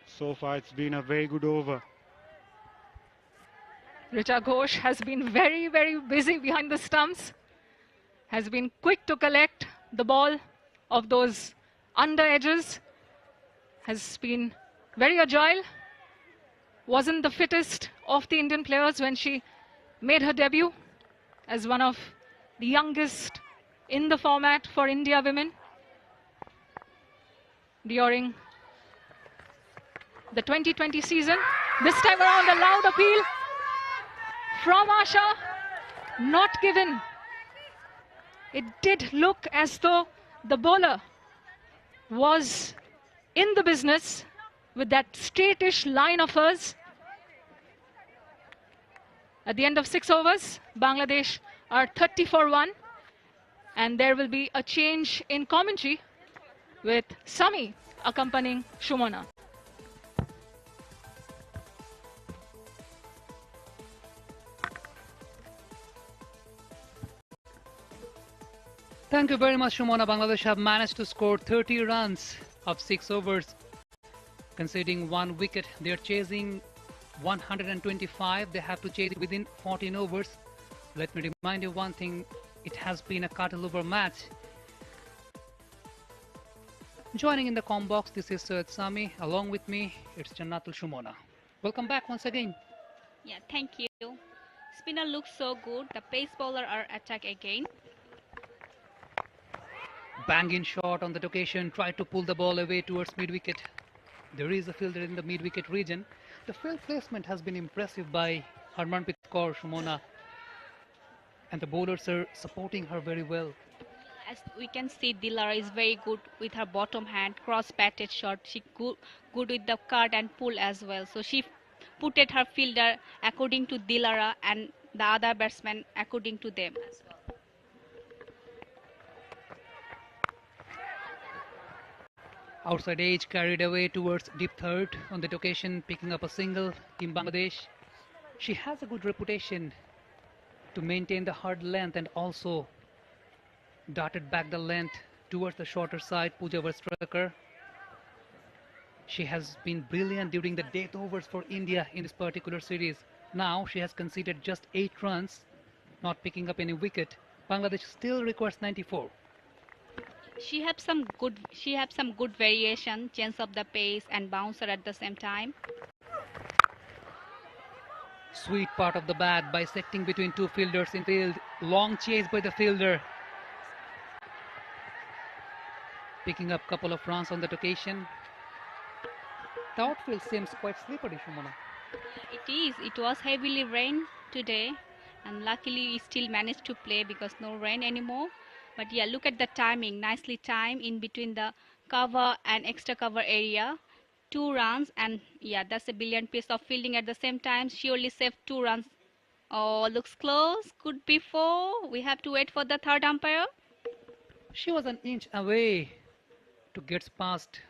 So far, it's been a very good over. Richa Ghosh has been very, very busy behind the stumps. Has been quick to collect the ball of those under edges. Has been very agile. Wasn't the fittest of the Indian players when she made her debut as one of the youngest in the format for India women during the 2020 season. This time around, a loud appeal from Asha, not given. It did look as though the bowler was in the business with that straightish line of hers. At the end of 6 overs, Bangladesh are 30 for 1. And there will be a change in commentary with Sami accompanying Shumana. Thank you very much, Shumana. Bangladesh have managed to score 30 runs of 6 overs, conceding 1 wicket. They're chasing 125. They have to chase it within 14 overs. Let me remind you one thing, it has been a cuddle over match. Joining in the comm box, this is Syed Sami. Along with me, it's Jannatul Shumona. Welcome back once again. Yeah, thank you. Spinner looks so good. The pace bowler are attack again. Bang-in shot on that occasion, tried to pull the ball away towards mid-wicket. There is a fielder in the mid-wicket region. The field placement has been impressive by Harmanpreet Kaur, Shumona, and the bowlers are supporting her very well. As we can see, Dilara is very good with her bottom hand, cross-batted shot. She good with the cut and pull as well. So she putted her fielder according to Dilara and the other batsmen according to them as well. Outside edge carried away towards deep third on that occasion, picking up a single. Team Bangladesh. She has a good reputation to maintain the hard length and also darted back the length towards the shorter side. Pooja Vastrkar. She has been brilliant during the death overs for India in this particular series. Now she has conceded just 8 runs, not picking up any wicket. Bangladesh still requires 94. She have some good variation, change of the pace and bouncer at the same time. Sweet part of the bat, bisecting between 2 fielders in field. Long chase by the fielder. Picking up couple of runs on that occasion. The outfield seems quite slippery, Shumona. It is. It was heavily rain today, and luckily we still managed to play because no rain anymore. But yeah, look at the timing. Nicely timed in between the cover and extra cover area. 2 runs, and yeah, that's a brilliant piece of fielding at the same time. She only saved 2 runs. Oh, looks close. Could be 4. We have to wait for the third umpire. She was an inch away to get past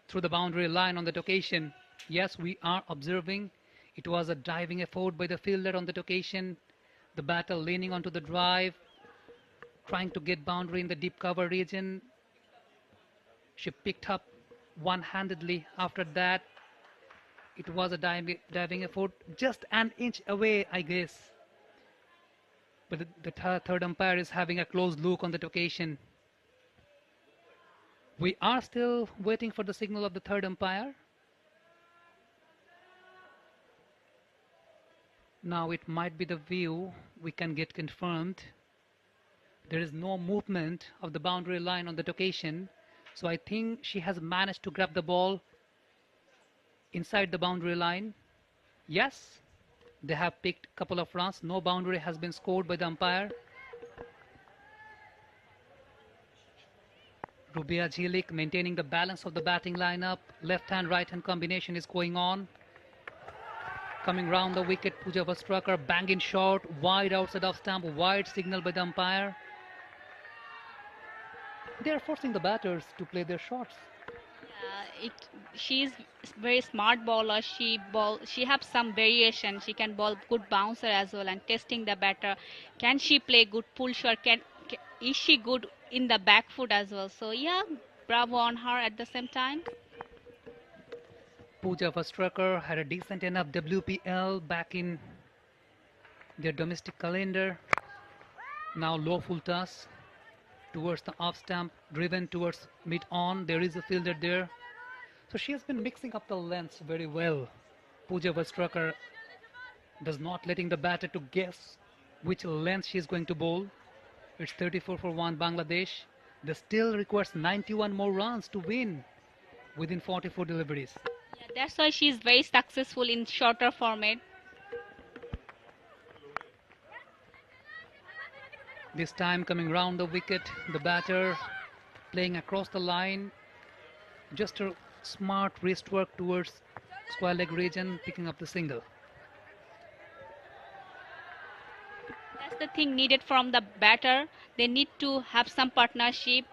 through the boundary line on that occasion. Yes, we are observing. It was a diving effort by the fielder on that occasion. The batter leaning onto the drive, trying to get boundary in the deep cover region. She picked up one-handedly after that. It was a diving effort, just an inch away, I guess. But the third umpire is having a close look on that occasion. We are still waiting for the signal of the third umpire. Now it might be the view we can get confirmed. There is no movement of the boundary line on that occasion. So I think she has managed to grab the ball inside the boundary line. Yes, they have picked a couple of runs. No boundary has been scored by the umpire. Rubia Jhilik maintaining the balance of the batting lineup. Left hand, right hand combination is going on. Coming round the wicket, Pooja Vastrkar banging shot, wide outside of stump, wide signal by the umpire. They are forcing the batters to play their shots. She is very smart bowler. She have some variation. She can bowl good bouncer as well and testing the batter. Can she play good pull shot? Is she good in the back foot as well? So yeah, bravo on her at the same time. Pooja Vastrkar had a decent enough WPL back in their domestic calendar. Now low full toss towards the off stump, driven towards mid-on. There is a fielder there. So she has been mixing up the lengths very well. Pooja Vastrkar does not letting the batter to guess which length she is going to bowl. It's 34 for 1 Bangladesh. They still requires 91 more runs to win within 44 deliveries. Yeah, that's why she is very successful in shorter format. This time coming round the wicket, the batter playing across the line. Just a smart wrist work towards square leg region, picking up the single. That's the thing needed from the batter. They need to have some partnership,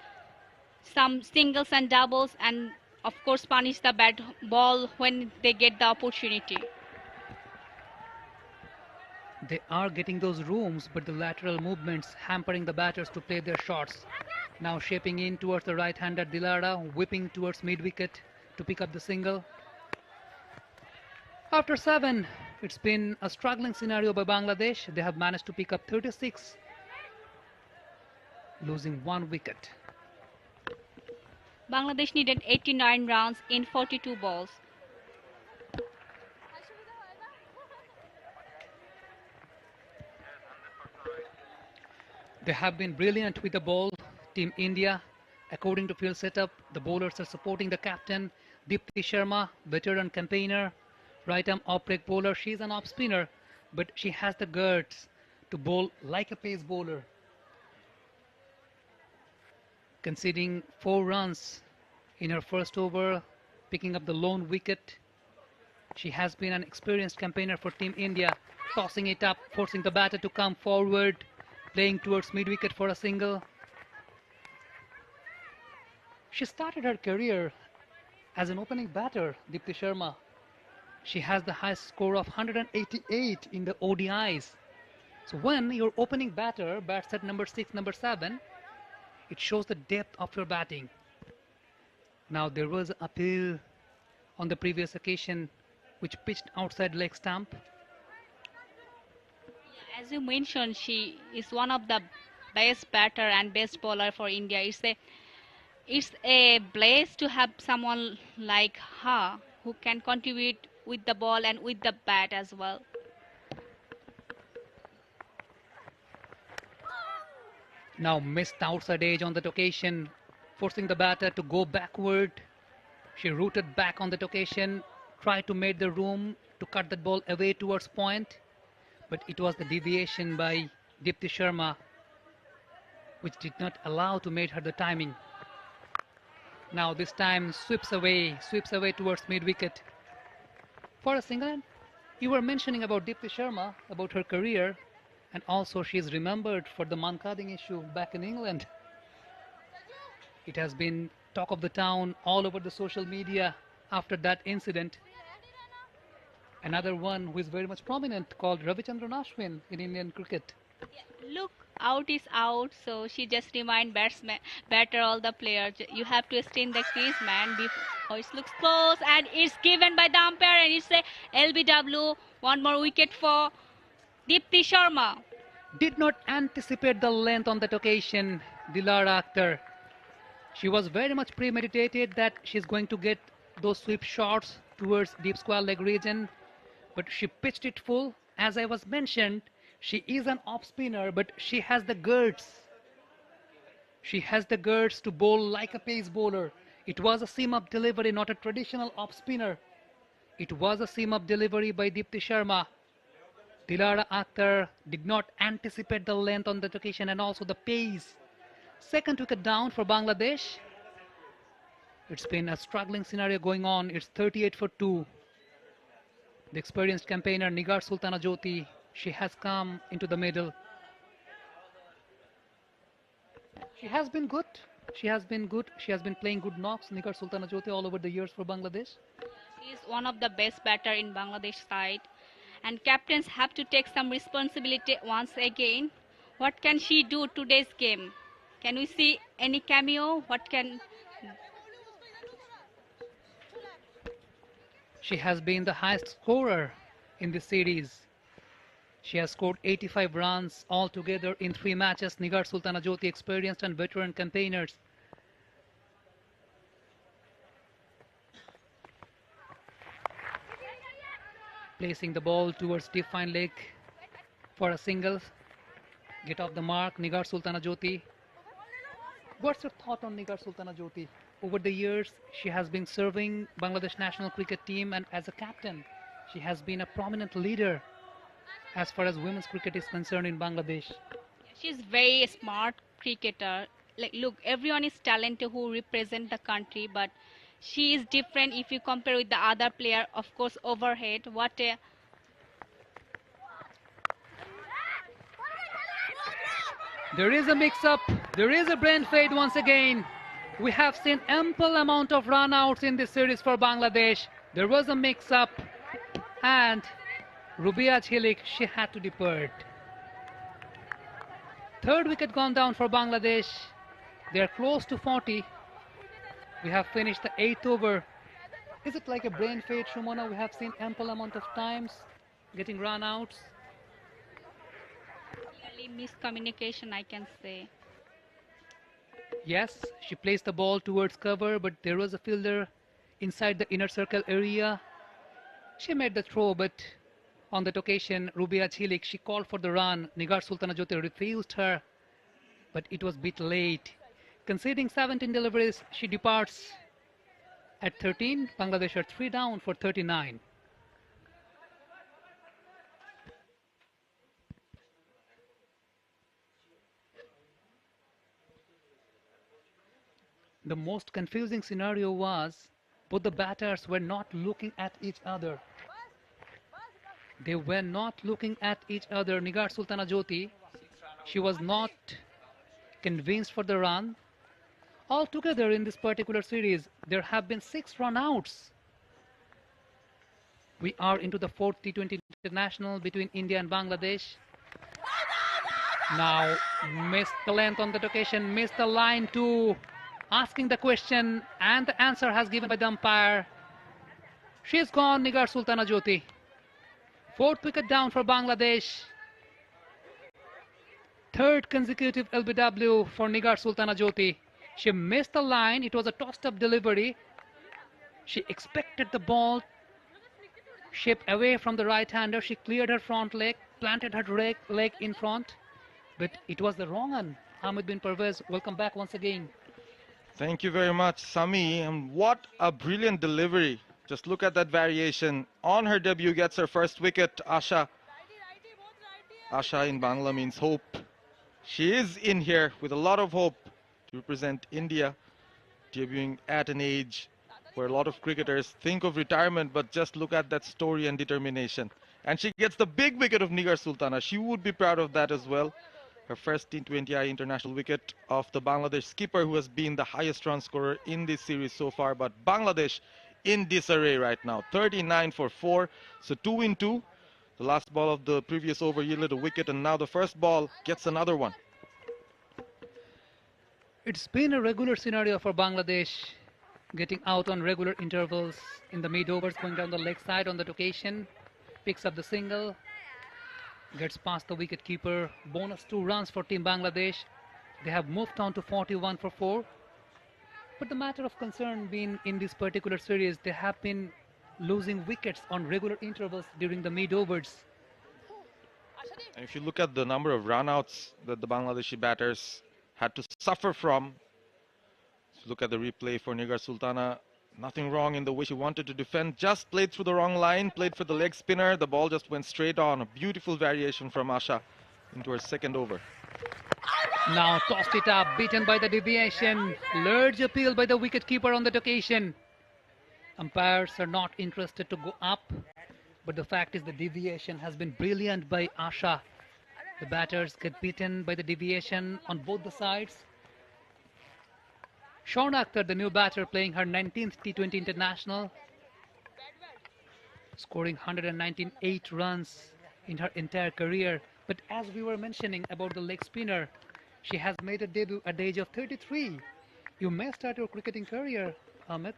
some singles and doubles, and of course punish the bad ball when they get the opportunity. They are getting those rooms, but the lateral movements hampering the batters to play their shots. Now shaping in towards the right-hander Dilara, whipping towards mid-wicket to pick up the single. After 7, it's been a struggling scenario by Bangladesh. They have managed to pick up 36, losing 1 wicket. Bangladesh needed 89 runs in 42 balls. They have been brilliant with the ball, Team India. According to field setup, the bowlers are supporting the captain, Deepti Sharma, veteran campaigner, right-arm off-break bowler. She's an off-spinner, but she has the guts to bowl like a pace bowler. Conceding 4 runs in her first over, picking up the lone wicket. She has been an experienced campaigner for Team India, tossing it up, forcing the batter to come forward, playing towards mid-wicket for a single. She started her career as an opening batter, Deepti Sharma. She has the highest score of 188 in the ODIs. So when your opening batter bats at number 6, number 7, it shows the depth of your batting. Now there was an appeal on the previous occasion which pitched outside leg stump. As you mentioned, she is one of the best batter and best bowler for India. It's a bliss to have someone like her who can contribute with the ball and with the bat as well. Now missed outside edge on that occasion, forcing the batter to go backward. She rooted back on that occasion, tried to make the room to cut that ball away towards point, but it was the deviation by Deepti Sharma which did not allow to make her the timing. Now this time sweeps away towards mid-wicket for a single. You were mentioning about Deepti Sharma, about her career, and also she is remembered for the mankading issue back in England. It has been talk of the town all over the social media after that incident. Another one who is very much prominent called Ravichandran Ashwin in Indian cricket. Look, out is out, so she just remind batter all the players. You have to stay in the crease, man. Before it looks close and it's given by the umpire and it's a LBW. One more wicket for Deepti Sharma. Did not anticipate the length on that occasion, Dilara Akhtar. She was very much premeditated that she's going to get those sweep shots towards deep square leg region, but she pitched it full. As I was mentioned, she is an off spinner, but she has the guts. She has the guts to bowl like a pace bowler. It was a seam-up delivery, not a traditional off spinner. It was a seam-up delivery by Deepti Sharma. Dilara Akhtar did not anticipate the length on that occasion and also the pace. Second wicket down for Bangladesh. It's been a struggling scenario going on. It's 38 for 2. The experienced campaigner Nigar Sultana Jyoti, she has come into the middle. She has been good. She has been playing good knocks, Nigar Sultana Jyoti, all over the years for Bangladesh. She is one of the best batter in Bangladesh side. And captains have to take some responsibility once again. What can she do today's game? Can we see any cameo? She has been the highest scorer in this series. She has scored 85 runs altogether in 3 matches. Nigar Sultana Jyoti, experienced and veteran campaigners. Placing the ball towards deep fine leg for a single. Get off the mark, Nigar Sultana Jyoti. What's your thought on Nigar Sultana Jyoti? Over the years, she has been serving Bangladesh national cricket team, and as a captain, she has been a prominent leader as far as women's cricket is concerned in Bangladesh. She's very smart cricketer. Like, look, everyone is talented who represent the country, but she is different if you compare with the other player. Of course, overhead. There is a mix-up. There is a brain fade once again. We have seen ample amount of run-outs in this series for Bangladesh. There was a mix-up, and Rubia Chilik, she had to depart. Third wicket gone down for Bangladesh. They're close to 40. We have finished the 8th over. Is it like a brain fade, Shumona? We have seen ample amount of times getting run outs. Clearly miscommunication, I can say. Yes, she placed the ball towards cover, but there was a fielder inside the inner circle area. She made the throw, but on that occasion, Rubia Chilik, she called for the run. Nigar Sultana Jyoti refused her, but it was a bit late. Conceding 17 deliveries, she departs at 13. Bangladesh are 3 down for 39. The most confusing scenario was both the batters were not looking at each other. They were not looking at each other. Nigar Sultana Jyoti, she was not convinced for the run. Altogether in this particular series, there have been 6 run-outs. We are into the 4th T20 international between India and Bangladesh. Now, missed the length on that occasion, missed the line too. Asking the question, and the answer has given by the umpire. She's gone, Nigar Sultana Jyoti. 4th wicket down for Bangladesh. 3rd consecutive LBW for Nigar Sultana Jyoti. She missed the line. It was a tossed up delivery. She expected the ball shipped away from the right-hander. She cleared her front leg, planted her leg in front, but it was the wrong one. Hamid bin Pervez, welcome back once again. Thank you very much, Sami. And what a brilliant delivery. Just look at that variation. On her debut, gets her first wicket. Asha. Asha in Bangla means hope. She is in here with a lot of hope to represent India, debuting at an age where a lot of cricketers think of retirement, but just look at that story and determination. And she gets the big wicket of Nigar Sultana. She would be proud of that as well. Her first T20i international wicket of the Bangladesh skipper, who has been the highest run scorer in this series so far. But Bangladesh in disarray right now, 39 for 4, so 2 in 2. The last ball of the previous over yielded a wicket, and now the first ball gets another one. It's been a regular scenario for Bangladesh, getting out on regular intervals in the mid-overs, going down the leg side on that occasion, picks up the single, gets past the wicket keeper. Bonus 2 runs for Team Bangladesh. They have moved on to 41 for 4. But the matter of concern being in this particular series, they have been losing wickets on regular intervals during the mid-overs. And if you look at the number of run-outs that the Bangladeshi batters had to suffer from, look at the replay for Nigar Sultana. Nothing wrong in the way she wanted to defend, just played through the wrong line, played for the leg spinner. The ball just went straight on. A beautiful variation from Asha into her second over. Now tossed it up, beaten by the deviation. Large appeal by the wicketkeeper on that occasion. Umpires are not interested to go up, but the fact is the deviation has been brilliant by Asha. The batters get beaten by the deviation on both the sides. Shauna Akhtar, the new batter, playing her 19th T20 international, scoring 198 runs in her entire career. But as we were mentioning about the leg spinner, she has made a debut at the age of 33. You may start your cricketing career, Amit.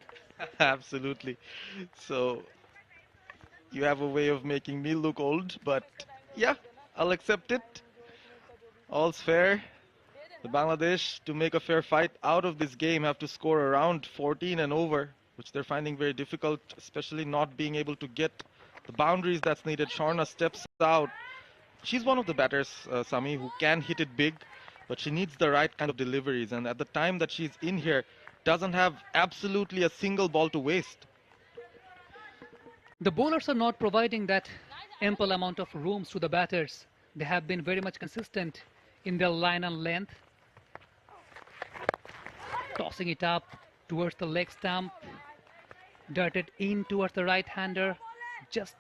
Absolutely. So you have a way of making me look old, but yeah, I'll accept it. All's fair. The Bangladesh, to make a fair fight out of this game, have to score around 14 and over, which they're finding very difficult, especially not being able to get the boundaries that's needed. Sharna steps out. She's one of the batters, Sami, who can hit it big, but she needs the right kind of deliveries. And at the time that she's in here, doesn't have absolutely a single ball to waste. The bowlers are not providing that ample amount of rooms to the batters. They have been very much consistent in their line and length. Tossing it up towards the leg stump, darted in towards the right-hander, just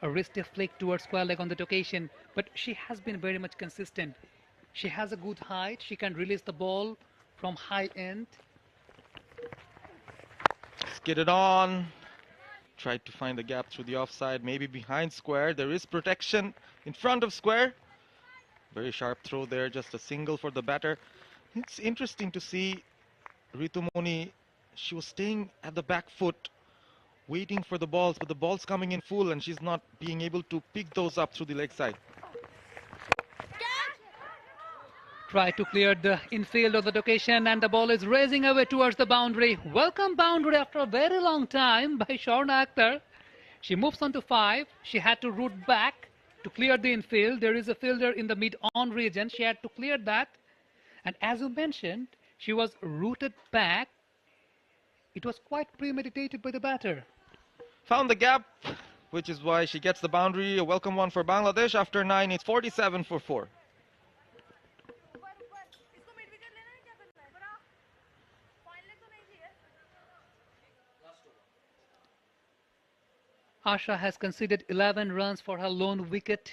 a wristy flick towards square leg on that occasion, but she has been very much consistent. She has a good height, she can release the ball from high end. Skidded on, tried to find the gap through the offside, maybe behind square. There is protection in front of square. Very sharp throw there, just a single for the batter. It's interesting to see Ritumoni. She was staying at the back foot, waiting for the balls, but the ball's coming in full and she's not being able to pick those up through the leg side. Try to clear the infield of the location, and the ball is racing away towards the boundary. Welcome boundary after a very long time by Sharna Akhtar. She moves on to 5. She had to root back to clear the infield. There is a fielder in the mid-on region. She had to clear that. And as you mentioned, she was rooted back. It was quite premeditated by the batter. Found the gap, which is why she gets the boundary. A welcome one for Bangladesh. After 9, it's 47 for 4. Asha has conceded 11 runs for her lone wicket.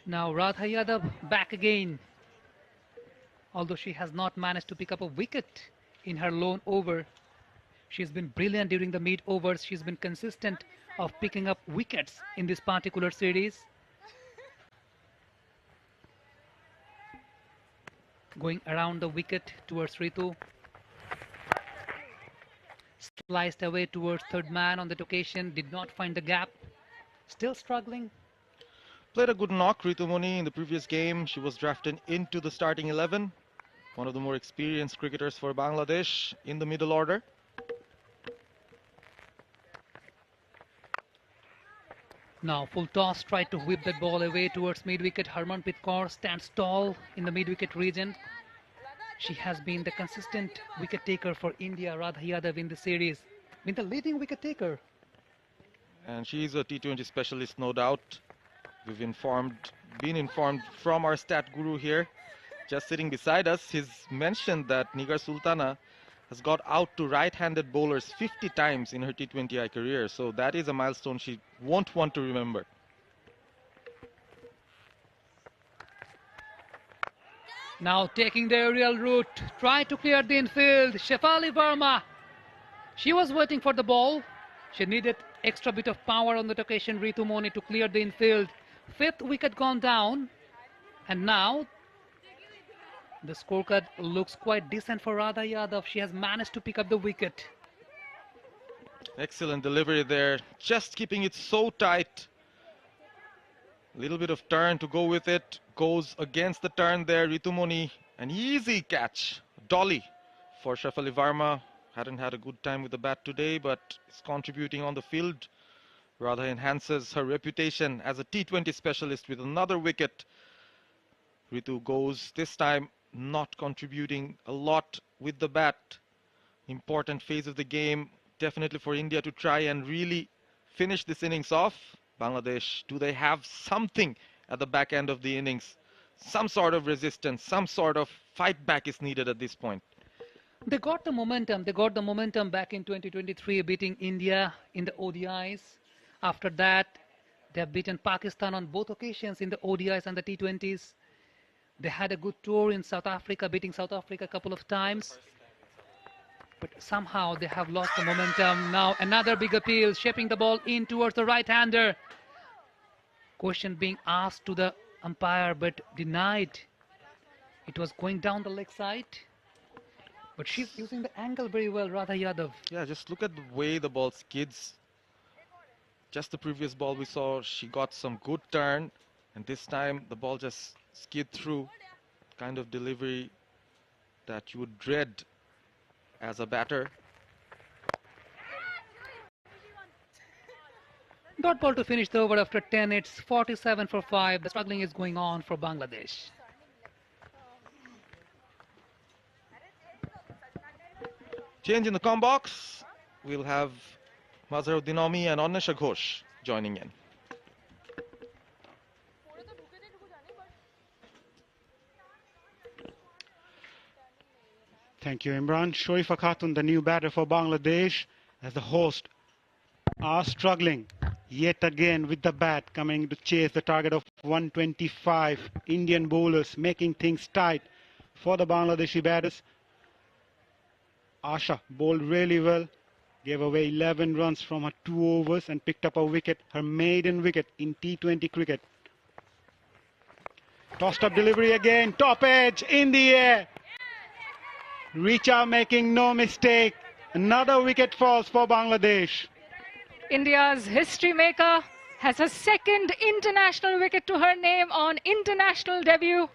Now Radha Yadav back again. Although she has not managed to pick up a wicket in her lone over, she's been brilliant during the mid overs. She's been consistent of picking up wickets in this particular series. Going around the wicket towards Ritu. Sliced away towards third man on that occasion, did not find the gap. Still struggling. Played a good knock, Ritumoni, in the previous game. She was drafted into the starting 11. One of the more experienced cricketers for Bangladesh in the middle order. Now full toss, tried to whip that ball away towards mid-wicket. Harmanpreet Kaur stands tall in the mid-wicket region. She has been the consistent wicket taker for India, Radha Yadav, in the series. Been the leading wicket taker. And she's a T20 specialist, no doubt. We've been informed from our stat guru here, just sitting beside us. He's mentioned that Nigar Sultana has got out to right-handed bowlers 50 times in her T20i career. So that is a milestone she won't want to remember. Now taking the aerial route, try to clear the infield. Shefali Verma. She was waiting for the ball. She needed extra bit of power on that occasion, Ritumoni, to clear the infield. 5th wicket gone down. And now the scorecard looks quite decent for Radha Yadav. She has managed to pick up the wicket. Excellent delivery there. Just keeping it so tight. A little bit of turn to go with it. Goes against the turn there. Ritumoni, an easy catch. Dolly for Shefali Verma. Hadn't had a good time with the bat today, but is contributing on the field. Rather enhances her reputation as a T20 specialist with another wicket. Ritu goes this time not contributing a lot with the bat. Important phase of the game, definitely for India to try and really finish this innings off. Bangladesh, do they have something at the back end of the innings? Some sort of resistance, some sort of fight back is needed at this point. They got the momentum. They got the momentum back in 2023, beating India in the ODIs. After that, they have beaten Pakistan on both occasions in the ODIs and the T20s. They had a good tour in South Africa, beating South Africa a couple of times. But somehow they have lost the momentum. Now another big appeal, shaping the ball in towards the right-hander. Question being asked to the umpire, but denied. It was going down the leg side. But she's using the angle very well, Radha Yadav. Yeah, just look at the way the ball skids. Just the previous ball we saw, she got some good turn. And this time the ball just skid through. Kind of delivery that you would dread as a batter. Dot ball to finish the over after 10. It's 47 for 5. The struggling is going on for Bangladesh. Change in the com box. We'll have Mazharuddin Ami and Annesha Ghosh joining in. Thank you, Imran. Sharifa Khatun, the new batter for Bangladesh, as the host, are struggling yet again with the bat, coming to chase the target of 125. Indian bowlers making things tight for the Bangladeshi batters. Asha bowled really well, gave away 11 runs from her 2 overs and picked up a wicket, her maiden wicket in T20 cricket. Tossed up delivery again, top edge, in the air. Richa making no mistake. Another wicket falls for Bangladesh. India's history maker has a second international wicket to her name on international debut.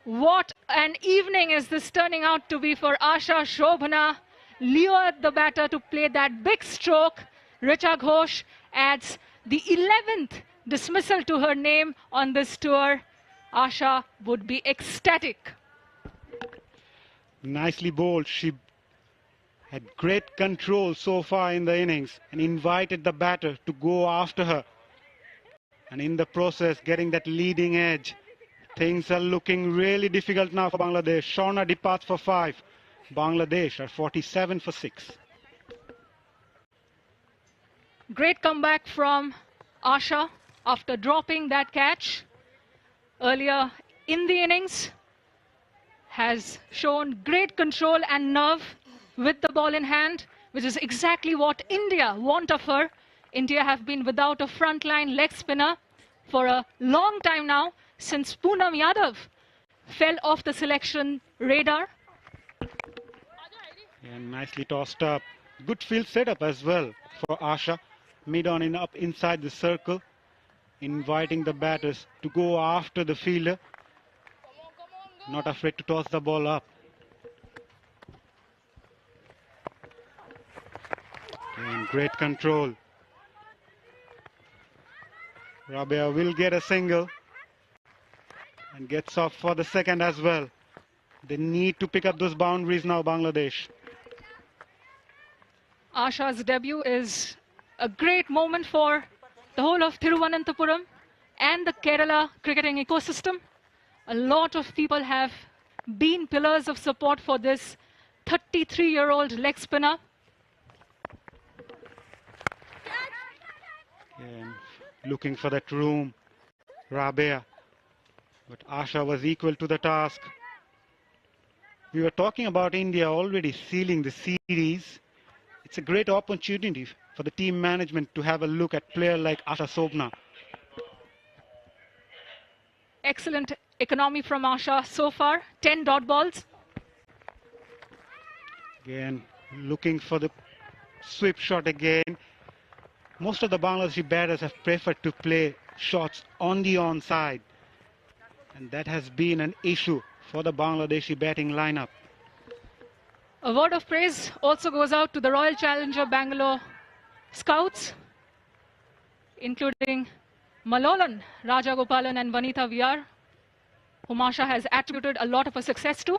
What an evening is this turning out to be for Asha Shobhana. Lured the batter to play that big stroke. Richa Ghosh adds the 11th dismissal to her name on this tour. Asha would be ecstatic. Nicely bowled. She had great control so far in the innings and invited the batter to go after her. And in the process, getting that leading edge. Things are looking really difficult now for Bangladesh. Shauna departs for 5. Bangladesh are 47 for 6. Great comeback from Asha after dropping that catch earlier in the innings. Has shown great control and nerve with the ball in hand, which is exactly what India want of her. India have been without a frontline leg spinner for a long time now, since Poonam Yadav fell off the selection radar. And nicely tossed up. Good field setup as well for Asha. Mid on and up inside the circle, inviting the batters to go after the fielder. Not afraid to toss the ball up. And great control. Rabia will get a single and gets off for the second as well. They need to pick up those boundaries now, Bangladesh. Asha's debut is a great moment for the whole of Thiruvananthapuram and the Kerala cricketing ecosystem. A lot of people have been pillars of support for this 33-year-old leg spinner. And looking for that room, Rabia. But Asha was equal to the task. We were talking about India already sealing the series. It's a great opportunity for the team management to have a look at player like Asha Shobhana. Excellent economy from Asha so far, 10 dot balls. Again, looking for the sweep shot again. Most of the Bangladeshi batters have preferred to play shots on the onside. And that has been an issue for the Bangladeshi batting lineup. A word of praise also goes out to the Royal Challenger Bangalore scouts, including Malolan, Rajagopalan and Vanitha VR, whom Asha has attributed a lot of her success to.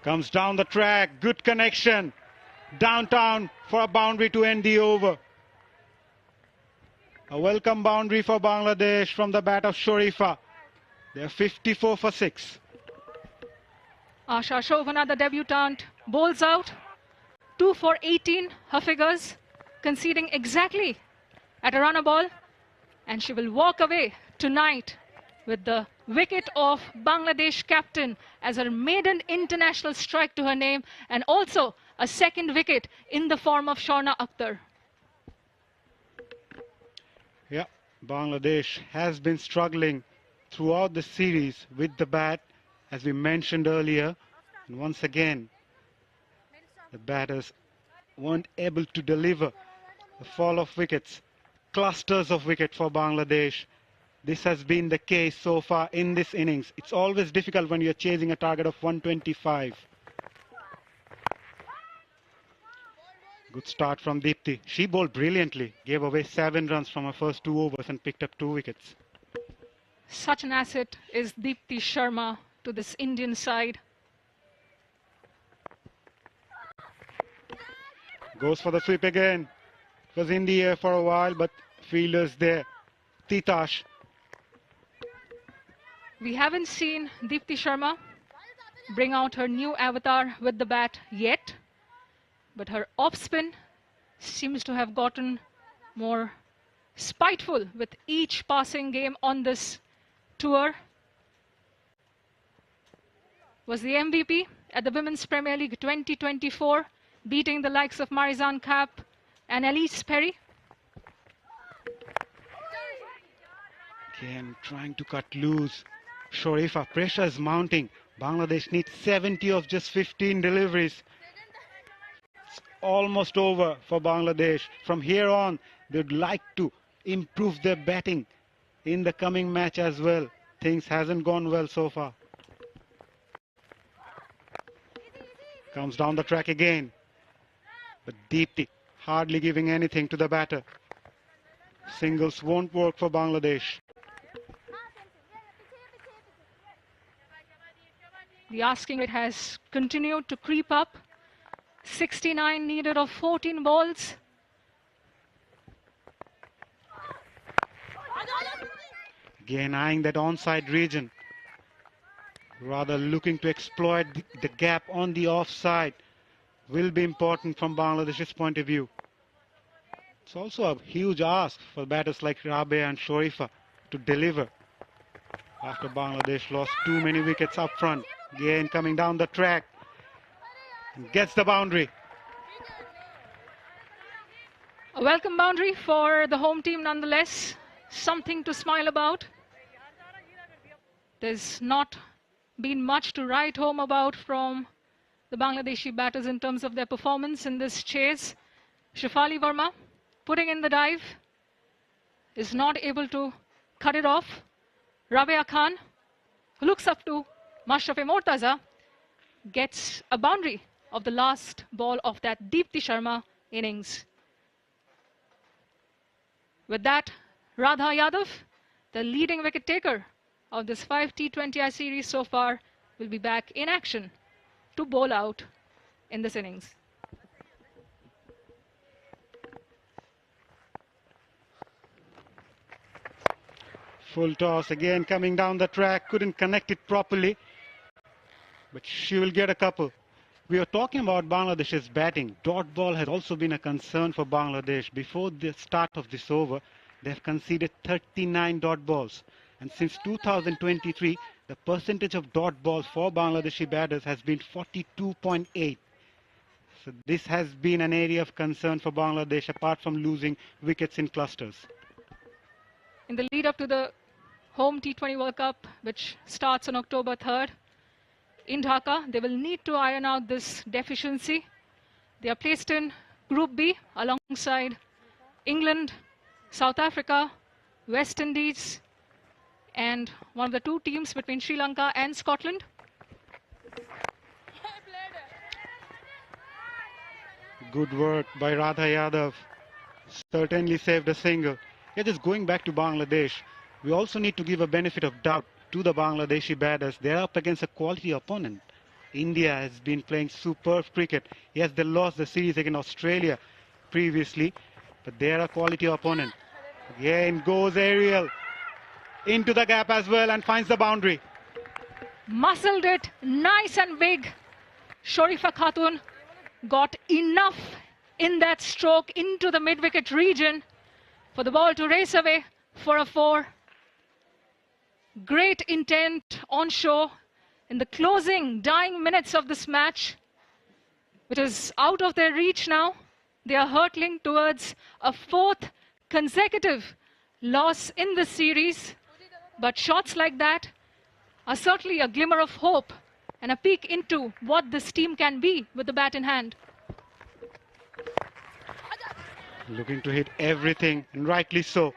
Comes down the track, good connection. Downtown for a boundary to end the over. A welcome boundary for Bangladesh from the bat of Sharifa. They're 54 for 6. Asha Shobhana, the debutant, bowls out. 2 for 18, her figures, conceding exactly at a runner ball. And she will walk away tonight with the wicket of Bangladesh captain as her maiden international strike to her name, and also a second wicket in the form of Shauna Akhtar. Yeah, Bangladesh has been struggling throughout the series with the bat, as we mentioned earlier. And once again, the batters weren't able to deliver. The fall of wickets, clusters of wickets for Bangladesh. This has been the case so far in this innings. It's always difficult when you're chasing a target of 125. Good start from Deepti. She bowled brilliantly, gave away 7 runs from her first 2 overs and picked up 2 wickets. Such an asset is Deepti Sharma to this Indian side. Goes for the sweep again. It was in the air for a while, but fielders there. Titash. We haven't seen Deepti Sharma bring out her new avatar with the bat yet, but her off spin seems to have gotten more spiteful with each passing game on this tour. Was the MVP at the Women's Premier League 2024, beating the likes of Marizanne Kapp and Elise Perry. Again, trying to cut loose. Sharifa, pressure is mounting. Bangladesh needs 70 of just 15 deliveries. It's almost over for Bangladesh. From here on, they'd like to improve their batting in the coming match as well. Things hasn't gone well so far. Comes down the track again. But Deepti hardly giving anything to the batter. Singles won't work for Bangladesh. The asking rate has continued to creep up. 69 needed of 14 balls. Again eyeing that onside region. Rather looking to exploit the gap on the offside. Will be important from Bangladesh's point of view. It's also a huge ask for batters like Rabea and Sharifa to deliver after Bangladesh lost too many wickets up front. Again coming down the track. Gets the boundary. A welcome boundary for the home team nonetheless. Something to smile about. There's not been much to write home about from the Bangladeshi batters in terms of their performance in this chase. Shefali Verma putting in the dive, is not able to cut it off. Rabea Khan, who looks up to Mashrafe Mortaza, gets a boundary of the last ball of that Deepti Sharma innings. With that, Radha Yadav, the leading wicket taker of this 5 T20i series so far, will be back in action to bowl out in this innings. Full toss again coming down the track, couldn't connect it properly, but she will get a couple. We are talking about Bangladesh's batting. Dot ball has also been a concern for Bangladesh. Before the start of this over, they have conceded 39 dot balls. And since 2023, the percentage of dot balls for Bangladeshi batters has been 42.8. So this has been an area of concern for Bangladesh, apart from losing wickets in clusters. In the lead up to the home T20 World Cup, which starts on October 3rd, in Dhaka, they will need to iron out this deficiency. They are placed in Group B alongside England, South Africa, West Indies, and one of the two teams between Sri Lanka and Scotland. Good work by Radha Yadav. Certainly saved a single. Yeah, just going back to Bangladesh, we also need to give a benefit of doubt to the Bangladeshi batters. They're up against a quality opponent. India has been playing superb cricket. Yes, they lost the series against Australia previously, but they're a quality opponent. Again goes aerial into the gap as well and finds the boundary. Muscled it nice and big. Sharifa Khatun got enough in that stroke into the mid-wicket region for the ball to race away for a 4. Great intent on show in the closing, dying minutes of this match, which is out of their reach now. They are hurtling towards a 4th consecutive loss in this series. But shots like that are certainly a glimmer of hope and a peek into what this team can be with the bat in hand. Looking to hit everything, and rightly so.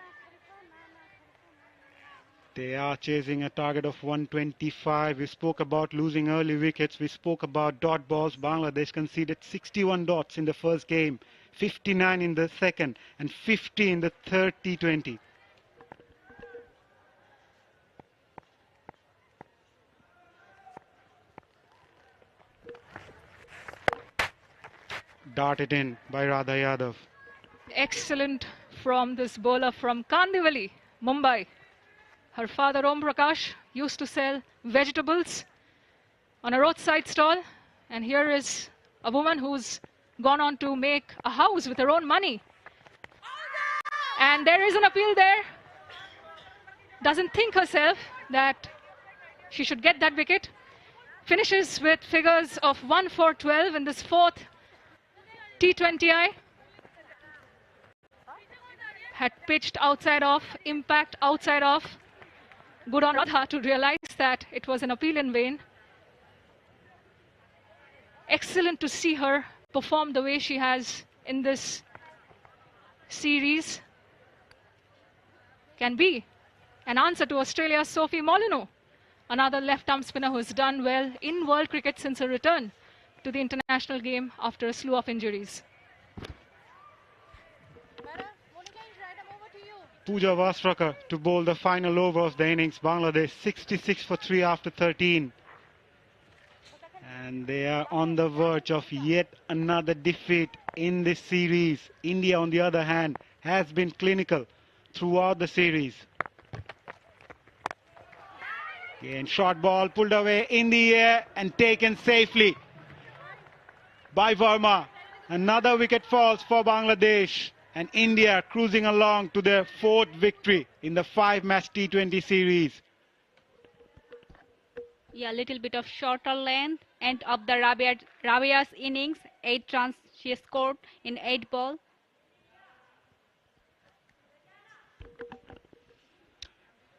They are chasing a target of 125. We spoke about losing early wickets. We spoke about dot balls. Bangladesh conceded 61 dots in the first game, 59 in the second, and 50 in the third T20. Darted in by Radha Yadav. Excellent from this bowler from Kandivali, Mumbai. Her father, Om Prakash, used to sell vegetables on a roadside stall. And here is a woman who's gone on to make a house with her own money. And there is an appeal there. Doesn't think herself that she should get that wicket. Finishes with figures of 1 for 12 in this 4th T20i. Had pitched outside off, impact outside off. good on Radha to realize that it was an appeal in vain. Excellent to see her perform the way she has in this series. Can be an answer to Australia's Sophie Molyneux, another left-arm spinner who's done well in world cricket since her return to the international game after a slew of injuries. Pooja Vastrakar to bowl the final over of the innings. Bangladesh 66 for 3 after 13. And they are on the verge of yet another defeat in this series. India, on the other hand, has been clinical throughout the series. Again, short ball pulled away in the air and taken safely by Verma. Another wicket falls for Bangladesh. And India cruising along to their 4th victory in the 5-match T20 series. Yeah, a little bit of shorter length. End of the Rabia's innings. 8 runs she scored in 8 balls.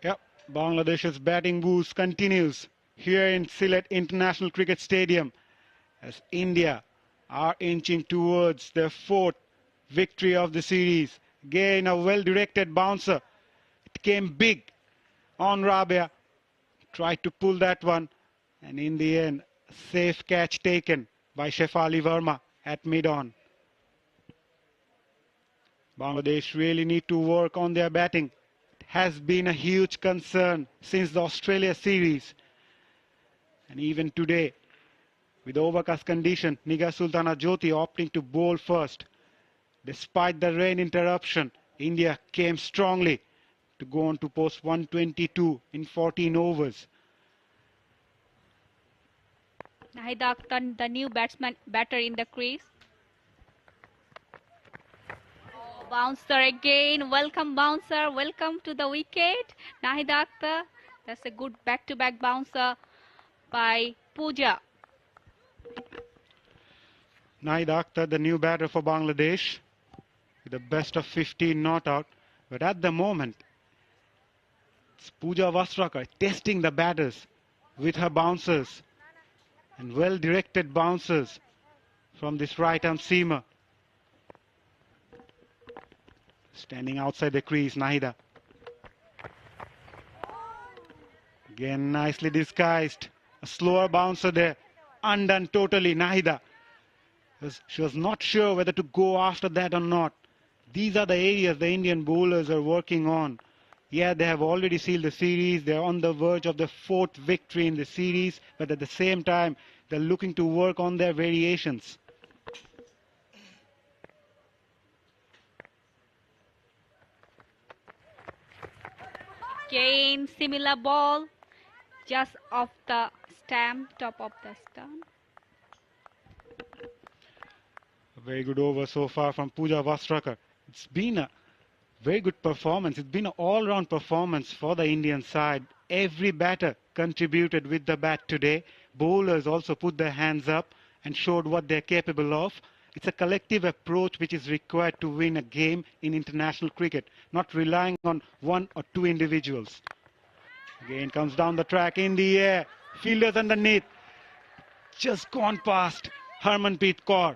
Yep, Bangladesh's batting boost continues here in Sylhet International Cricket Stadium as India are inching towards their 4th victory of the series. Again, a well-directed bouncer. It came big on Rabia. Tried to pull that one. And in the end, a safe catch taken by Shefali Verma at mid-on. Bangladesh really need to work on their batting. It has been a huge concern since the Australia series. And even today, with overcast condition, Nigar Sultana Jyoti opting to bowl first. Despite the rain interruption, India came strongly to go on to post 122 in 14 overs. Nahida Akhtar, the new batter in the crease. Oh, bouncer again. Welcome, bouncer. Welcome to the wicket. Nahida Akhtar. That's a good back-to-back bouncer by Pooja. Nahida Akhtar, the new batter for Bangladesh, with a best of 15 not out. But at the moment, it's Pooja Vastrakar testing the batters with her bouncers and well-directed bouncers from this right-arm seamer. Standing outside the crease, Nahida. Again, nicely disguised. A slower bouncer there. Undone totally, Nahida. She was not sure whether to go after that or not. These are the areas the Indian bowlers are working on. Yeah, they have already sealed the series. They're on the verge of their 4th victory in the series. But at the same time, they're looking to work on their variations. Again, similar ball. Just off the stump, top of the stump. A very good over so far from Pooja Vastrakar. It's been a very good performance. It's been an all-round performance for the Indian side. Every batter contributed with the bat today. Bowlers also put their hands up and showed what they're capable of. It's a collective approach which is required to win a game in international cricket, not relying on 1 or 2 individuals. Again comes down the track in the air. Fielders underneath. Just gone past Harmanpreet Kaur.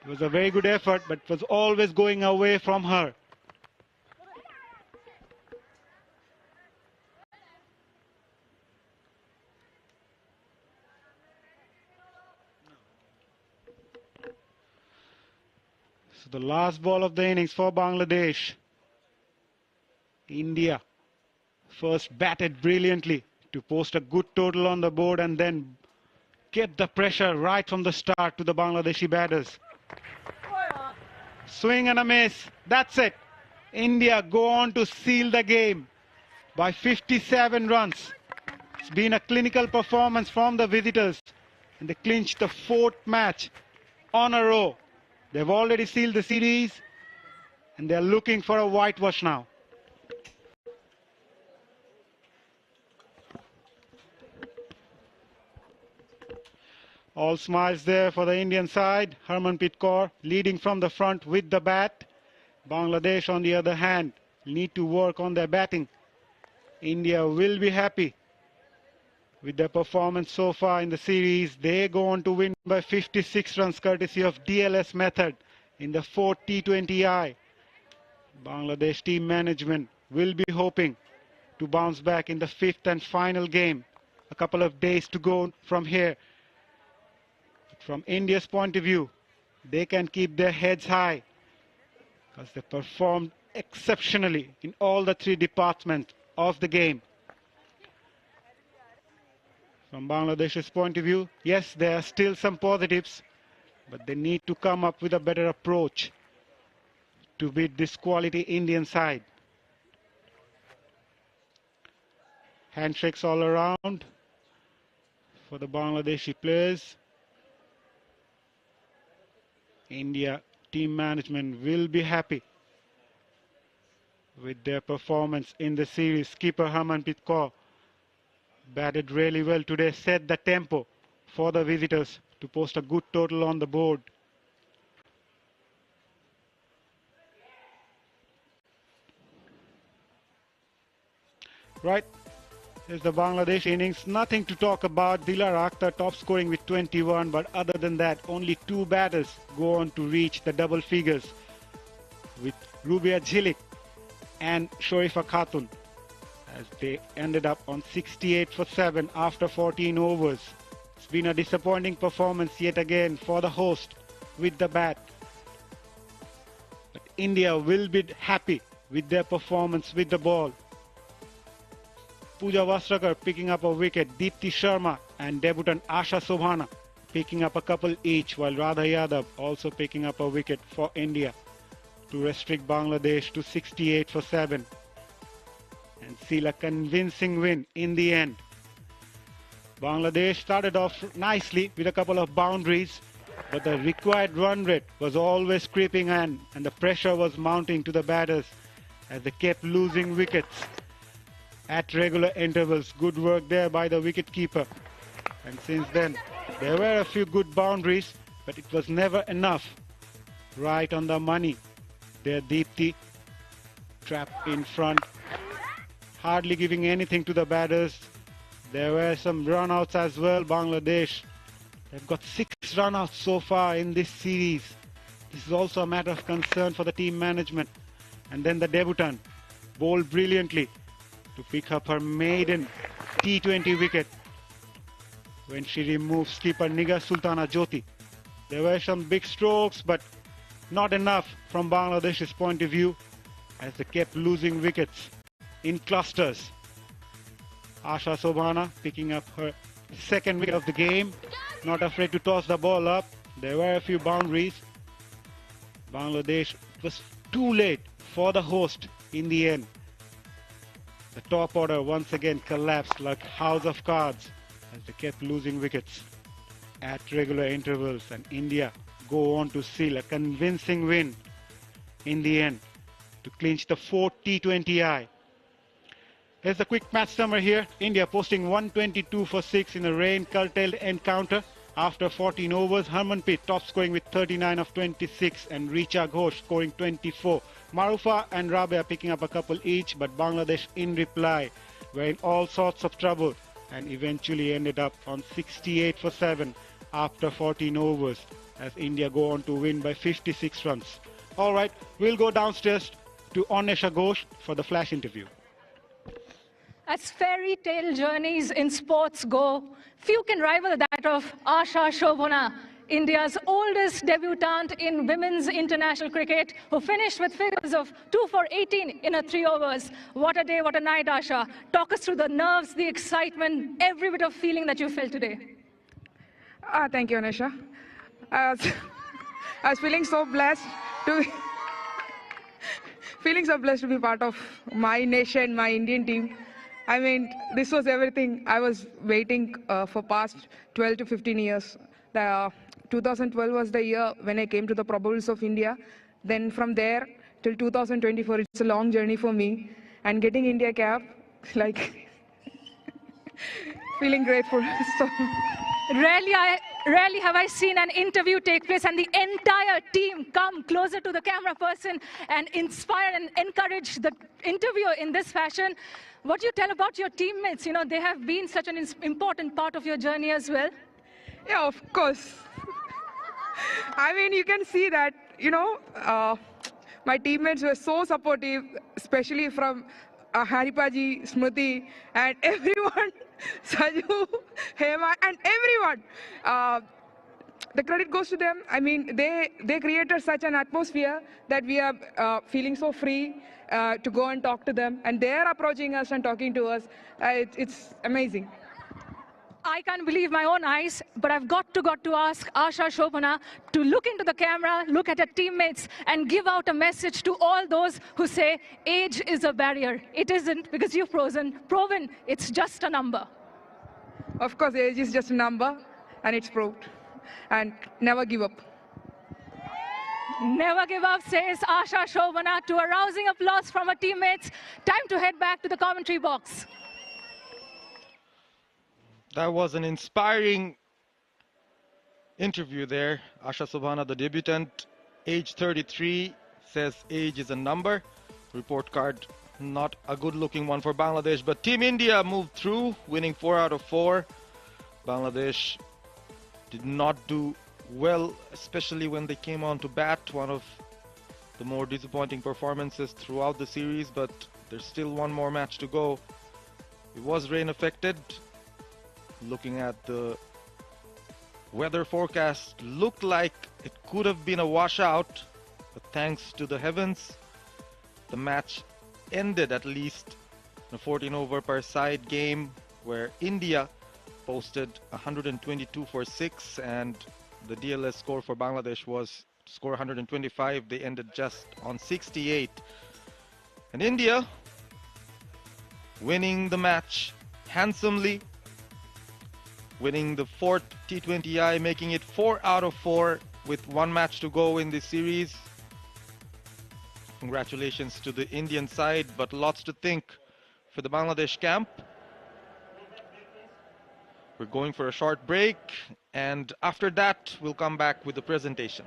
It was a very good effort, but it was always going away from her. So the last ball of the innings for Bangladesh. India first batted brilliantly to post a good total on the board and then kept the pressure right from the start to the Bangladeshi batters. Swing and a miss. That's it. India go on to seal the game by 57 runs. It's been a clinical performance from the visitors, and they clinched the 4th match on a row. They've already sealed the series, and they're looking for a whitewash now. All smiles there for the Indian side. Harmanpreet Kaur leading from the front with the bat. Bangladesh, on the other hand, need to work on their batting. India will be happy with their performance so far in the series. They go on to win by 56 runs courtesy of DLS method in the 4th T20i. Bangladesh team management will be hoping to bounce back in the 5th and final game. A couple of days to go from here. From India's point of view, they can keep their heads high because they performed exceptionally in all the 3 departments of the game. From Bangladesh's point of view, yes, there are still some positives, but they need to come up with a better approach to beat this quality Indian side. Handshakes all around for the Bangladeshi players. India team management will be happy with their performance in the series. Skipper Harmanpreet Kaur batted really well today, set the tempo for the visitors to post a good total on the board. Right, here's the Bangladesh innings. Nothing to talk about. Dilar Akhtar top scoring with 21, but other than that, only 2 batters go on to reach the double figures with Rubia Zilik and Shorifa Khatun, as they ended up on 68 for 7 after 14 overs. It's been a disappointing performance yet again for the host with the bat. But India will be happy with their performance with the ball. Pooja Vastrakar picking up a wicket, Deepti Sharma and debutant Asha Sobhana picking up a couple each, while Radha Yadav also picking up a wicket for India to restrict Bangladesh to 68 for 7 and seal a convincing win in the end. Bangladesh started off nicely with a couple of boundaries, but the required run rate was always creeping in and the pressure was mounting to the batters as they kept losing wickets at regular intervals. Good work there by the wicketkeeper. And since then, there were a few good boundaries, but it was never enough. Right on the money there, Deepti, trapped in front, hardly giving anything to the batters. There were some runouts as well. Bangladesh, they've got 6 runouts so far in this series. This is also a matter of concern for the team management. And then the debutant bowled brilliantly to pick up her maiden T20 wicket when she removed skipper Nigar Sultana Jyoti. There were some big strokes, but not enough from Bangladesh's point of view as they kept losing wickets in clusters. Asha Sobhana picking up her 2nd wicket of the game, not afraid to toss the ball up. There were a few boundaries. Bangladesh was too late for the host in the end. The top order once again collapsed like house of cards as they kept losing wickets at regular intervals, and India go on to seal a convincing win in the end to clinch the 4th T20i. Here's the quick match summary here. India posting 122 for 6 in a rain-curtailed encounter after 14 overs. Harmanpreet top scoring with 39 of 26 and Richa Ghosh scoring 24. Marufa and Rabia picking up a couple each, but Bangladesh in reply were in all sorts of trouble and eventually ended up on 68 for 7 after 14 overs as India go on to win by 56 runs. All right, we'll go downstairs to Anesha Ghosh for the flash interview. As fairy tale journeys in sports go, few can rival that of Asha Sobhana, India's oldest debutant in women's international cricket, who finished with figures of 2 for 18 in 3 overs. What a day, what a night, Asha. Talk us through the nerves, the excitement, every bit of feeling that you felt today. Thank you, Anisha. I was feeling so blessed to be part of my nation, my Indian team. I mean, this was everything I was waiting for past 12 to 15 years. 2012 was the year when I came to the Pro Bowls of India. Then from there till 2024, it's a long journey for me. And getting India cap, like, feeling grateful. So. Rarely Rarely have I seen an interview take place and the entire team come closer to the camera person and inspire and encourage the interviewer in this fashion. What do you tell about your teammates? You know, they have been such an important part of your journey as well. Yeah, of course. I mean, you can see that, my teammates were so supportive, especially from Haripaji, Smriti, and everyone, Saju, Hema, and everyone. The credit goes to them. I mean, they created such an atmosphere that we are feeling so free to go and talk to them, and they are approaching us and talking to us. It's amazing. I can't believe my own eyes, but I've got to ask Asha Shobhana to look into the camera, look at her teammates, and give out a message to all those who say age is a barrier. It isn't, because you've proven it's just a number. Of course, age is just a number, and it's proved. And never give up. Never give up, says Asha Shobhana to a rousing applause from her teammates. Time to head back to the commentary box. That was an inspiring interview there. Asha Shobhana, the debutant, age 33, says age is a number. Report card, not a good-looking one for Bangladesh, but Team India moved through, winning 4 out of 4. Bangladesh did not do well, especially when they came on to bat. One of the more disappointing performances throughout the series, but there's still one more match to go. It was rain affected. Looking at the weather forecast, looked like it could have been a washout, but thanks to the heavens, the match ended at least in a 14-over per side game where India posted 122 for 6 and the DLS score for Bangladesh was score 125. They ended just on 68. And India winning the match handsomely, winning the 4th T20i, making it 4 out of 4 with one match to go in this series. Congratulations to the Indian side, but lots to think for the Bangladesh camp. We're going for a short break, and after that, we'll come back with the presentation.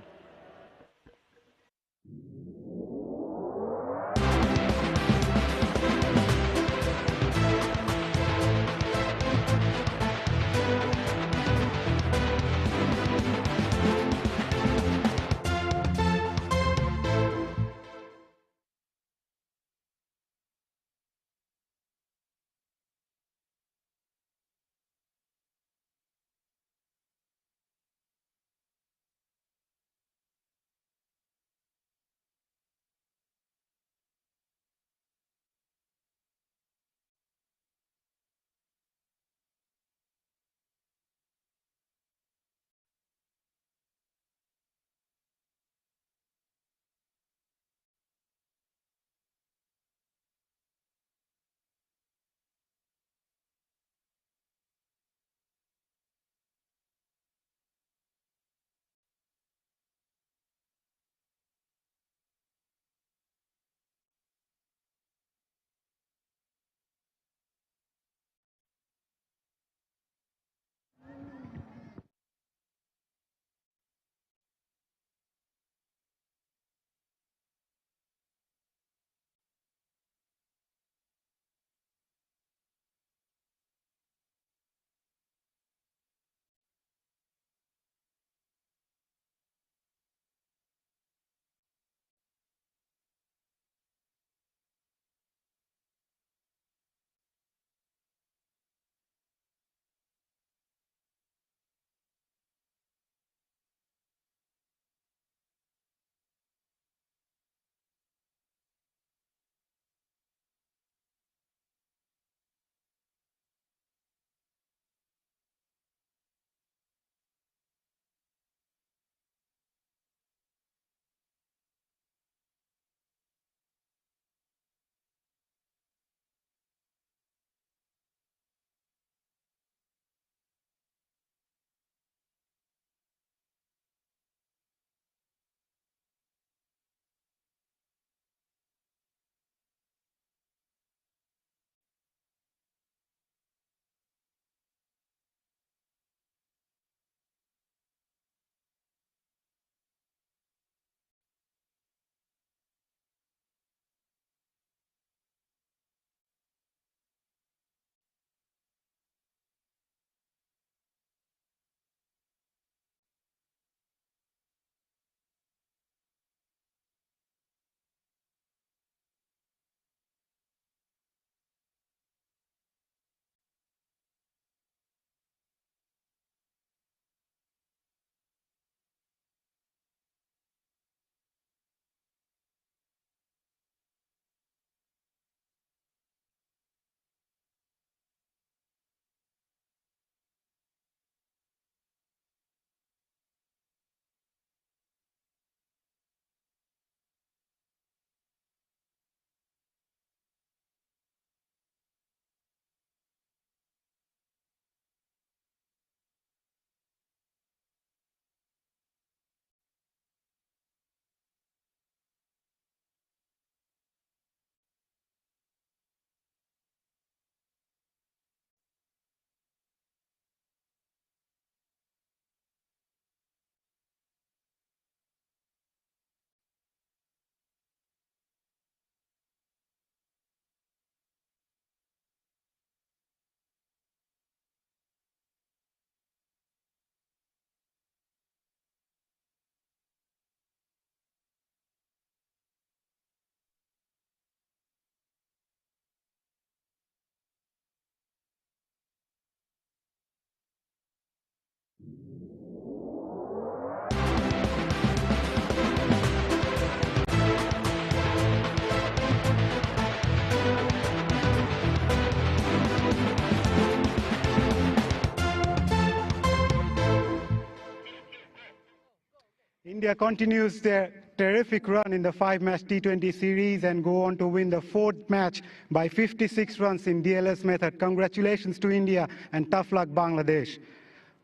India continues their terrific run in the 5-match T20 series and go on to win the 4th match by 56 runs in DLS method. Congratulations to India and tough luck Bangladesh.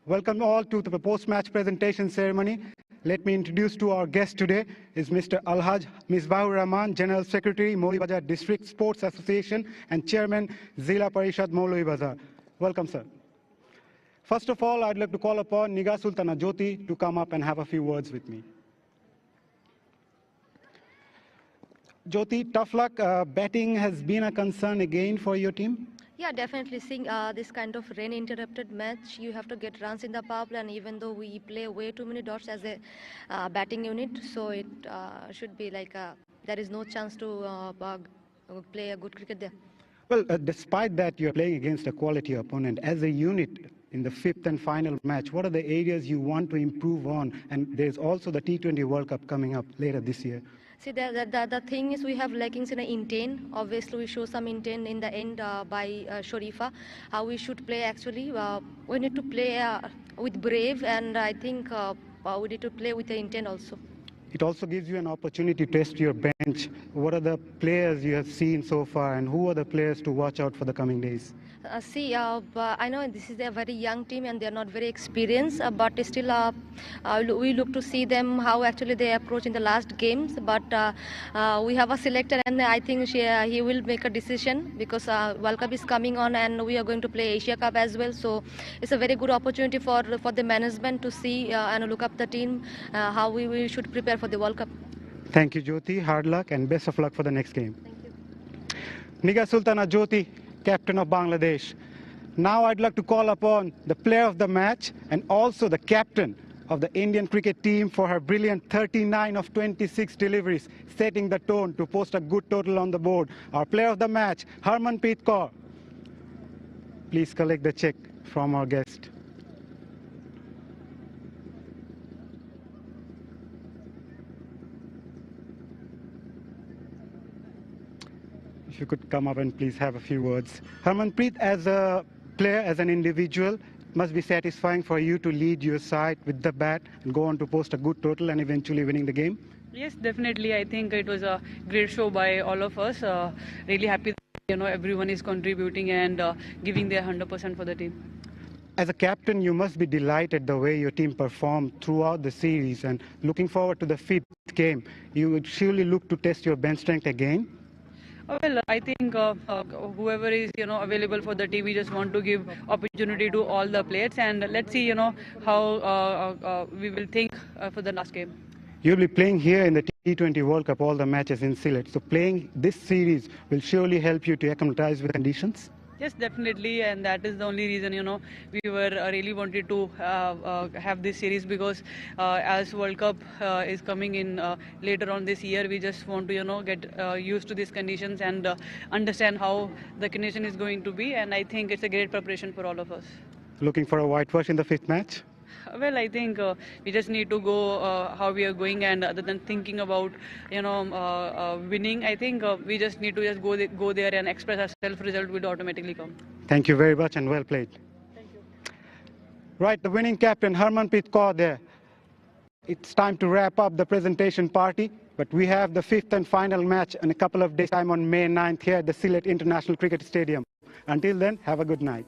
Welcome all to the post-match presentation ceremony. Let me introduce to our guest today is Mr. Alhaj Misbahur Rahman, General Secretary, Maulivazar District Sports Association and Chairman, Zila Parishad Maulivazar. Welcome, sir. First of all, I'd like to call upon Niga Sultana Jyoti to come up and have a few words with me. Jyoti, tough luck. Batting has been a concern again for your team? Yeah, definitely. Seeing this kind of rain-interrupted match, you have to get runs in the power play, and even though we play way too many dots as a batting unit, so it should be like there is no chance to play a good cricket there. Well, despite that, you're playing against a quality opponent. As a unit in the 5th and final match, what are the areas you want to improve on? And there's also the T20 World Cup coming up later this year. See, the thing is we have lackings in the intent. Obviously, we show some intent in the end by Sharifa. How we should play actually. We need to play with brave, and I think we need to play with the intent also. It also gives you an opportunity to test your bench. What are the players you have seen so far, and who are the players to watch out for the coming days? I know this is a very young team and they are not very experienced, but still we look to see them how actually they approach in the last games. But we have a selector, and I think he will make a decision because World Cup is coming on and we are going to play Asia Cup as well. So it's a very good opportunity for the management to see and look up the team how we should prepare for the World Cup. Thank you, Jyoti. Hard luck and best of luck for the next game. Thank you. Niga Sultana Jyoti, captain of Bangladesh. Now I'd like to call upon the player of the match and also the captain of the Indian cricket team for her brilliant 39 of 26 deliveries, setting the tone to post a good total on the board. Our player of the match, Harmanpreet Kaur. Please collect the check from our guest. If you could come up and please have a few words. Harmanpreet, as a player, as an individual, must be satisfying for you to lead your side with the bat and go on to post a good total and eventually winning the game? Yes, definitely. I think it was a great show by all of us. Really happy that, everyone is contributing and giving their 100% for the team. As a captain, you must be delighted the way your team performed throughout the series, and looking forward to the 5th game. You would surely look to test your bench strength again? Well, I think whoever is available for the team, we just want to give opportunity to all the players, and let's see how we will think for the last game. You'll be playing here in the T20 World Cup, all the matches in Sylhet. So playing this series will surely help you to acclimatize with conditions? Yes, definitely, and that is the only reason we were really wanted to have this series, because as World Cup is coming in later on this year, we just want to get used to these conditions and understand how the condition is going to be, and I think it's a great preparation for all of us. Looking for a whitewash in the 5th match? Well, I think we just need to go how we are going, and other than thinking about winning, I think we just need to go there and express ourselves. Result will automatically come. Thank you very much and well played. Thank you. Right, the winning captain Harmanpreet Kaur there. It's time to wrap up the presentation party, but we have the 5th and final match in a couple of days' time on May 9th here at the Sylhet International Cricket Stadium. Until then, have a good night.